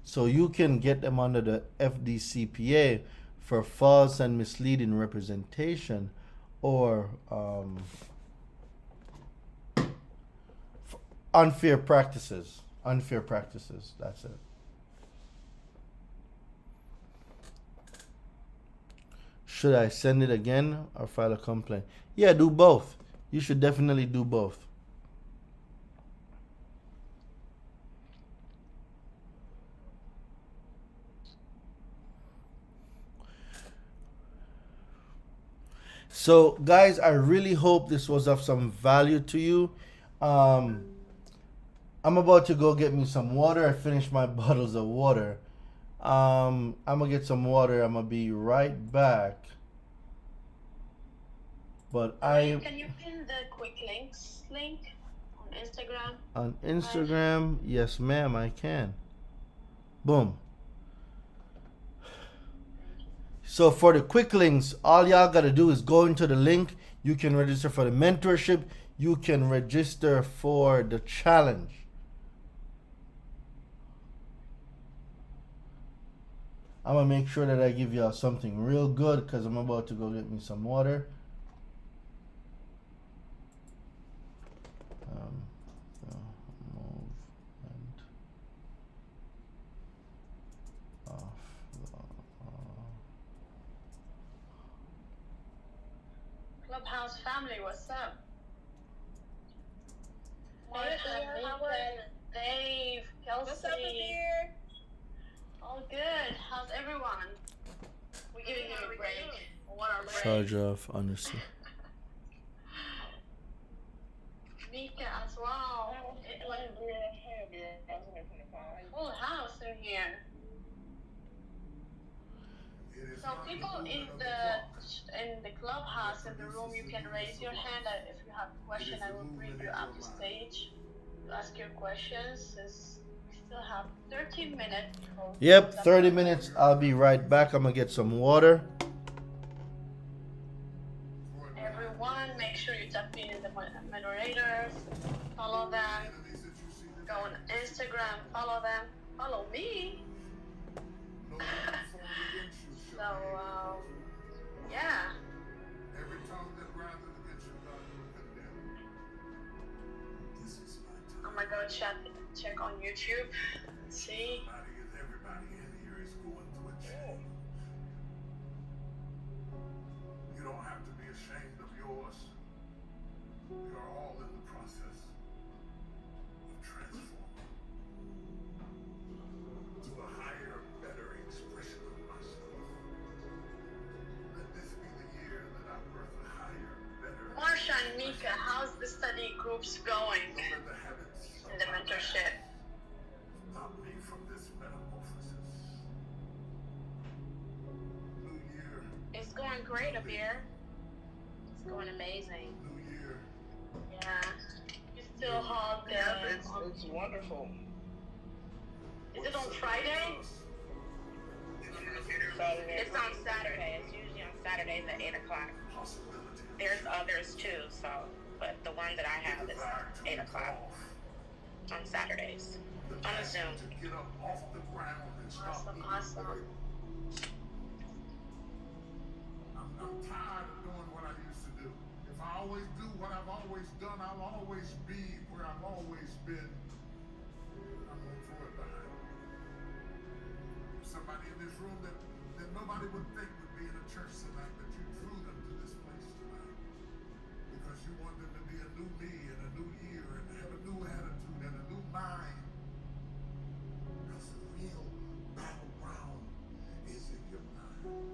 So you can get them under the FDCPA for false and misleading representation or unfair practices. Unfair practices, that's it. Should I send it again or file a complaint? Yeah, do both. You should definitely do both. So, guys, I really hope this was of some value to you. I'm about to go get me some water. I finished my bottles of water. I'm gonna get some water. I'm gonna be right back. But Can you pin the quick links link on Instagram? On Instagram, yes, ma'am, I can. Boom. So for the quick links, all y'all gotta do is go into the link. You can register for the mentorship. You can register for the challenge. I'm gonna make sure that I give y'all something real good because I'm about to go get me some water. Clubhouse family, what's up? Dave, Kelsey. What's up, Lear? All good. How's everyone? We're giving you a break. What our break? Charge off, honestly. Mika as well. Full house in here. So people in the clubhouse in the room, you can raise your hand if you have a question. I will bring you up to stage to ask your questions. We still have 13 minutes. Yep, 30 minutes. I'll be right back. I'm gonna get some water. Everyone, make sure you tap in the moderators, follow them, go on Instagram, follow them, follow me. So, yeah. I'm gonna go check on YouTube, see. You don't have to be ashamed of yours. We are all in the process of transforming to a higher, better expression of myself. Let this be the year that I birth a higher, better. Marsha and Mika, how's the study groups going in the mentorship? Stop me from this metamorphosis. New year. It's going great up here. It's going amazing. New year. Yeah. You still hog It's wonderful. Is it on Friday? It's on Saturday. It's usually on Saturdays at 8 o'clock. There's others too, so, but the one that I have is 8 o'clock on Saturdays on a Zoom. Awesome. I'm tired of doing what I used to do. If I always do what I've always done, I'll always be where I've always been. I'm going to throw it behind me. There's somebody in this room that nobody would think would be in a church tonight, but you drew them to this place tonight. Because you want them to be a new me and a new year and have a new attitude and a new mind. Because the real battleground is in your mind.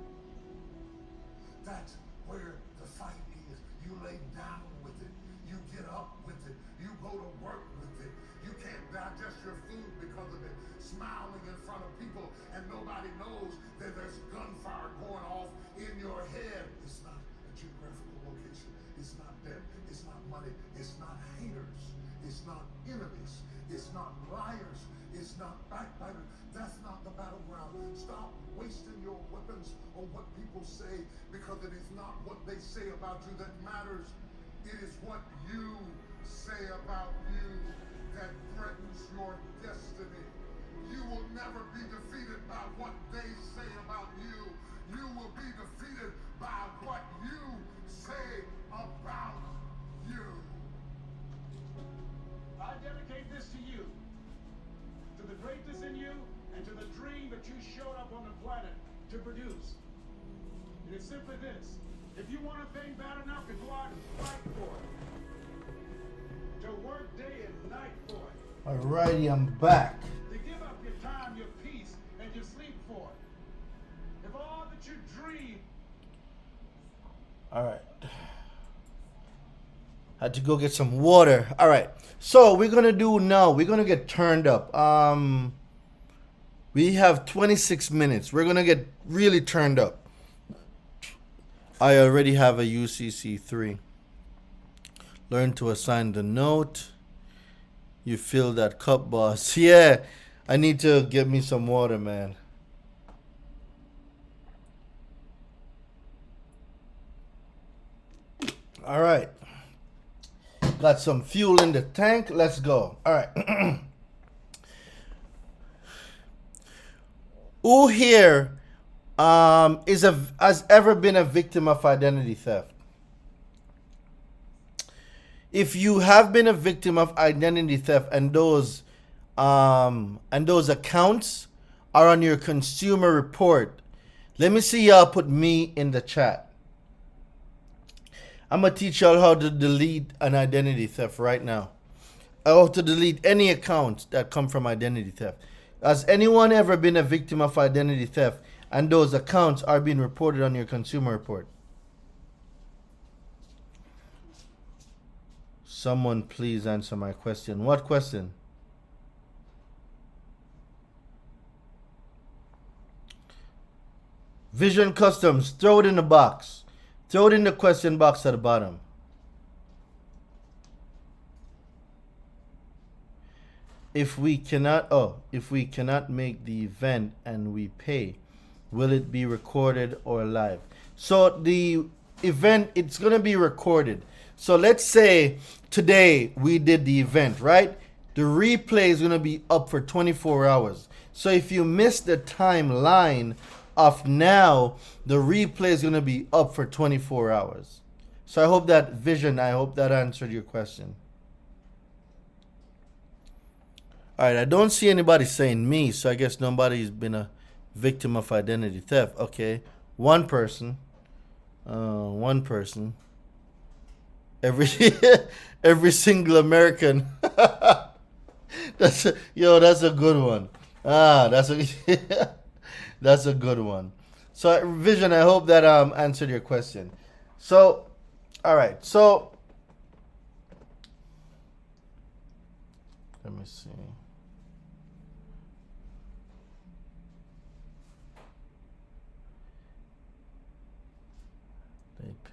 That's where the fight is. You lay down with it. You get up with it. You go to work with it. You can't digest your food because of it. Smiling in front of people and nobody knows that there's gunfire going off in your head. It's not a geographical location. It's not debt. It's not money. It's not haters. It's not enemies. It's not liars. It's not backbiters. That's not the battleground. Stop wasting your weapons on what people say, because it is not what they say about you that matters. It is what you say about you that threatens your destiny. You will never be defeated by what they say about you. You will be defeated by what you say about you. I dedicate this to you, to the greatness in you, and to the dream that you showed up on the planet to produce. It is simply this: if you want a thing bad enough to go out and fight for it, to work day and night for it, Alrighty, I'm back. to give up your time, your peace, and your sleep for it. If all that you dream. Alright. Had to go get some water. All right. So we're gonna do now. We're gonna get turned up. We have 26 minutes. We're gonna get really turned up. I already have a UCC 3. Learn to assign the note. You fill that cup, boss. Yeah, I need to get me some water, man. All right. Got some fuel in the tank. Let's go. All right. Who here has ever been a victim of identity theft? If you have been a victim of identity theft and those accounts are on your consumer report, let me see y'all put me in the chat. I'm gonna teach y'all how to delete an identity theft right now. How to delete any accounts that come from identity theft. Has anyone ever been a victim of identity theft and those accounts are being reported on your consumer report? Someone please answer my question. What question? Vision Customs, throw it in the box. Throw it in the question box at the bottom. If we cannot make the event and we pay, will it be recorded or live? So the event, it's going to be recorded. So let's say today we did the event, right? The replay is going to be up for 24 hours. So if you miss the timeline of now, the replay is going to be up for 24 hours. So I hope that answered your question. All right, I don't see anybody saying me, so I guess nobody's been a victim of identity theft. Okay, one person. Every single American. That's a good one. That's a good one. So Vision, I hope that answered your question. So, all right. So let me see.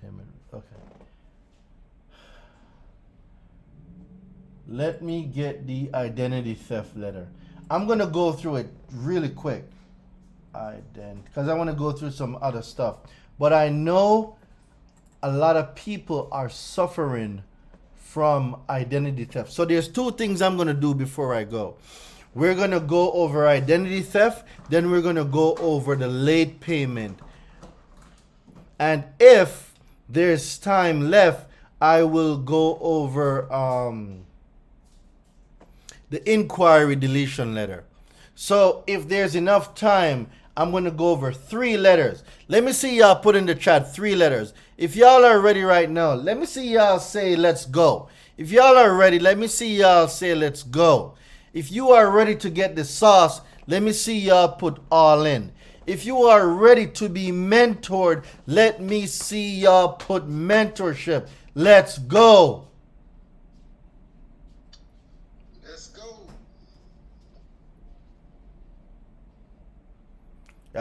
Payment. Okay. Let me get the identity theft letter. I'm gonna go through it really quick. Because I want to go through some other stuff. But I know a lot of people are suffering from identity theft. So there's two things I'm gonna do before I go. We're gonna go over identity theft, then we're gonna go over the late payment. And if there's time left, I will go over the inquiry deletion letter. So if there's enough time, I'm going to go over 3 letters. Let me see y'all put in the chat 3 letters. If y'all are ready right now, let me see y'all say let's go. If y'all are ready, let me see y'all say let's go. If you are ready to get the sauce, let me see y'all put all in. If you are ready to be mentored, let me see y'all put mentorship. Let's go. Let's go.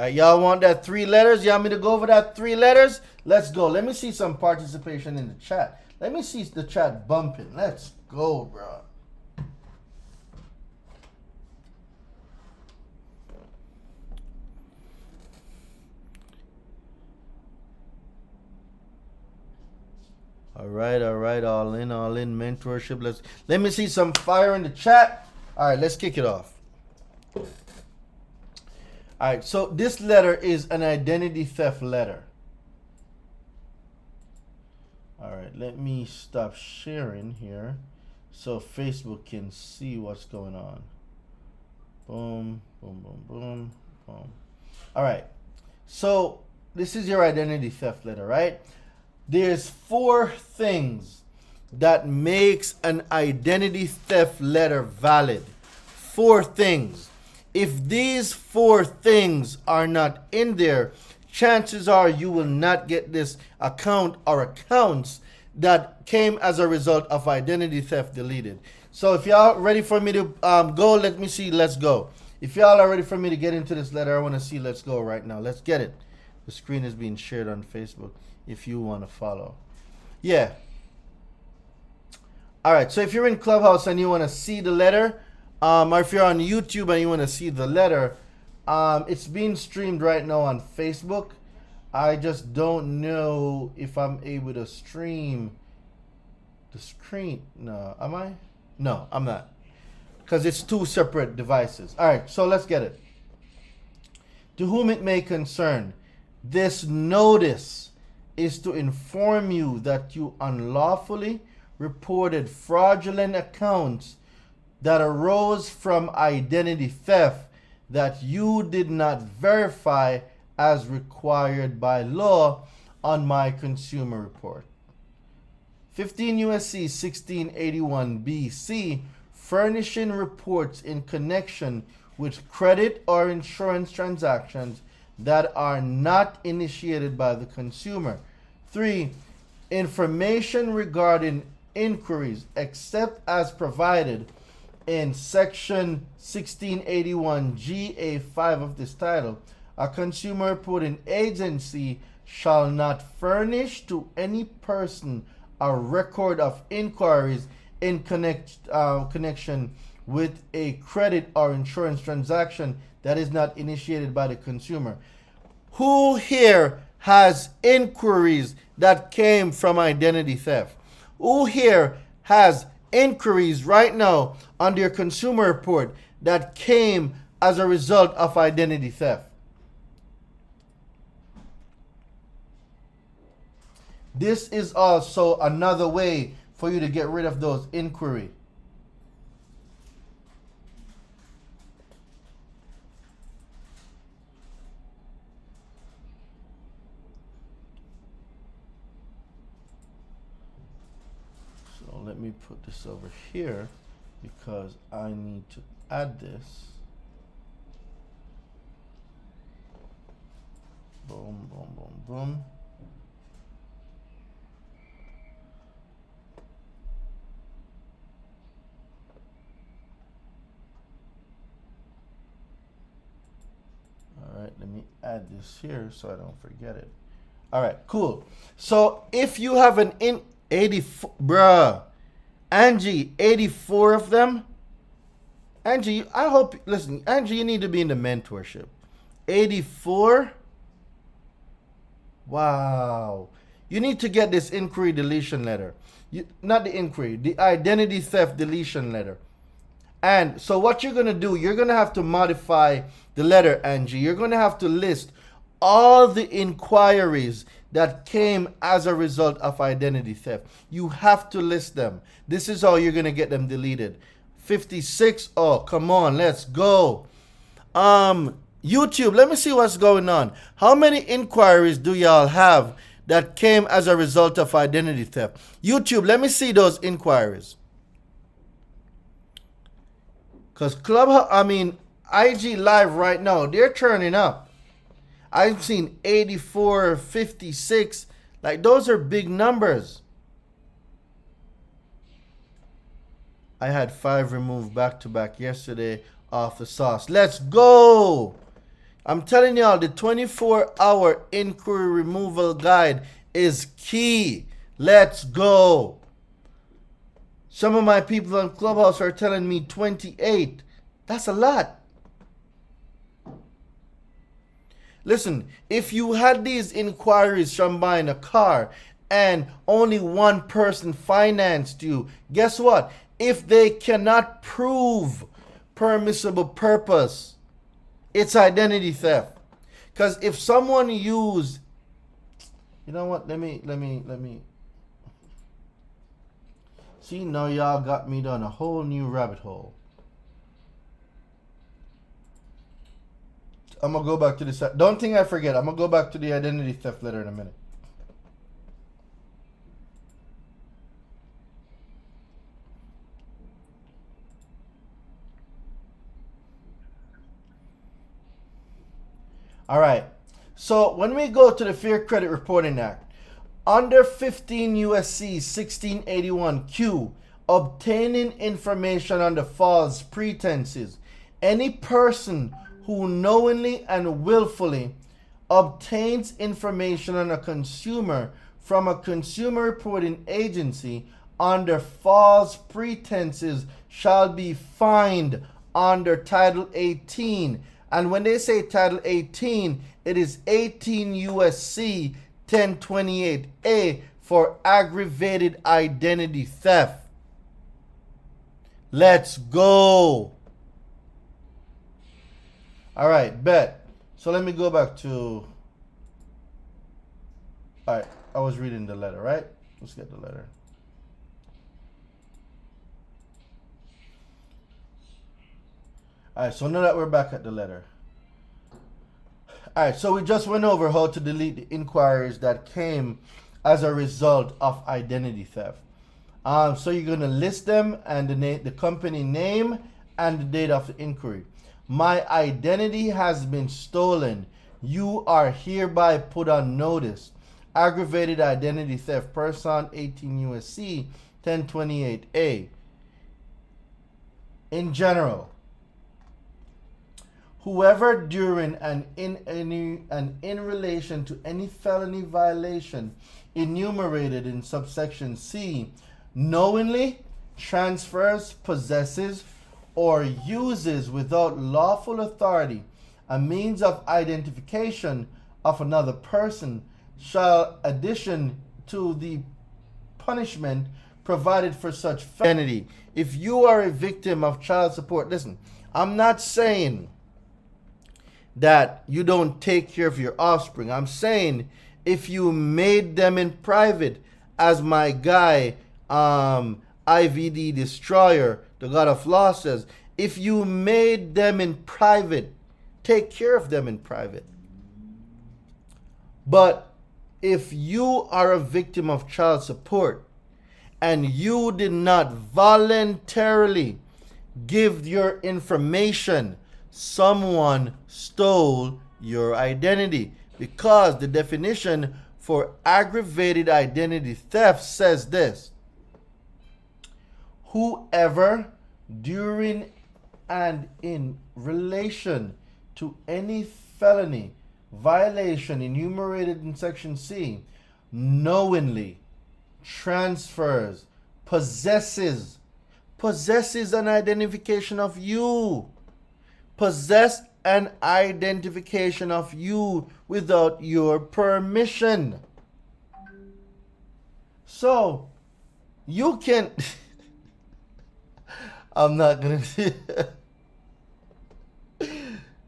Y'all want that 3 letters? You want me to go over that 3 letters? Let's go. Let me see some participation in the chat. Let me see the chat bumping. Let's go, bro. All right, all in mentorship. Let me see some fire in the chat. All right, let's kick it off. All right, so this letter is an identity theft letter. All right, let me stop sharing here so Facebook can see what's going on. Boom, boom, boom, boom, boom. All right, so this is your identity theft letter, right? There's 4 things that makes an identity theft letter valid. 4 things. If these 4 things are not in there, chances are you will not get this account or accounts that came as a result of identity theft deleted. So if y'all ready for me to go, let me see. Let's go. If y'all are ready for me to get into this letter, I want to see. Let's go right now. Let's get it. The screen is being shared on Facebook if you want to follow. Yeah. All right. So if you're in Clubhouse and you want to see the letter, or if you're on YouTube and you want to see the letter, it's being streamed right now on Facebook. I just don't know if I'm able to stream the screen. No, am I? No, I'm not. Because it's two separate devices. All right, so let's get it. To whom it may concern, this notice is to inform you that you unlawfully reported fraudulent accounts that arose from identity theft that you did not verify as required by law on my consumer report. 15 USC 1681 BC, furnishing reports in connection with credit or insurance transactions that are not initiated by the consumer. 3. Information regarding inquiries except as provided in section 1681 GA5 of this title. A consumer reporting agency shall not furnish to any person a record of inquiries in connection with a credit or insurance transaction that is not initiated by the consumer. Who here has inquiries that came from identity theft? Who here has inquiries right now on their consumer report that came as a result of identity theft? This is also another way for you to get rid of those inquiries. So let me put this over here because I need to add this. Boom, boom, boom, boom. All right, let me add this here so I don't forget it. All right, cool. So if you have an 84, bruh, Angie, 84 of them. Angie, I hope, listen, Angie, you need to be in the mentorship. 84? Wow. You need to get this inquiry deletion letter. Not the inquiry, the identity theft deletion letter. And so what you're going to do, you're going to have to modify the letter, Angie. You're going to have to list all the inquiries that came as a result of identity theft. You have to list them. This is how you're going to get them deleted. 56. Oh, come on. Let's go. YouTube, let me see what's going on. How many inquiries do y'all have that came as a result of identity theft? YouTube, let me see those inquiries. Because IG Live right now, they're turning up. I've seen 84, 56. Like, those are big numbers. I had 5 removed back to back yesterday off the sauce. Let's go. I'm telling y'all, the 24-hour inquiry removal guide is key. Let's go. Some of my people on Clubhouse are telling me 28. That's a lot. Listen, if you had these inquiries from buying a car and only one person financed you, guess what? If they cannot prove permissible purpose, it's identity theft. Because if someone used, you know what? Let me. See, now y'all got me down a whole new rabbit hole. I'm going to go back to this. Don't think I forget. I'm going to go back to the identity theft letter in a minute. All right. So when we go to the Fair Credit Reporting Act, Under 15 USC 1681Q, obtaining information under false pretenses. Any person who knowingly and willfully obtains information on a consumer from a consumer reporting agency under false pretenses shall be fined under Title 18. And when they say Title 18, it is 18 USC 1028A for aggravated identity theft. Let's go. All right, bet. So let me go back to... All right, I was reading the letter, right? Let's get the letter. All right, so now that we're back at the letter. All right, so we just went over how to delete the inquiries that came as a result of identity theft. So you're going to list them and the company name and the date of the inquiry. My identity has been stolen. You are hereby put on notice. Aggravated identity theft, person 18 USC 1028A. In general, whoever during and in relation to any felony violation enumerated in subsection C knowingly transfers, possesses, or uses without lawful authority a means of identification of another person shall addition to the punishment provided for such felony. If you are a victim of child support, listen, I'm not saying that you don't take care of your offspring. I'm saying if you made them in private, as my guy, IVD Destroyer, the God of Law says, if you made them in private, take care of them in private. But if you are a victim of child support and you did not voluntarily give your information, someone stole your identity, because the definition for aggravated identity theft says this: whoever during and in relation to any felony violation enumerated in section C knowingly transfers, possesses an identification of you, possess an identification of you without your permission. So you can I'm not gonna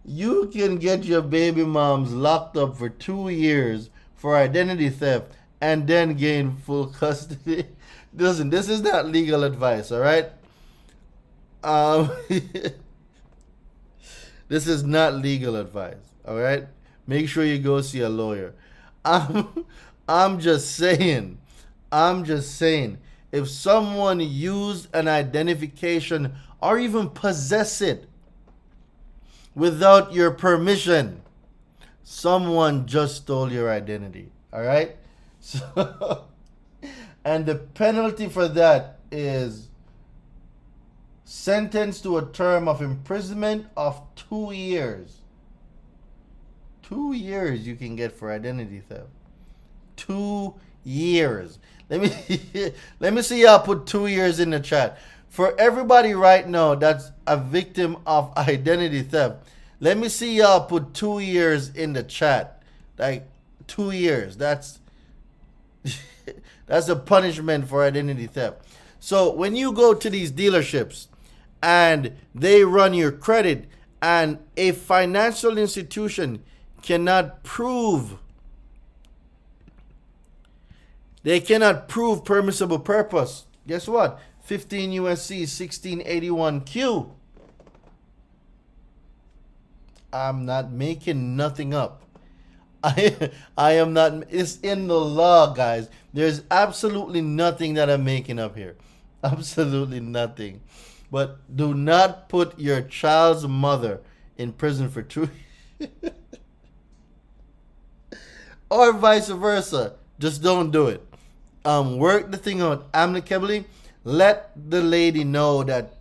you can get your baby moms locked up for 2 years for identity theft and then gain full custody. Listen, this is not legal advice, all right? This is not legal advice, all right? Make sure you go see a lawyer. I'm just saying, if someone used an identification or even possess it without your permission, someone just stole your identity, all right? So, and the penalty for that is sentenced to a term of imprisonment of 2 years. 2 years you can get for identity theft. 2 years. Let me see y'all put 2 years in the chat. For everybody right now that's a victim of identity theft, let me see y'all put 2 years in the chat. Like 2 years. That's that's a punishment for identity theft. So when you go to these dealerships and they run your credit and a financial institution cannot prove, they cannot prove permissible purpose, guess what? 15 USC 1681Q. I'm not making nothing up. I am not. It's in the law, guys. There's absolutely nothing that I'm making up here. Absolutely nothing. But do not put your child's mother in prison for 2 or vice versa. Just don't do it. Work the thing out amicably. Let the lady know that,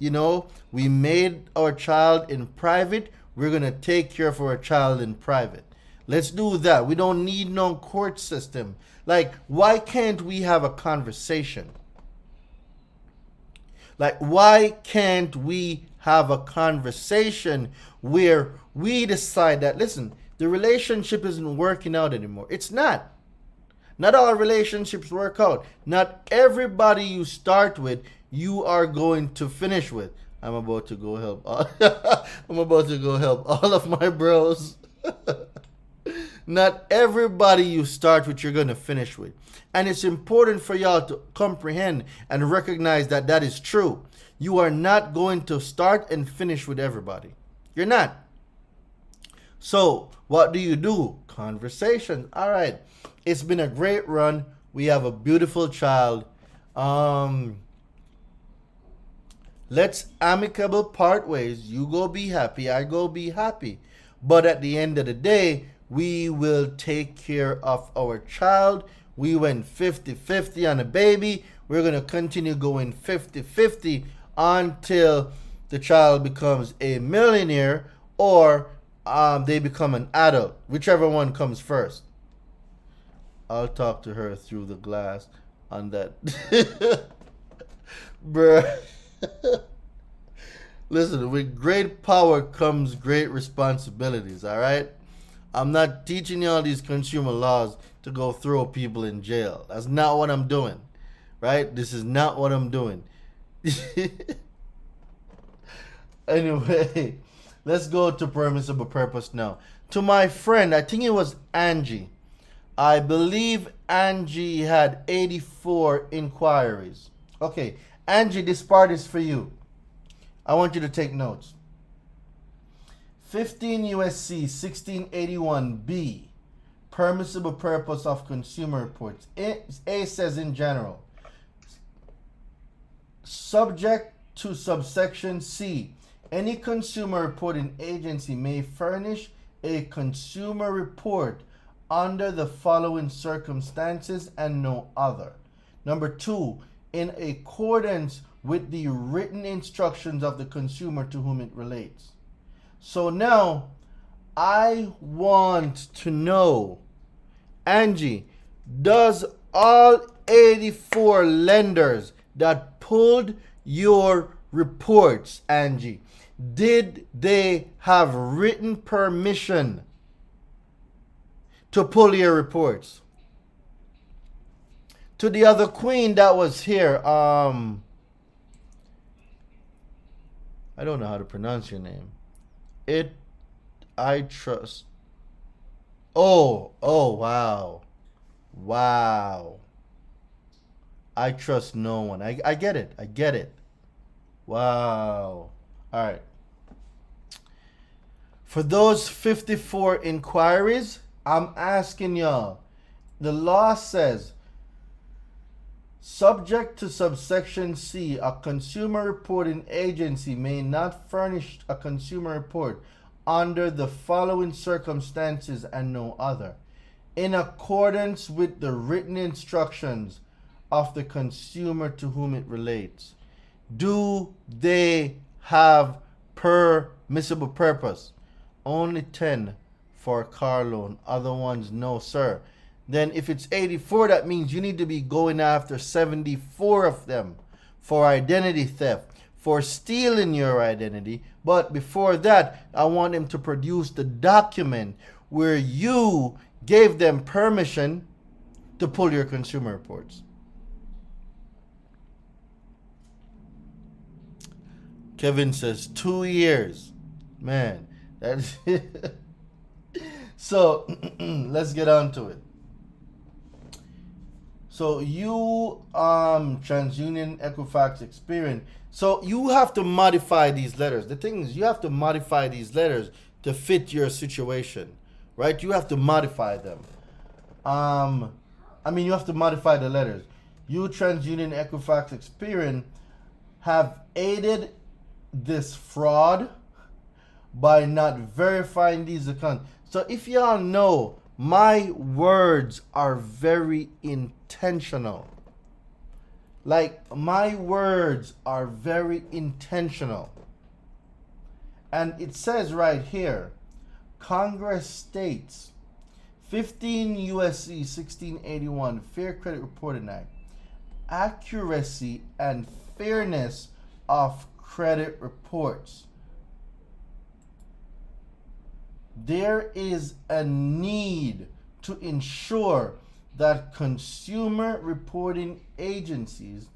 we made our child in private. We're going to take care of our child in private. Let's do that. We don't need no court system. Like, why can't we have a conversation? Like, why can't we have a conversation where we decide that, listen, the relationship isn't working out anymore? It's not. Not all relationships work out. Not everybody you start with, you are going to finish with. I'm about to go help. I'm about to go help all of my bros. Not everybody you start with, you're going to finish with. And it's important for y'all to comprehend and recognize that that is true. You are not going to start and finish with everybody. You're not. So what do? Conversation. All right. It's been a great run. We have a beautiful child. Let's amicable part ways. You go be happy. I go be happy. But at the end of the day, we will take care of our child. We went 50-50 on a baby. We're going to continue going 50-50 until the child becomes a millionaire or they become an adult. Whichever one comes first. I'll talk to her through the glass on that. Bruh. Listen, with great power comes great responsibilities, all right? I'm not teaching you all these consumer laws to go throw people in jail. That's not what I'm doing, right? This is not what I'm doing. Anyway, let's go to permissible purpose now. To my friend, I think it was Angie. I believe Angie had 84 inquiries. Okay, Angie, this part is for you. I want you to take notes. 15 USC 1681B, permissible purpose of consumer reports. A says in general, subject to subsection C, any consumer reporting agency may furnish a consumer report under the following circumstances and no other. Number 2, in accordance with the written instructions of the consumer to whom it relates. So now, I want to know, Angie, does all 84 lenders that pulled your reports, Angie, did they have written permission to pull your reports? To the other queen that was here, I don't know how to pronounce your name. I trust. Oh, wow. Wow. I trust no one. I get it. Wow. All right. For those 54 inquiries, I'm asking y'all. The law says, subject to subsection C, a consumer reporting agency may not furnish a consumer report under the following circumstances and no other, in accordance with the written instructions of the consumer to whom it relates. Do they have permissible purpose? Only 10 for a car loan. Other ones, no, sir. Then if it's 84, that means you need to be going after 74 of them for identity theft, for stealing your identity. But before that, I want them to produce the document where you gave them permission to pull your consumer reports. Kevin says 2 years. Man, that's so let's get on to it. So you TransUnion, Equifax, Experian. So you have to modify these letters. The thing is, you have to modify these letters to fit your situation, right? You have to modify them. You have to modify the letters. You TransUnion, Equifax, Experian have aided this fraud by not verifying these accounts. So if y'all know my words are very intentional. Like, my words are very intentional. And it says right here, Congress states 15 USC 1681 Fair Credit Reporting Act, accuracy and fairness of credit reports. There is a need to ensure that consumer reporting agencies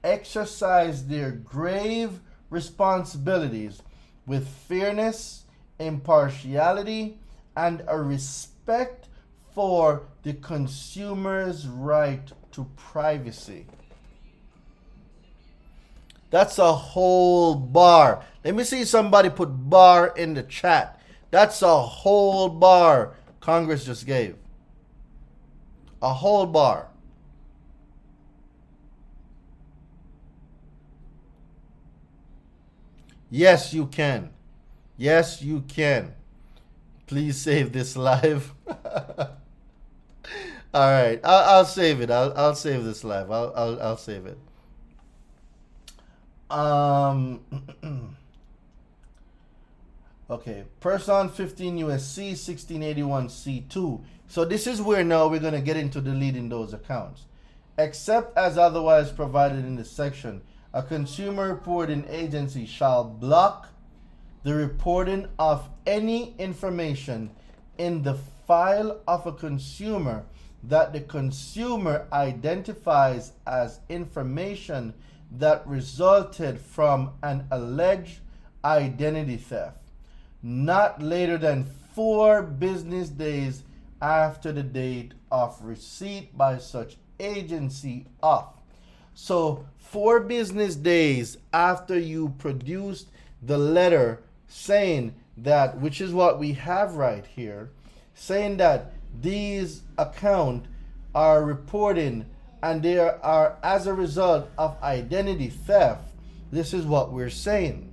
exercise their grave responsibilities with fairness, impartiality, and a respect for the consumer's right to privacy. That's a whole bar. Let me see somebody put bar in the chat. That's a whole bar Congress just gave. A whole bar. Yes, you can. Yes, you can. Please save this live. All right, I'll save it. I'll save this live. I'll save it. Okay, Person 15 USC 1681 C2. So this is where now we're going to get into deleting those accounts. Except as otherwise provided in this section, a consumer reporting agency shall block the reporting of any information in the file of a consumer that the consumer identifies as information that resulted from an alleged identity theft, not later than 4 business days after the date of receipt by such agency of. So 4 business days after you produced the letter saying that, which is what we have right here, saying that these accounts are reporting and they are as a result of identity theft. This is what we're saying.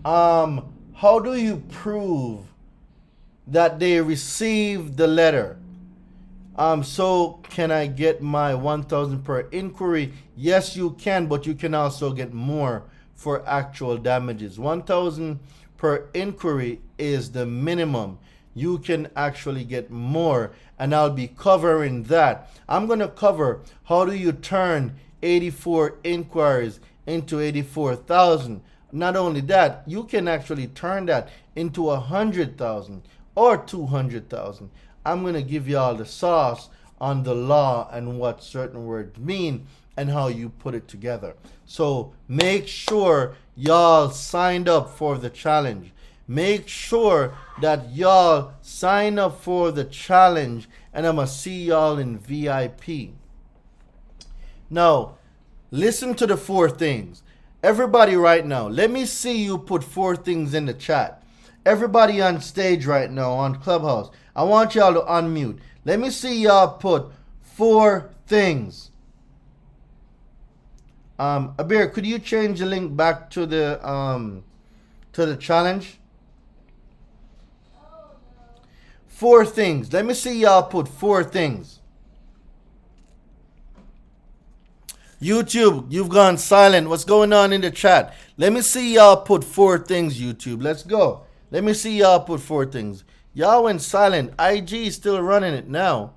How do you prove that they received the letter? So can I get my 1,000 per inquiry? Yes, you can, but you can also get more for actual damages. 1,000 per inquiry is the minimum. You can actually get more, and I'll be covering that. I'm going to cover how do you turn 84 inquiries into 84,000. Not only that, you can actually turn that into 100,000 or 200,000. I'm going to give y'all the sauce on the law and what certain words mean and how you put it together. So make sure y'all signed up for the challenge. Make sure that y'all sign up for the challenge, and I'm going to see y'all in VIP. Now, listen to the 4 things. Everybody right now, let me see you put 4 things in the chat. Everybody on stage right now on Clubhouse, I want y'all to unmute. Let me see y'all put 4 things. Abir, could you change the link back to the challenge? 4 things. Let me see y'all put 4 things. YouTube, you've gone silent. What's going on in the chat? Let me see y'all put 4 things, YouTube. Let's go. Let me see y'all put 4 things. Y'all went silent. IG is still running it now.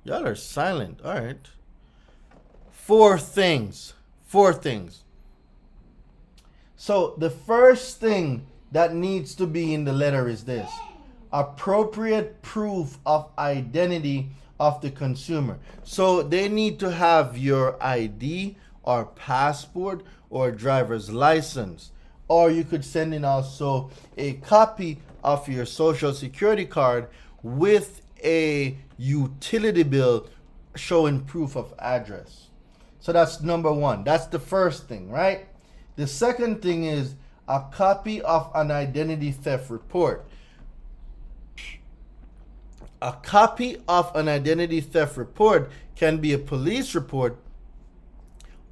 Y'all are silent. All right. 4 things. 4 things. So the first thing that needs to be in the letter is this: appropriate proof of identity of the consumer. So they need to have your ID or passport or driver's license. Or you could send in also a copy of your social security card with a utility bill showing proof of address. So that's number 1. That's the first thing, right? The second thing is a copy of an identity theft report. a copy of an identity theft report can be a police report,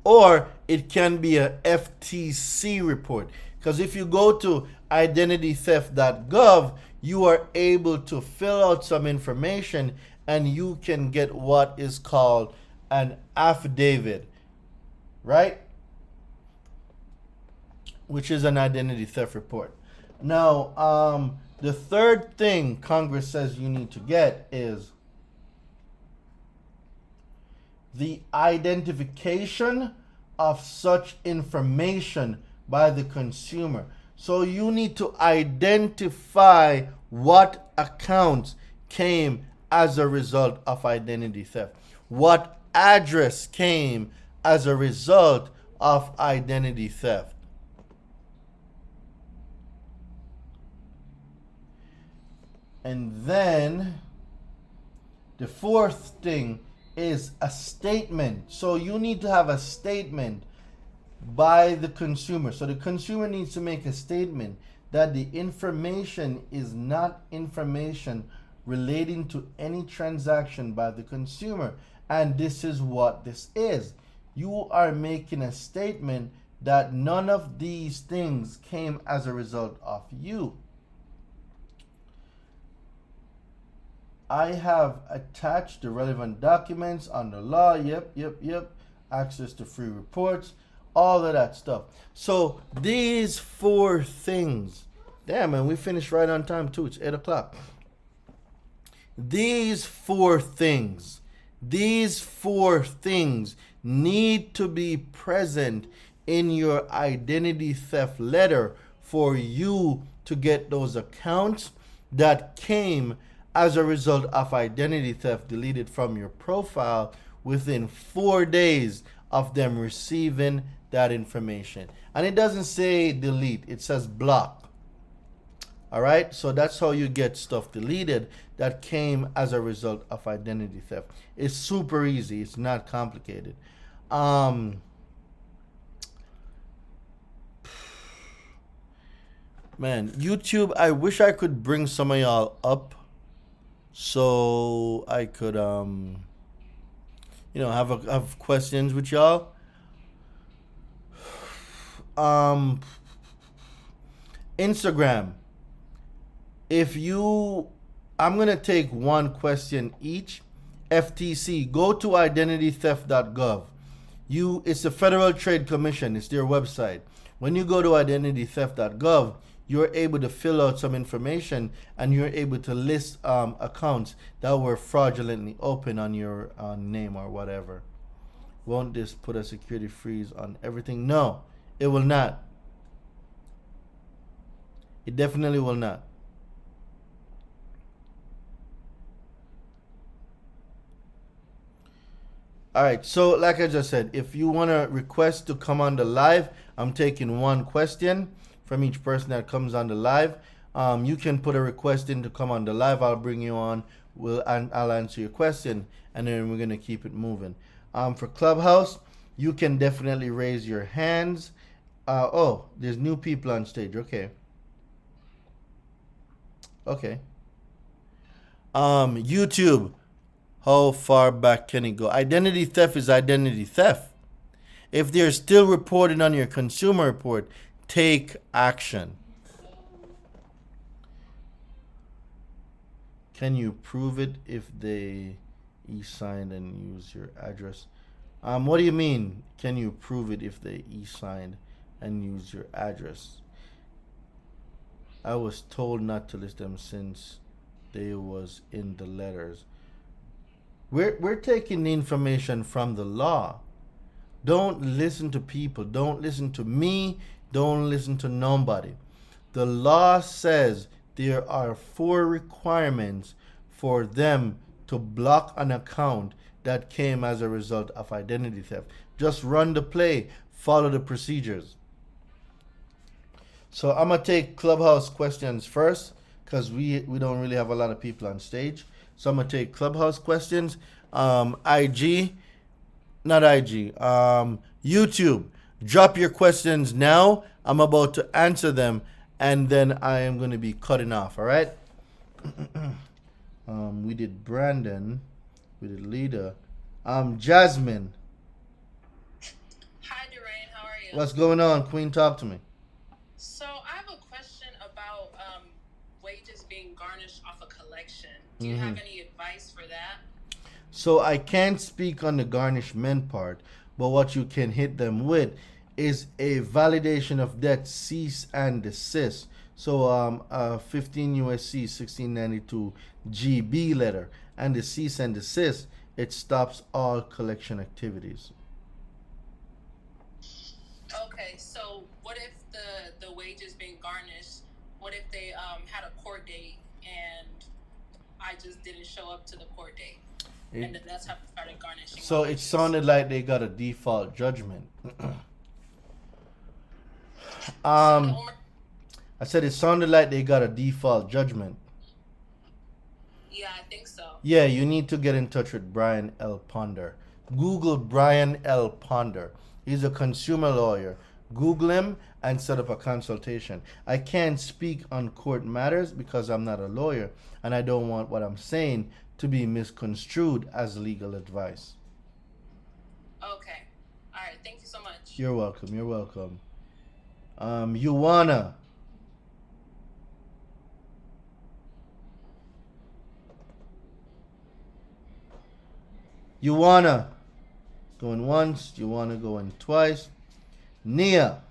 or it can be a FTC report. Because if you go to identitytheft.gov, you are able to fill out some information and you can get what is called an affidavit, right? Which is an identity theft report. Now, the third thing Congress says you need to get is the identification of such information by the consumer. So you need to identify what accounts came as a result of identity theft. What address came as a result of identity theft. And then the fourth thing is a statement. So you need to have a statement by the consumer. So the consumer needs to make a statement that the information is not information relating to any transaction by the consumer. And this is what this is. You are making a statement that none of these things came as a result of you. I have attached the relevant documents on the law. Yep. Access to free reports. All of that stuff. So these four things. Damn, man, we finished right on time too. It's 8 o'clock. These four things need to be present in your identity theft letter for you to get those accounts that came as a result of identity theft deleted from your profile within 4 days of them receiving that information. And it doesn't say delete, it says block. All right, so that's how you get stuff deleted that came as a result of identity theft. It's super easy, it's not complicated. Man, YouTube, I wish I could bring some of y'all up so I could have questions with y'all. Instagram, I'm gonna take one question each. FTC, go to identitytheft.gov. It's the Federal Trade Commission, it's their website. When you go to identitytheft.gov, you're able to fill out some information and you're able to list accounts that were fraudulently open on your name or whatever. Won't this put a security freeze on everything? No, it will not. It definitely will not. All right, so like I just said, if you want to request to come on the live, I'm taking one question from each person that comes on the live. You can put a request in to come on the live. I'll bring you on. I'll answer your question, and then we're going to keep it moving. For Clubhouse, you can definitely raise your hands. There's new people on stage. Okay. YouTube, how far back can it go? Identity theft is identity theft. If they're still reporting on your consumer report, take action. Can you prove it if they e-signed and use your address? What do you mean? Can you prove it if they e-signed and use your address? I was told not to list them since they was in the letters. We're taking the information from the law. Don't listen to people. Don't listen to me. Don't listen to nobody. The law says there are 4 requirements for them to block an account that came as a result of identity theft. Just run the play. Follow the procedures. So I'm going to take Clubhouse questions first because we don't really have a lot of people on stage. So I'm going to take Clubhouse questions. YouTube, drop your questions now. I'm about to answer them, and then I am going to be cutting off, all right? We did Brandon. We did Lita. Jasmine. Hi, Durain. How are you? What's going on, Queen? Talk to me. So I have a question about wages being garnished off a collection. Do you have any advice for that? So I can't speak on the garnishment part, but what you can hit them with is a validation of debt cease and desist. So 15 USC 1692 GB letter and the cease and desist, it stops all collection activities. Okay, so what if the wages being garnished? What if they had a court date and I just didn't show up to the court date, and then that's how they started garnishing? So it sounded like they got a default judgment. I said it sounded like they got a default judgment. Yeah, I think so. Yeah, you need to get in touch with Brian L. Ponder. Google Brian L. Ponder. He's a consumer lawyer. Google him and set up a consultation. I can't speak on court matters because I'm not a lawyer and I don't want what I'm saying to be misconstrued as legal advice. Okay. All right. Thank you so much. You're welcome. You're welcome. Yuana. Going once. Yuana going twice. Nia.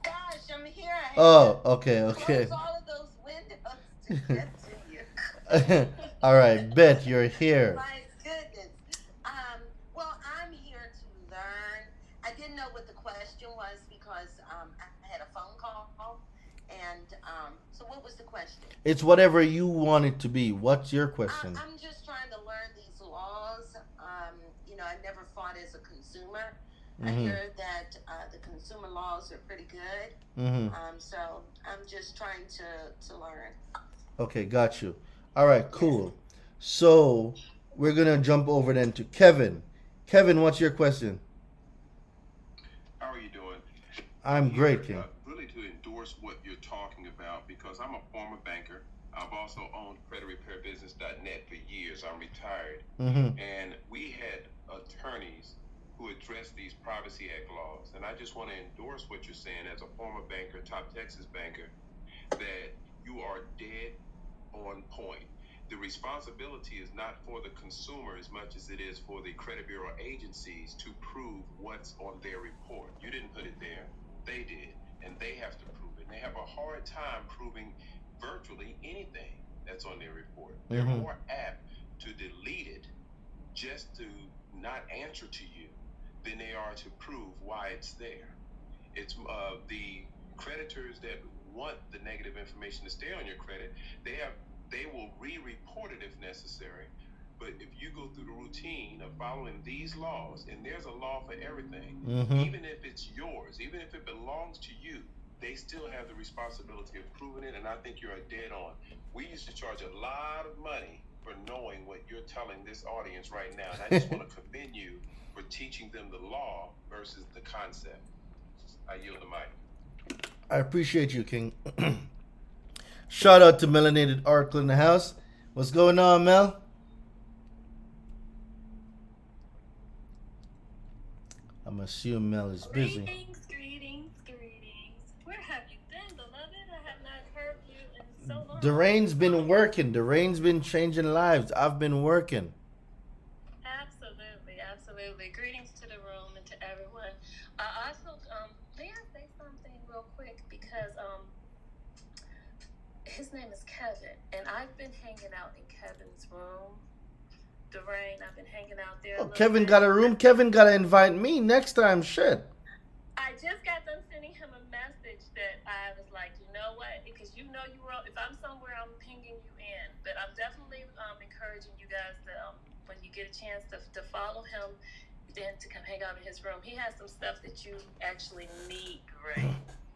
Gosh, I'm here. Oh, okay. Close all of those windows to get to you. All right, Bet, you're here. My goodness. Well, I'm here to learn. I didn't know what the question was because I had a phone call. And so what was the question? It's whatever you want it to be. What's your question? I'm just trying to learn these laws. I never fought as a consumer. I heard that the consumer laws are pretty good. So I'm just trying to learn. Okay, got you. All right, cool. So we're going to jump over then to Kevin. Kevin, what's your question? How are you doing? I'm great, King. Really to endorse what you're talking about because I'm a former banker. I've also owned creditrepairbusiness.net for years. I'm retired. And we had attorneys who address these Privacy Act laws. And I just want to endorse what you're saying as a former banker, top Texas banker, that you are dead on point. The responsibility is not for the consumer as much as it is for the credit bureau agencies to prove what's on their report. You didn't put it there. They did. And they have to prove it. And they have a hard time proving virtually anything that's on their report. They're more apt to delete it just to not answer to you than they are to prove why it's there. It's the creditors that want the negative information to stay on your credit, they will re-report it if necessary. But if you go through the routine of following these laws, and there's a law for everything, even if it's yours, even if it belongs to you, they still have the responsibility of proving it, and I think you're dead on. We used to charge a lot of money for knowing what you're telling this audience right now, and I just want to commend you for teaching them the law versus the concept. I yield the mic. I appreciate you, King. Shout out to Melanated Oracle in the house. What's going on, Mel? I'm assuming Mel is busy. Greetings. Where have you been, beloved? I have not heard you in so long. Durain's been working. Durain's been changing lives. I've been working. Absolutely. Greetings to the room and to everyone. I also, may I say something real quick? Because his name is Kevin, and I've been hanging out in Kevin's room. Durain, I've been hanging out there. Oh, Kevin got a room. Kevin got to invite me next time. Shit. I just got done sending him a message that I was like, you know what? Because you know you were, if I'm somewhere, I'm pinging you in. But I'm definitely encouraging you guys to, when you get a chance to follow him, then to come hang out in his room. He has some stuff that you actually need, right?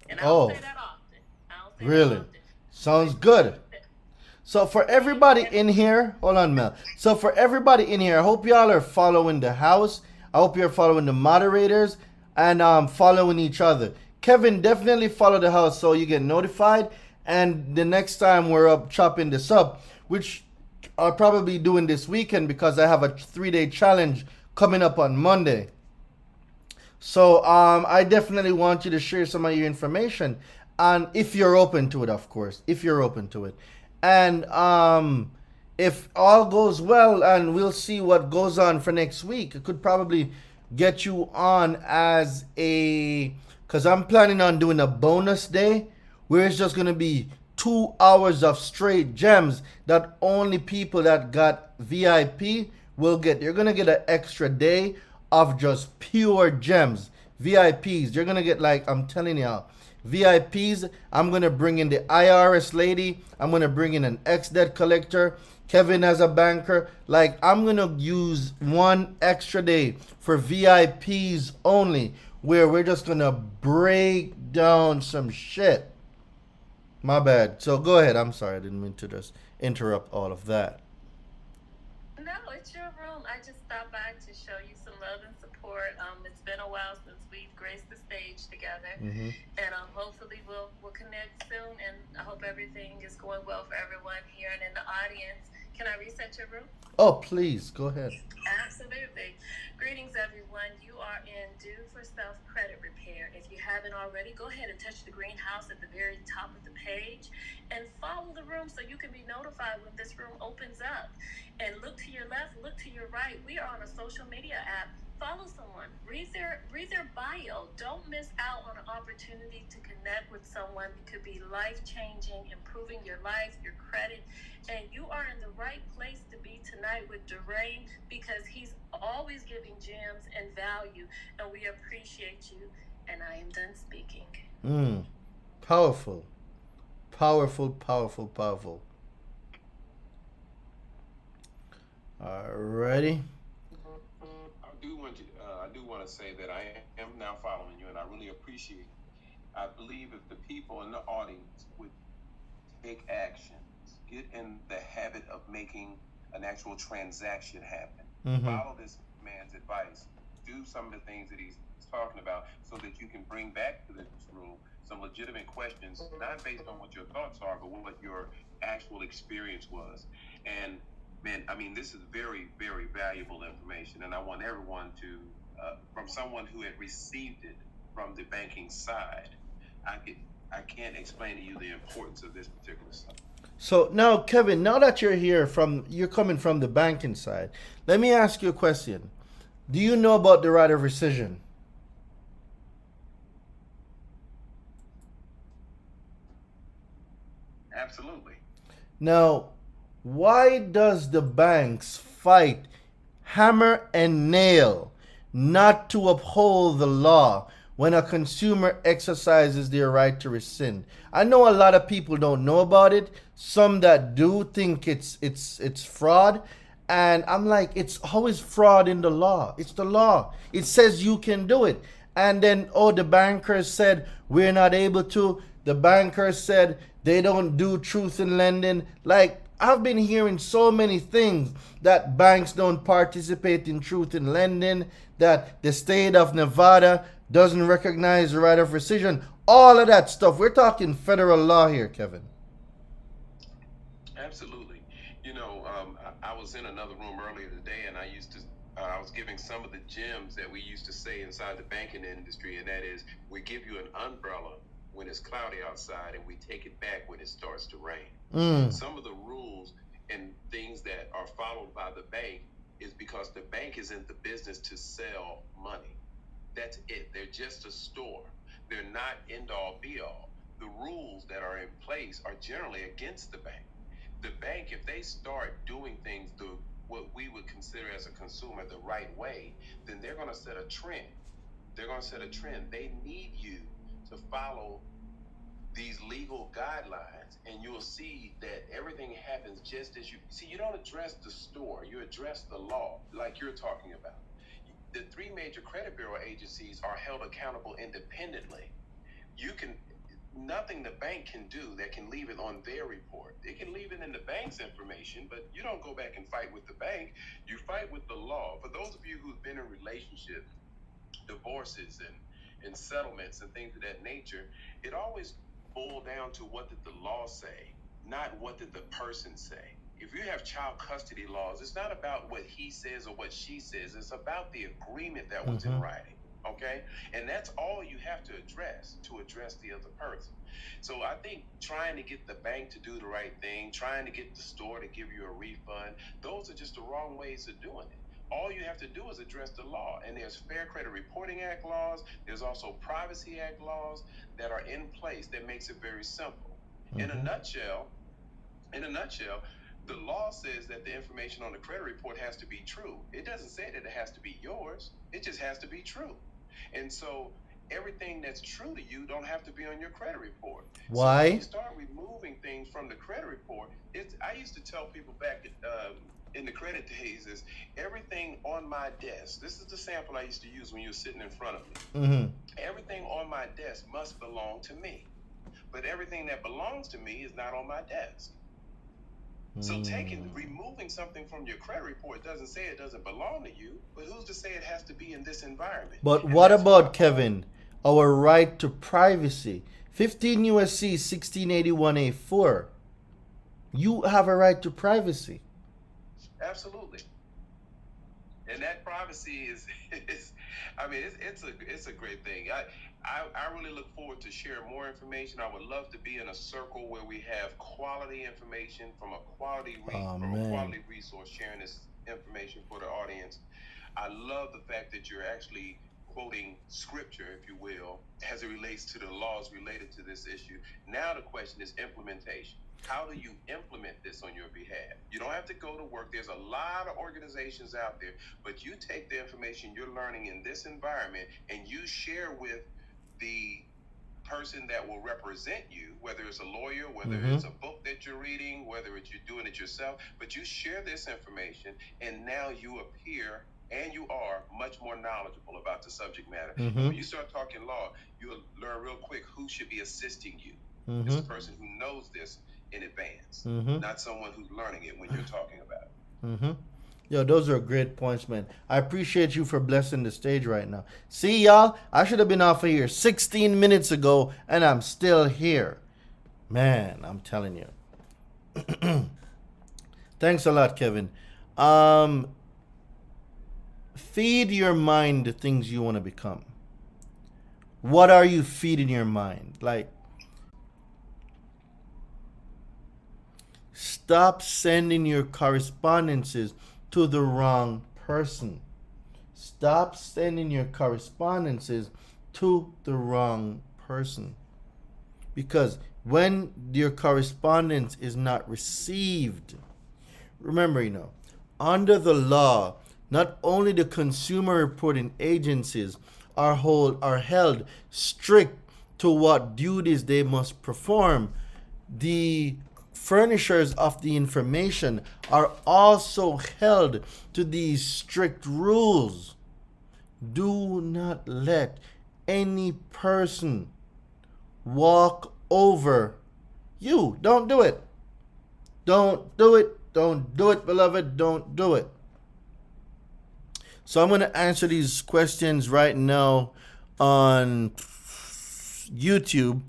And I don't say that often. Really? Sounds good. So for everybody in here, hold on, Mel. So for everybody in here, I hope y'all are following the house. I hope you're following the moderators and following each other. Kevin, definitely follow the house so you get notified. And the next time we're up chopping this up, which I'll probably be doing this weekend because I have a 3-day challenge coming up on Monday. So I definitely want you to share some of your information, and if you're open to it, of course, if you're open to it, and if all goes well, and we'll see what goes on for next week. I could probably get you on as because I'm planning on doing a bonus day where it's just gonna be 2 hours of straight gems that only people that got VIP will get. You're gonna get an extra day of just pure gems. VIPs, you're gonna get, like I'm telling y'all, VIPs. I'm gonna bring in the IRS lady. I'm gonna bring in an ex-debt collector. Kevin as a banker. Like, I'm gonna use one extra day for VIPs only, where we're just gonna break down some shit. My bad. So go ahead. I'm sorry. I didn't mean to just interrupt all of that. No, it's your room. I just stopped by to show you some love and support. It's been a while since we've graced the stage together, and hopefully we'll connect soon. And I hope everything is going well for everyone here and in the audience. Can I reset your room? Oh, please go ahead. Absolutely. Greetings, everyone. You are in Due for Self Credit Repair. If you haven't already, go ahead and touch the green house at the very top of the page and follow the room so you can be notified when this room opens up. And look to your left, look to your right. We are on a social media app. Follow someone. Read their bio. Don't miss out on an opportunity to connect with someone that could be life-changing, improving your life, your credit. And you are in the right place to be tonight with Durain, because he's always giving gems and value, and we appreciate you. And I am done speaking. Powerful. Powerful, powerful, powerful. Alrighty. I do want to say that I am now following you, and I really appreciate it. I believe if the people in the audience would take actions, get in the habit of making an actual transaction happen, follow this man's advice, do some of the things that he's talking about, so that you can bring back to this room some legitimate questions, not based on what your thoughts are, but what your actual experience was. And man, I mean, this is very, very valuable information, and I want everyone to, from someone who had received it from the banking side, I can't explain to you the importance of this particular stuff. So now, Kevin, now that you're coming from the banking side, let me ask you a question. Do you know about the right of rescission? Absolutely. Now, why does the banks fight hammer and nail not to uphold the law when a consumer exercises their right to rescind? I know a lot of people don't know about it. Some that do think it's fraud. And I'm like, it's always fraud in the law. It's the law. It says you can do it. And then, the bankers said we're not able to. The bankers said they don't do truth in lending. Like, I've been hearing so many things that banks don't participate in truth in lending, that the state of Nevada doesn't recognize the right of rescission. All of that stuff. We're talking federal law here, Kevin. Absolutely. You know, I was in another room earlier today, and I was giving some of the gems that we used to say inside the banking industry, and that is, we give you an umbrella when it's cloudy outside, and we take it back when it starts to rain. Some of the rules and things that are followed by the bank is because the bank is in the business to sell money. That's it. They're just a store. They're not end all be all. The rules that are in place are generally against the bank. The bank, if they start doing things what we would consider as a consumer the right way, then they're going to set a trend. They're going to set a trend. They need you to follow these legal guidelines, and you'll see that everything happens just as you see. You don't address the store, you address the law, like you're talking about. The three major credit bureau agencies are held accountable independently. Nothing the bank can do that can leave it on their report. They can leave it in the bank's information, but you don't go back and fight with the bank. You fight with the law. For those of you who've been in relationships, divorces and settlements and things of that nature, it always boiled down to what did the law say, not what did the person say. if you have child custody laws, it's not about what he says or what she says. It's about the agreement that was in writing. Okay? And that's all you have to address the other person. So I think trying to get the bank to do the right thing, trying to get the store to give you a refund, those are just the wrong ways of doing it. All you have to do is address the law. And there's Fair Credit Reporting Act laws. There's also Privacy Act laws that are in place that makes it very simple. In a nutshell, the law says that the information on the credit report has to be true. It doesn't say that it has to be yours. It just has to be true. And so everything that's true to you don't have to be on your credit report. Why? So when you start removing things from the credit report, I used to tell people back in the credit days is everything on my desk. This is the sample I used to use when you were sitting in front of me. Everything on my desk must belong to me. But everything that belongs to me is not on my desk. So removing something from your credit report doesn't say it doesn't belong to you, but who's to say it has to be in this environment? But what about, Kevin, our right to privacy? 15 U.S.C. 1681A4. You have a right to privacy. Absolutely. And that privacy is it's a great thing. I really look forward to sharing more information. I would love to be in a circle where we have quality information from a quality resource, sharing this information for the audience. I love the fact that you're actually quoting scripture, if you will, as it relates to the laws related to this issue. Now the question is implementation. How do you implement this on your behalf? You don't have to go to work. There's a lot of organizations out there, but you take the information you're learning in this environment and you share with the person that will represent you, whether it's a lawyer, whether it's a book that you're reading, whether it's you're doing it yourself, but you share this information and now you appear and you are much more knowledgeable about the subject matter. And when you start talking law, you'll learn real quick who should be assisting you. It's the person who knows this in advance, not someone who's learning it when you're talking about it. Yo, those are great points, man. I appreciate you for blessing the stage right now. See, y'all, I should have been off of here 16 minutes ago, and I'm still here. Man, I'm telling you. Thanks a lot, Kevin. Feed your mind the things you want to become. What are you feeding your mind? Like, stop sending your correspondences to the wrong person. Stop sending your correspondences to the wrong person. Because when your correspondence is not received, remember, under the law, not only the consumer reporting agencies are held strict to what duties they must perform, the furnishers of the information are also held to these strict rules. Do not let any person walk over you. Don't do it. Don't do it. Don't do it, beloved. Don't do it. So I'm going to answer these questions right now on YouTube.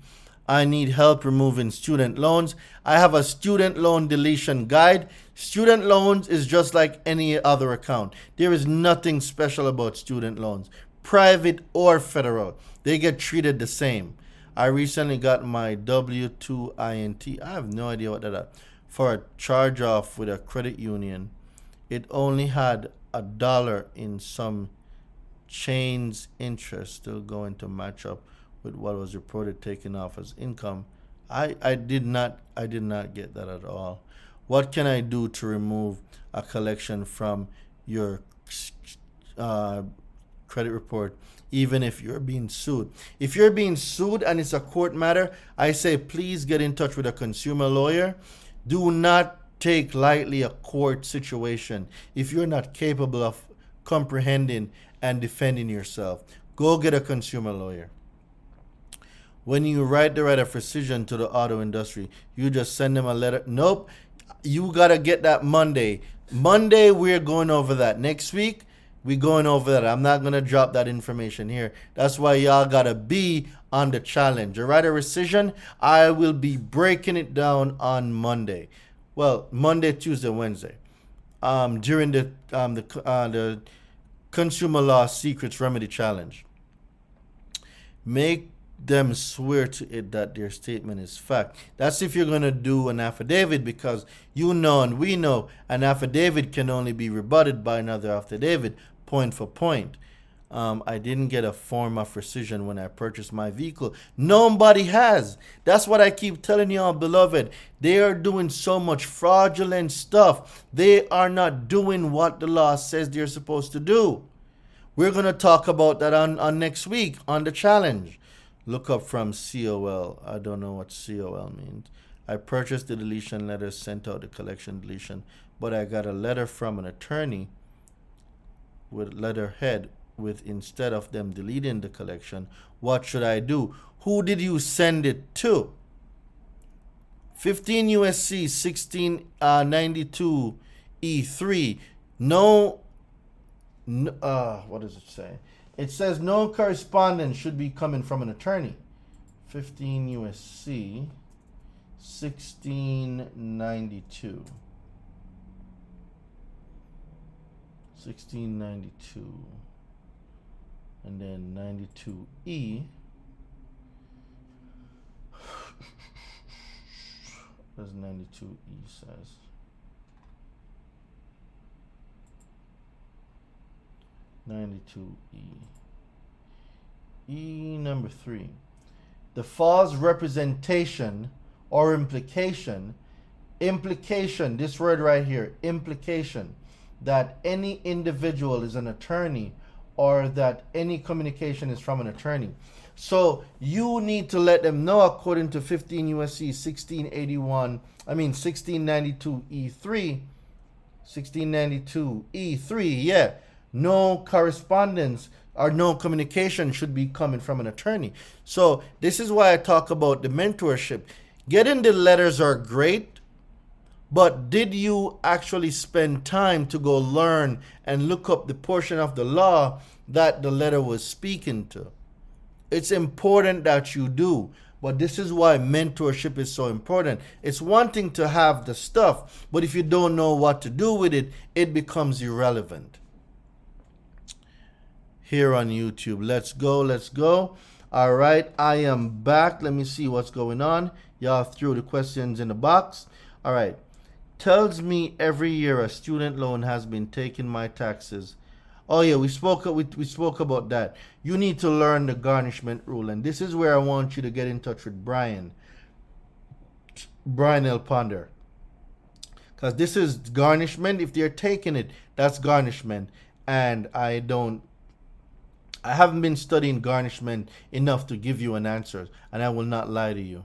I need help removing student loans. I have a student loan deletion guide. Student loans is just like any other account. There is nothing special about student loans, private or federal. They get treated the same. I recently got my W-2 INT. I have no idea what that is. For a charge off with a credit union. It only had $1 in some chain's interest, still going to match up with what was reported taken off as income. I did not get that at all. What can I do to remove a collection from your credit report, even if you're being sued? If you're being sued and it's a court matter, I say please get in touch with a consumer lawyer. Do not take lightly a court situation if you're not capable of comprehending and defending yourself. Go get a consumer lawyer. When you write the right of rescission to the auto industry, you just send them a letter. Nope. You got to get that Monday. Monday, we're going over that. Next week, we're going over that. I'm not going to drop that information here. That's why y'all got to be on the challenge. The right of rescission, I will be breaking it down on Monday. well, Monday, Tuesday, Wednesday, during the Consumer Law Secrets Remedy Challenge. Make them swear to it that their statement is fact. That's if you're going to do an affidavit, because you know and we know an affidavit can only be rebutted by another affidavit, point for point. I didn't get a form of rescission when I purchased my vehicle. Nobody has. That's what I keep telling y'all, beloved. They are doing so much fraudulent stuff. They are not doing what the law says they're supposed to do. We're going to talk about that on next week on the challenge. Look up from COL. I don't know what COL means. I purchased the deletion letter, sent out the collection deletion, but I got a letter from an attorney with letterhead with, instead of them deleting the collection, what should I do? Who did you send it to? 15 USC 1692 E3. No, what does it say? It says no correspondence should be coming from an attorney. 15 USC 1692. 1692. And then 92E. What does 92E says? E number 3. The false representation or implication, this word right here, implication, that any individual is an attorney or that any communication is from an attorney. So you need to let them know, according to 15 USC 1692 E3, 1692 E3, yeah, no correspondence or no communication should be coming from an attorney. So this is why I talk about the mentorship. Getting the letters are great, but did you actually spend time to go learn and look up the portion of the law that the letter was speaking to? It's important that you do, but this is why mentorship is so important. It's one thing to have the stuff, but if you don't know what to do with it, it becomes irrelevant. Here on YouTube, let's go. All right, I am back. Let me see what's going on. Y'all threw the questions in the box. All right. Tells me every year a student loan has been taking my taxes. Oh yeah, we spoke about that. You need to learn the garnishment rule, and this is where I want you to get in touch with Brian L. Ponder, because this is garnishment. If they're taking it, that's garnishment, and I haven't been studying garnishment enough to give you an answer, and I will not lie to you.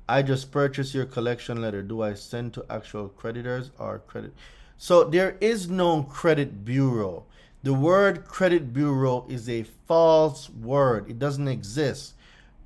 I just purchased your collection letter. Do I send to actual creditors or credit? So there is no credit bureau. The word credit bureau is a false word. It doesn't exist.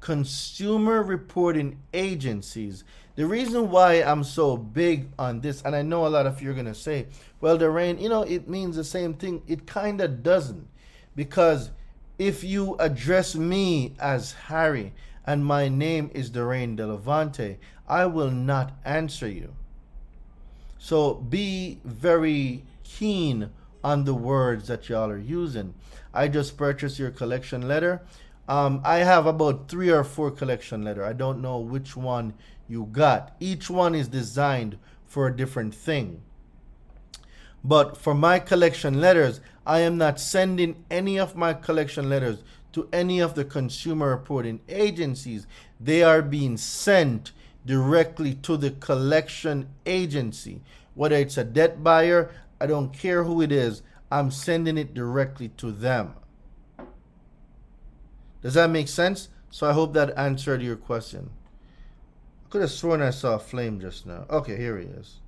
Consumer reporting agencies. The reason why I'm so big on this, and I know a lot of you are going to say, well, Daraine, it means the same thing. It kind of doesn't. Because if you address me as Harry and my name is Daraine Delavante, I will not answer you. So be very keen on the words that y'all are using. I just purchased your collection letter. I have about 3 or 4 collection letter. I don't know which one you got. Each one is designed for a different thing. But for my collection letters, I am not sending any of my collection letters to any of the consumer reporting agencies. They are being sent directly to the collection agency. Whether it's a debt buyer, I don't care who it is, I'm sending it directly to them. Does that make sense? So I hope that answered your question. I could have sworn I saw a flame just now. Okay, here he is.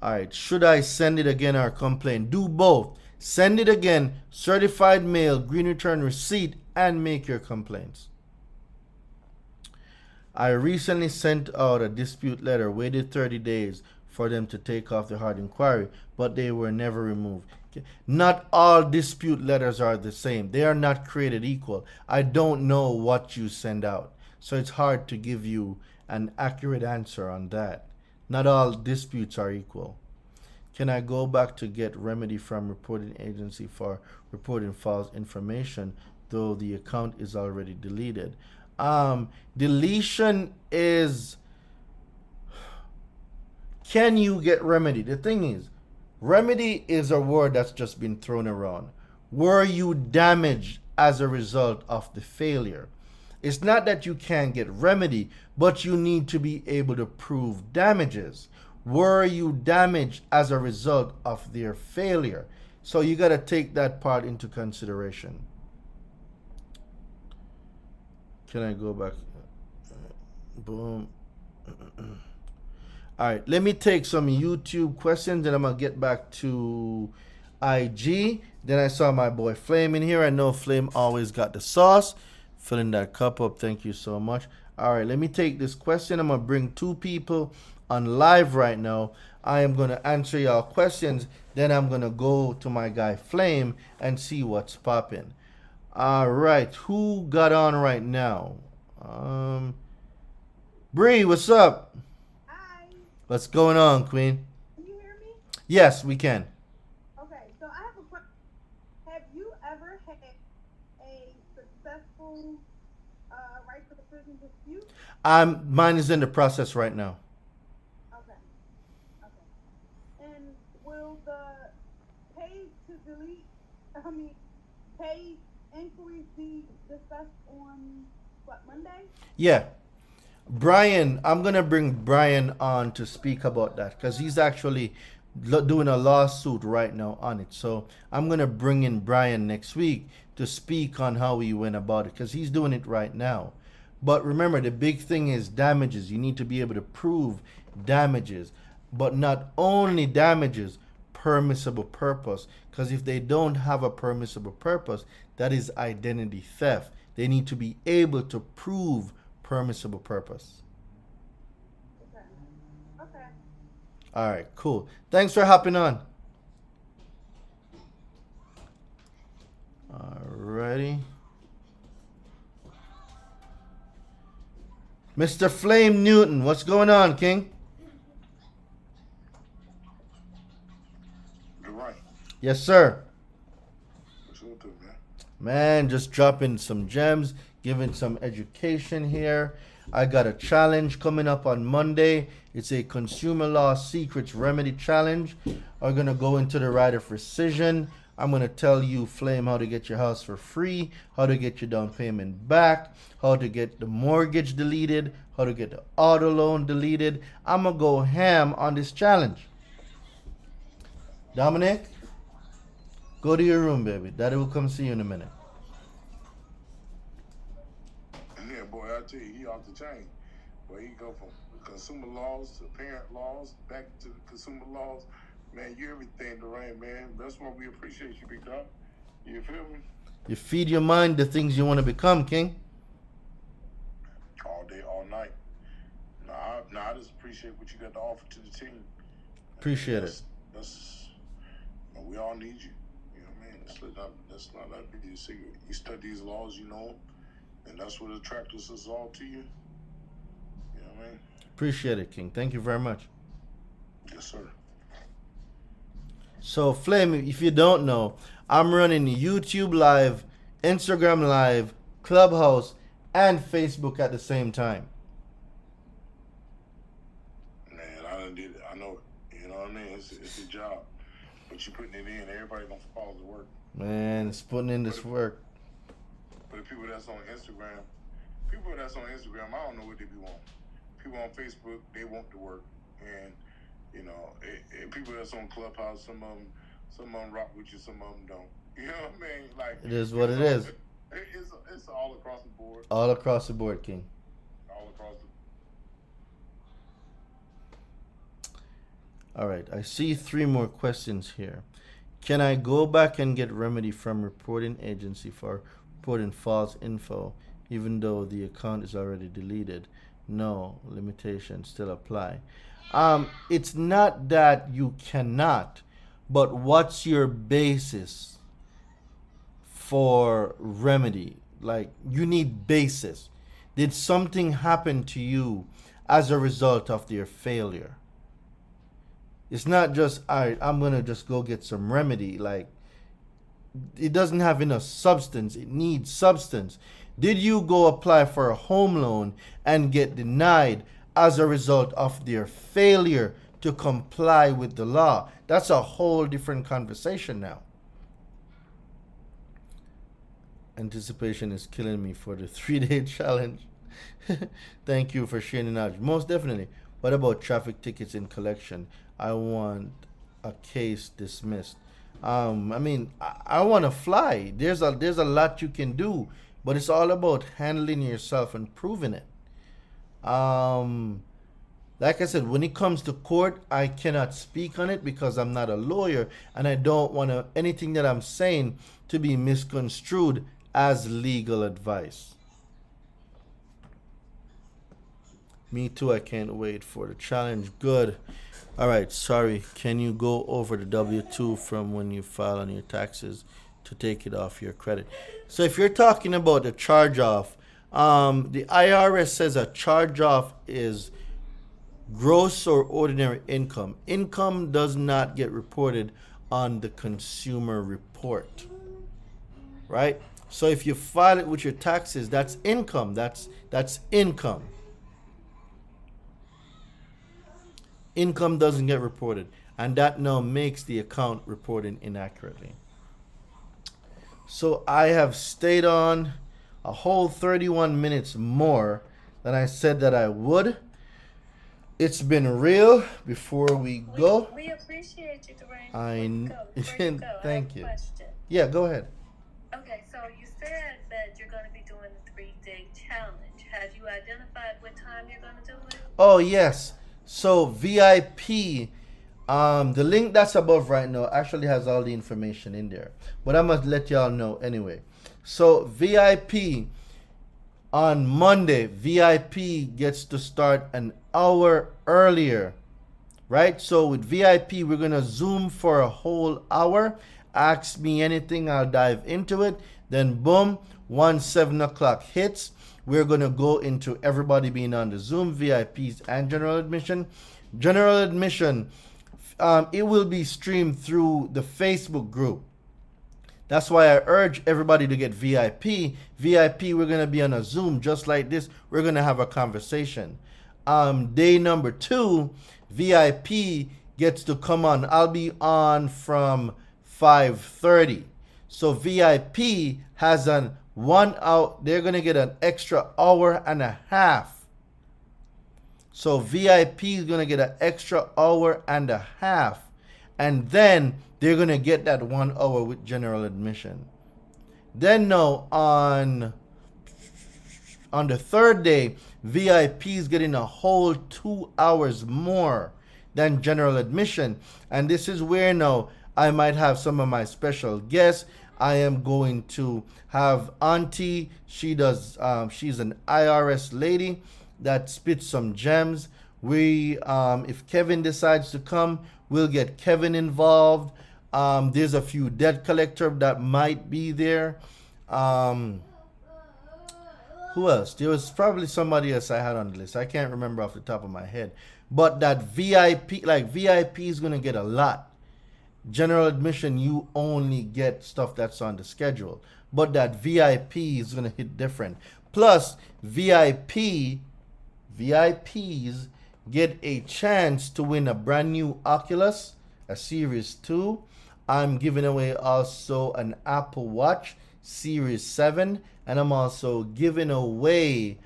Alright, should I send it again or complain? Do both. Send it again, certified mail, green return receipt, and make your complaints. I recently sent out a dispute letter, waited 30 days for them to take off the hard inquiry, but they were never removed. Okay. Not all dispute letters are the same. They are not created equal. I don't know what you send out, so it's hard to give you an accurate answer on that. Not all disputes are equal. Can I go back to get remedy from reporting agency for reporting false information, though the account is already deleted? Deletion is, can you get remedy? The thing is, remedy is a word that's just been thrown around. Were you damaged as a result of the failure? It's not that you can't get remedy, but you need to be able to prove damages. Were you damaged as a result of their failure? So you got to take that part into consideration. Can I go back? Boom. All right, let me take some YouTube questions, then I'm going to get back to IG. Then I saw my boy Flame in here. I know Flame always got the sauce. Filling that cup up. Thank you so much. All right, let me take this question. I'm going to bring two people on live right now. I am going to answer y'all questions. Then I'm going to go to my guy Flame and see what's popping. All right, who got on right now? Bree, what's up? Hi. What's going on, Queen? Can you hear me? Yes, we can. Okay, so I have a question. Have you ever had a successful right for the prison dispute? Mine is in the process right now. Okay. And will the paid inquiries be discussed on Monday? Yeah. Brian, I'm going to bring Brian on to speak about that because he's actually doing a lawsuit right now on it. So I'm going to bring in Brian next week to speak on how he went about it because he's doing it right now. But remember, the big thing is damages. You need to be able to prove damages, but not only damages, permissible purpose. Because if they don't have a permissible purpose, that is identity theft. They need to be able to prove permissible purpose. Okay. All right, cool. Thanks for hopping on. Alrighty. Mr. Flame Newton, what's going on, King? Right. Yes, sir. What's up, man? Man, just dropping some gems, giving some education here. I got a challenge coming up on Monday. It's a consumer law secrets remedy challenge. I'm going to go into the right of rescission. I'm going to tell you, Flame, how to get your house for free, how to get your down payment back, how to get the mortgage deleted, how to get the auto loan deleted. I'm going to go ham on this challenge. Dominic, go to your room, baby. Daddy will come see you in a minute. Yeah, boy, I tell you, he off the chain. Boy, he go from consumer laws to parent laws, back to consumer laws. Man, you everything, Dwayne, man. That's why we appreciate you, big dog. You feel me? You feed your mind the things you want to become, King. All day, all night. I just appreciate what you got to offer to the team. Appreciate it. We all need you. You know what I mean? Let's not let it be a secret. You study these laws, you know them, and that's what attracts us all to you. You know what I mean? Appreciate it, King. Thank you very much. Yes, sir. So, Flame, if you don't know, I'm running YouTube Live, Instagram Live, Clubhouse, and Facebook at the same time. Man, I done did it. I know it. You know what I mean? It's a job. But you putting it in, everybody gonna follow the work. Man, it's putting in this work. But the people that's on Instagram, I don't know what they be wanting. People on Facebook, they want the work. And you know, people that's on Clubhouse, some of them rock with you, some of them don't. You know what I mean? Like It is what it is. It's all across the board. All across the board, King. All across the. All right, I see 3 more questions here. Can I go back and get remedy from reporting agency for reporting false info, even though the account is already deleted? No, limitations still apply. It's not that you cannot, but what's your basis for remedy? Like, you need basis. Did something happen to you as a result of their failure? It's not just, all right, I'm going to just go get some remedy. Like, it doesn't have enough substance. It needs substance. Did you go apply for a home loan and get denied as a result of their failure to comply with the law? That's a whole different conversation now. Anticipation is killing me for the 3-day challenge. Thank you for sharing the knowledge. Most definitely. What about traffic tickets in collection? I want a case dismissed. I want to fly. There's a lot you can do, but it's all about handling yourself and proving it. Like I said, when it comes to court, I cannot speak on it because I'm not a lawyer, and I don't want anything that I'm saying to be misconstrued as legal advice. Me too, I can't wait for the challenge. Good. All right, sorry. Can you go over the W-2 from when you file on your taxes to take it off your credit? So if you're talking about the charge-off, the IRS says a charge-off is gross or ordinary income. Income does not get reported on the consumer report, right? So if you file it with your taxes, that's income. That's income. Income doesn't get reported, and that now makes the account reporting inaccurately. So I have stayed on a whole 31 minutes more than I said that I would. It's been real. Before we go, We appreciate you, Dwayne. Thank you. Yeah, go ahead. Okay, so you said that you're going to be doing the 3-day challenge. Have you identified what time you're going to do it? Oh, yes. So VIP, the link that's above right now actually has all the information in there. But I must let y'all know anyway. So VIP, on Monday, VIP gets to start an hour earlier, right? So with VIP, we're going to Zoom for a whole hour. Ask me anything, I'll dive into it. Then boom, once 7 o'clock hits, we're going to go into everybody being on the Zoom, VIPs and general admission. General admission, it will be streamed through the Facebook group. That's why I urge everybody to get VIP. VIP, we're going to be on a Zoom just like this. We're going to have a conversation. Day number 2, VIP gets to come on. I'll be on from 5:30. So VIP has an 1 hour. They're going to get an extra hour and a half. So VIP is going to get an extra hour and a half. And then they're going to get that 1 hour with general admission. Then now on the 3rd day, VIP is getting a whole 2 hours more than general admission. And this is where now I might have some of my special guests. I am going to have Auntie. She's an IRS lady that spits some gems. If Kevin decides to come, we'll get Kevin involved. There's a few debt collector that might be there. Who else? There was probably somebody else I had on the list. I can't remember off the top of my head. But that VIP, VIP is going to get a lot. General admission, you only get stuff that's on the schedule. But that VIP is going to hit different. Plus, VIPs get a chance to win a brand new Oculus, a Series 2. I'm giving away also an Apple Watch Series 7. And I'm also giving away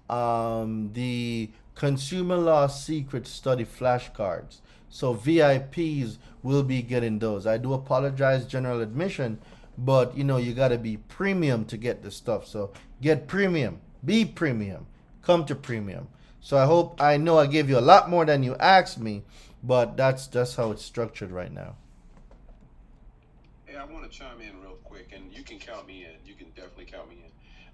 the Consumer Law Secret Study flashcards. So VIPs will be getting those. I do apologize, general admission, but you got to be premium to get the stuff. So get premium, be premium, come to premium. So I know I gave you a lot more than you asked me, but that's just how it's structured right now. Hey, I want to chime in real quick, and you can count me in. You can definitely count me in.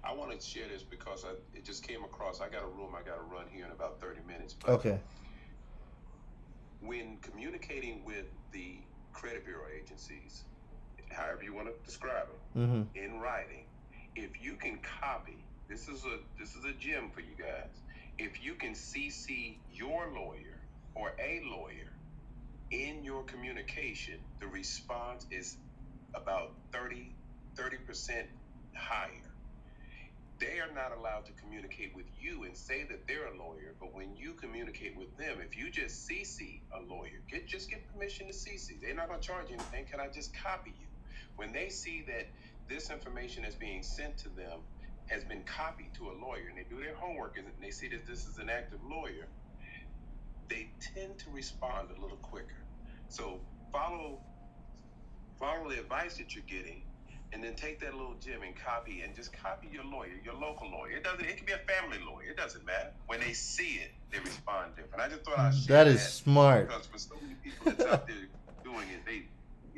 I want to share this because it just came across. I got a room I got to run here in about 30 minutes. But Okay. when communicating with the credit bureau agencies, however you want to describe it, in writing, if you can copy, this is a gem for you guys. If you can CC your lawyer or a lawyer in your communication, the response is about 30% higher. They are not allowed to communicate with you and say that they're a lawyer, but when you communicate with them, if you just CC a lawyer, just get permission to CC. They're not going to charge you anything. Can I just copy you? When they see that this information that's being sent to them has been copied to a lawyer, and they do their homework and they see that this is an active lawyer, they tend to respond a little quicker. So follow the advice that you're getting, and then take that little gem and copy your lawyer, your local lawyer. It can be a family lawyer. It doesn't matter. When they see it, they respond different. I just thought I'd share That is smart. because for so many people that's out there doing it, they,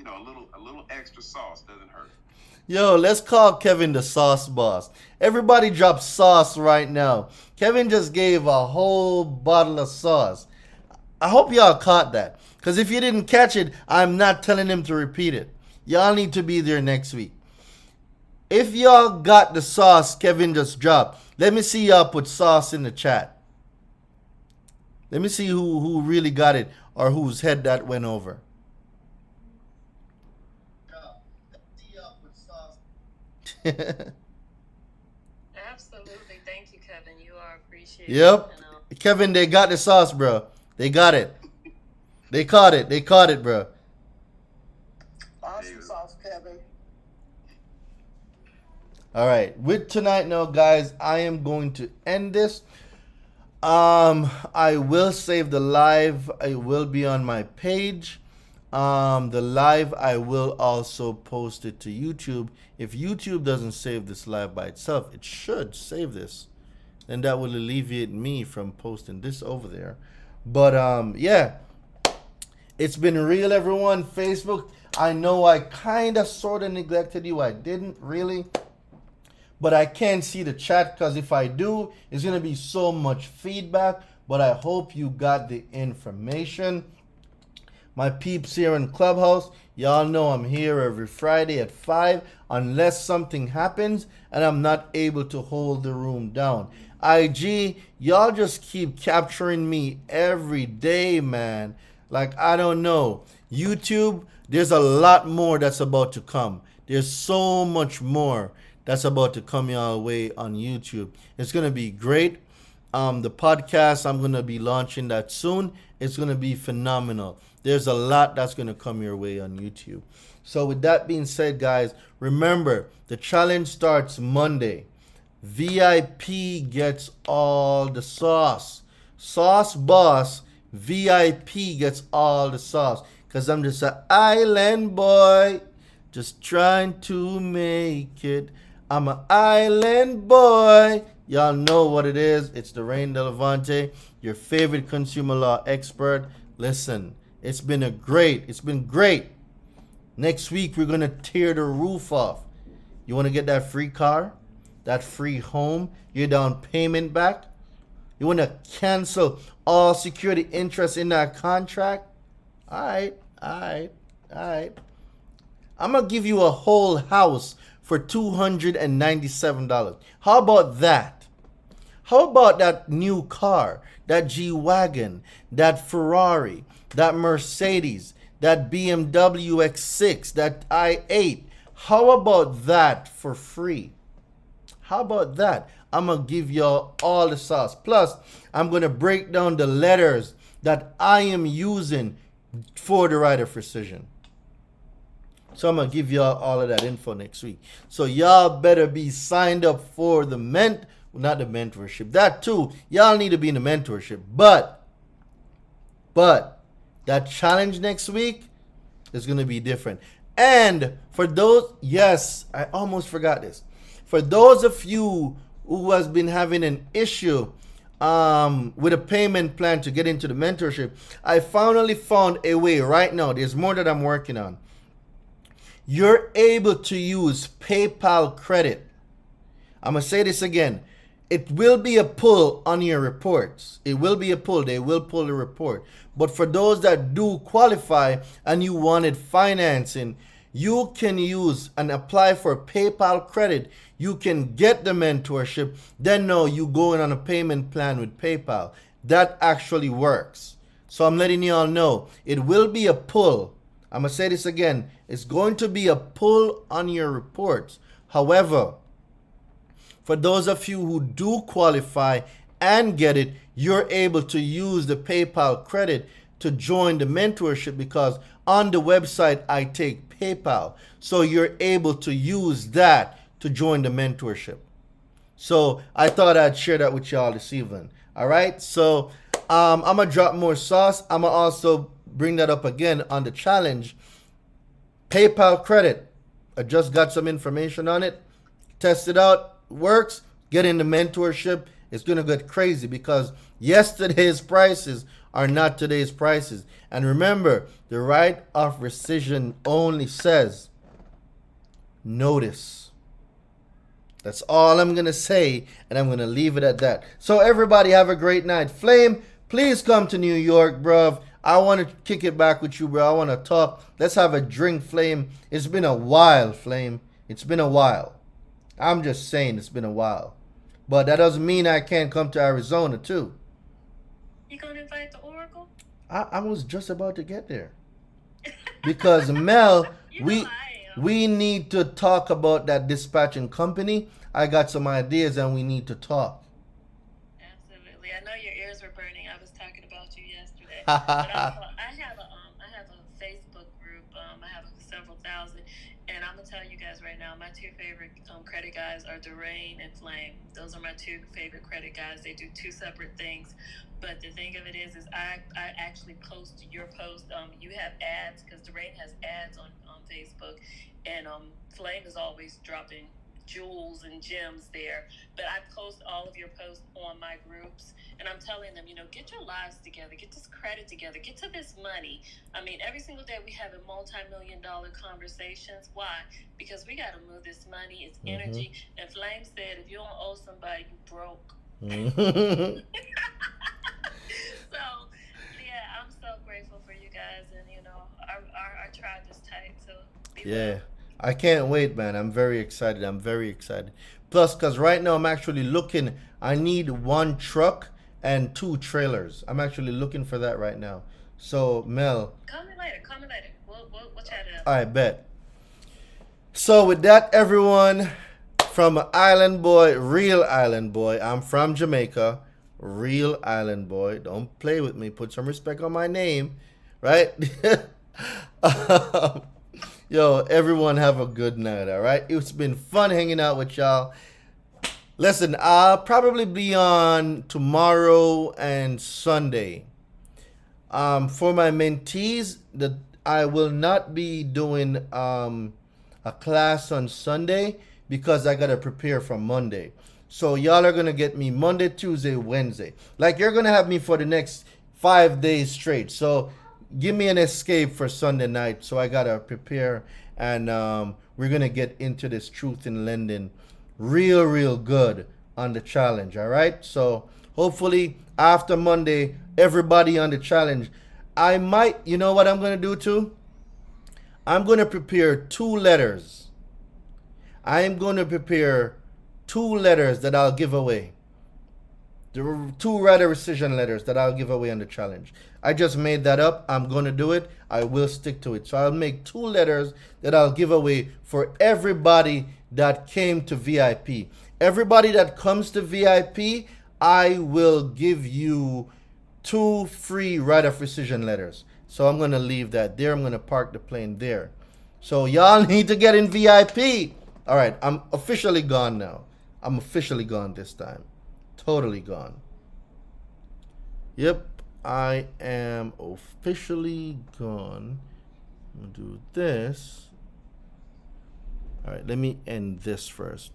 a little extra sauce doesn't hurt. Yo, let's call Kevin the sauce boss. Everybody drop sauce right now. Kevin just gave a whole bottle of sauce. I hope y'all caught that. Because if you didn't catch it, I'm not telling him to repeat it. Y'all need to be there next week. If y'all got the sauce Kevin just dropped, let me see y'all put sauce in the chat. Let me see who really got it or whose head that went over. Absolutely. Thank you, Kevin. You are appreciated. Yep. Kevin, they got the sauce, bro. They got it. They caught it. They caught it, bro. Awesome sauce, Kevin. All right. With tonight now, guys, I am going to end this. I will save the live. It will be on my page. The live, I will also post it to YouTube. If YouTube doesn't save this live by itself, it should save this. Then that will alleviate me from posting this over there. But yeah, it's been real, everyone. Facebook, I know I kind of sort of neglected you. I didn't really. But I can't see the chat because if I do, it's going to be so much feedback. But I hope you got the information. My peeps here in Clubhouse, y'all know I'm here every Friday at 5 unless something happens and I'm not able to hold the room down. IG, y'all just keep capturing me every day, man. Like, I don't know. YouTube, there's a lot more that's about to come. There's so much more that's about to come your way on YouTube. It's going to be great. The podcast, I'm going to be launching that soon. It's going to be phenomenal. There's a lot that's going to come your way on YouTube. So with that being said, guys, remember, the challenge starts Monday. VIP gets all the sauce. Sauce boss, VIP gets all the sauce. Because I'm just an island boy, just trying to make it. I'm an island boy. Y'all know what it is. It's the Rain Delevante, your favorite consumer law expert. Listen, it's been great. Next week, we're going to tear the roof off. You want to get that free car? That free home? Your down payment back? You want to cancel all security interest in that contract? All right. I'm going to give you a whole house for $297. How about that? How about that new car, that G-Wagon, that Ferrari, that Mercedes, that BMW X6, that i8? How about that for free? How about that? I'm going to give y'all all the sauce. Plus, I'm going to break down the letters that I am using for the right of rescission. So I'm going to give y'all all of that info next week. So y'all better be signed up for the not the mentorship. That too. Y'all need to be in the mentorship. But that challenge next week is going to be different. And for those, yes, I almost forgot this. For those of you who has been having an issue with a payment plan to get into the mentorship, I finally found a way right now. There's more that I'm working on. You're able to use PayPal credit. I'm going to say this again. It will be a pull on your reports. It will be a pull. They will pull the report. But for those that do qualify and you wanted financing, you can use and apply for PayPal credit. You can get the mentorship. Then no, you go in on a payment plan with PayPal. That actually works. So I'm letting you all know it will be a pull. I'm going to say this again. It's going to be a pull on your reports. However, for those of you who do qualify and get it, you're able to use the PayPal credit to join the mentorship because on the website I take PayPal. So you're able to use that to join the mentorship. So I thought I'd share that with y'all this evening. All right. So I'm going to drop more sauce. I'm going to also bring that up again on the challenge. PayPal credit. I just got some information on it. Test it out. Works. Get in the mentorship. It's going to get crazy because yesterday's prices are not today's prices. And remember, the right of rescission only says notice. That's all I'm going to say, and I'm going to leave it at that. So everybody have a great night. Flame, please come to New York, bruv. I want to kick it back with you, bro. I want to talk. Let's have a drink, Flame. It's been a while, Flame. It's been a while. I'm just saying it's been a while. But that doesn't mean I can't come to Arizona, too. You gonna invite the Oracle? I was just about to get there. Because, Mel, we need to talk about that dispatching company. I got some ideas and we need to talk. Absolutely. I know your ears were burning. I was talking about you yesterday. But I have a Facebook group. I have several thousand. And I'm going to tell you guys right now, my two favorite credit guys are Durain and Flame. Those are my two favorite credit guys. They do two separate things. But the thing of it is I actually post your post. You have ads because Durain has ads on Facebook. And Flame is always dropping jewels and gems there. But I post all of your posts on my groups. And I'm telling them, get your lives together. Get this credit together. Get to this money. I mean, every single day we have a multi-million-dollar conversations. Why? Because we got to move this money. It's energy. And Flame said, if you don't owe somebody, you broke. So, yeah, I'm so grateful for you guys. And, our tribe is tight. So, yeah. I can't wait, man. I'm very excited. Plus, because right now I'm actually looking, I need 1 truck and 2 trailers. I'm actually looking for that right now. So, Mel. Call me later. We'll chat it up. I bet. So, with that, everyone, from Island Boy, real Island Boy. I'm from Jamaica. Real Island Boy. Don't play with me. Put some respect on my name. Right? Yo, everyone have a good night, all right? It's been fun hanging out with y'all. Listen, I'll probably be on tomorrow and Sunday. For my mentees, I will not be doing a class on Sunday because I got to prepare for Monday. So y'all are going to get me Monday, Tuesday, Wednesday. Like you're going to have me for the next 5 days straight. So give me an escape for Sunday night. So I got to prepare. And we're going to get into this truth in lending real good on the challenge. All right. So hopefully after Monday, everybody on the challenge, I might, you know what I'm going to do too? I'm going to prepare 2 letters. I'm going to prepare 2 letters that I'll give away. There were 2 rather rescission letters that I'll give away on the challenge. I just made that up. I'm going to do it. I will stick to it. So I'll make 2 letters that I'll give away for everybody that came to VIP. Everybody that comes to VIP, I will give you 2 free right of rescission letters. So I'm going to leave that there. I'm going to park the plane there. So y'all need to get in VIP. All right. I'm officially gone now. I'm officially gone this time. Totally gone. Yep. I am officially gone. I'm going to do this. All right. Let me end this first.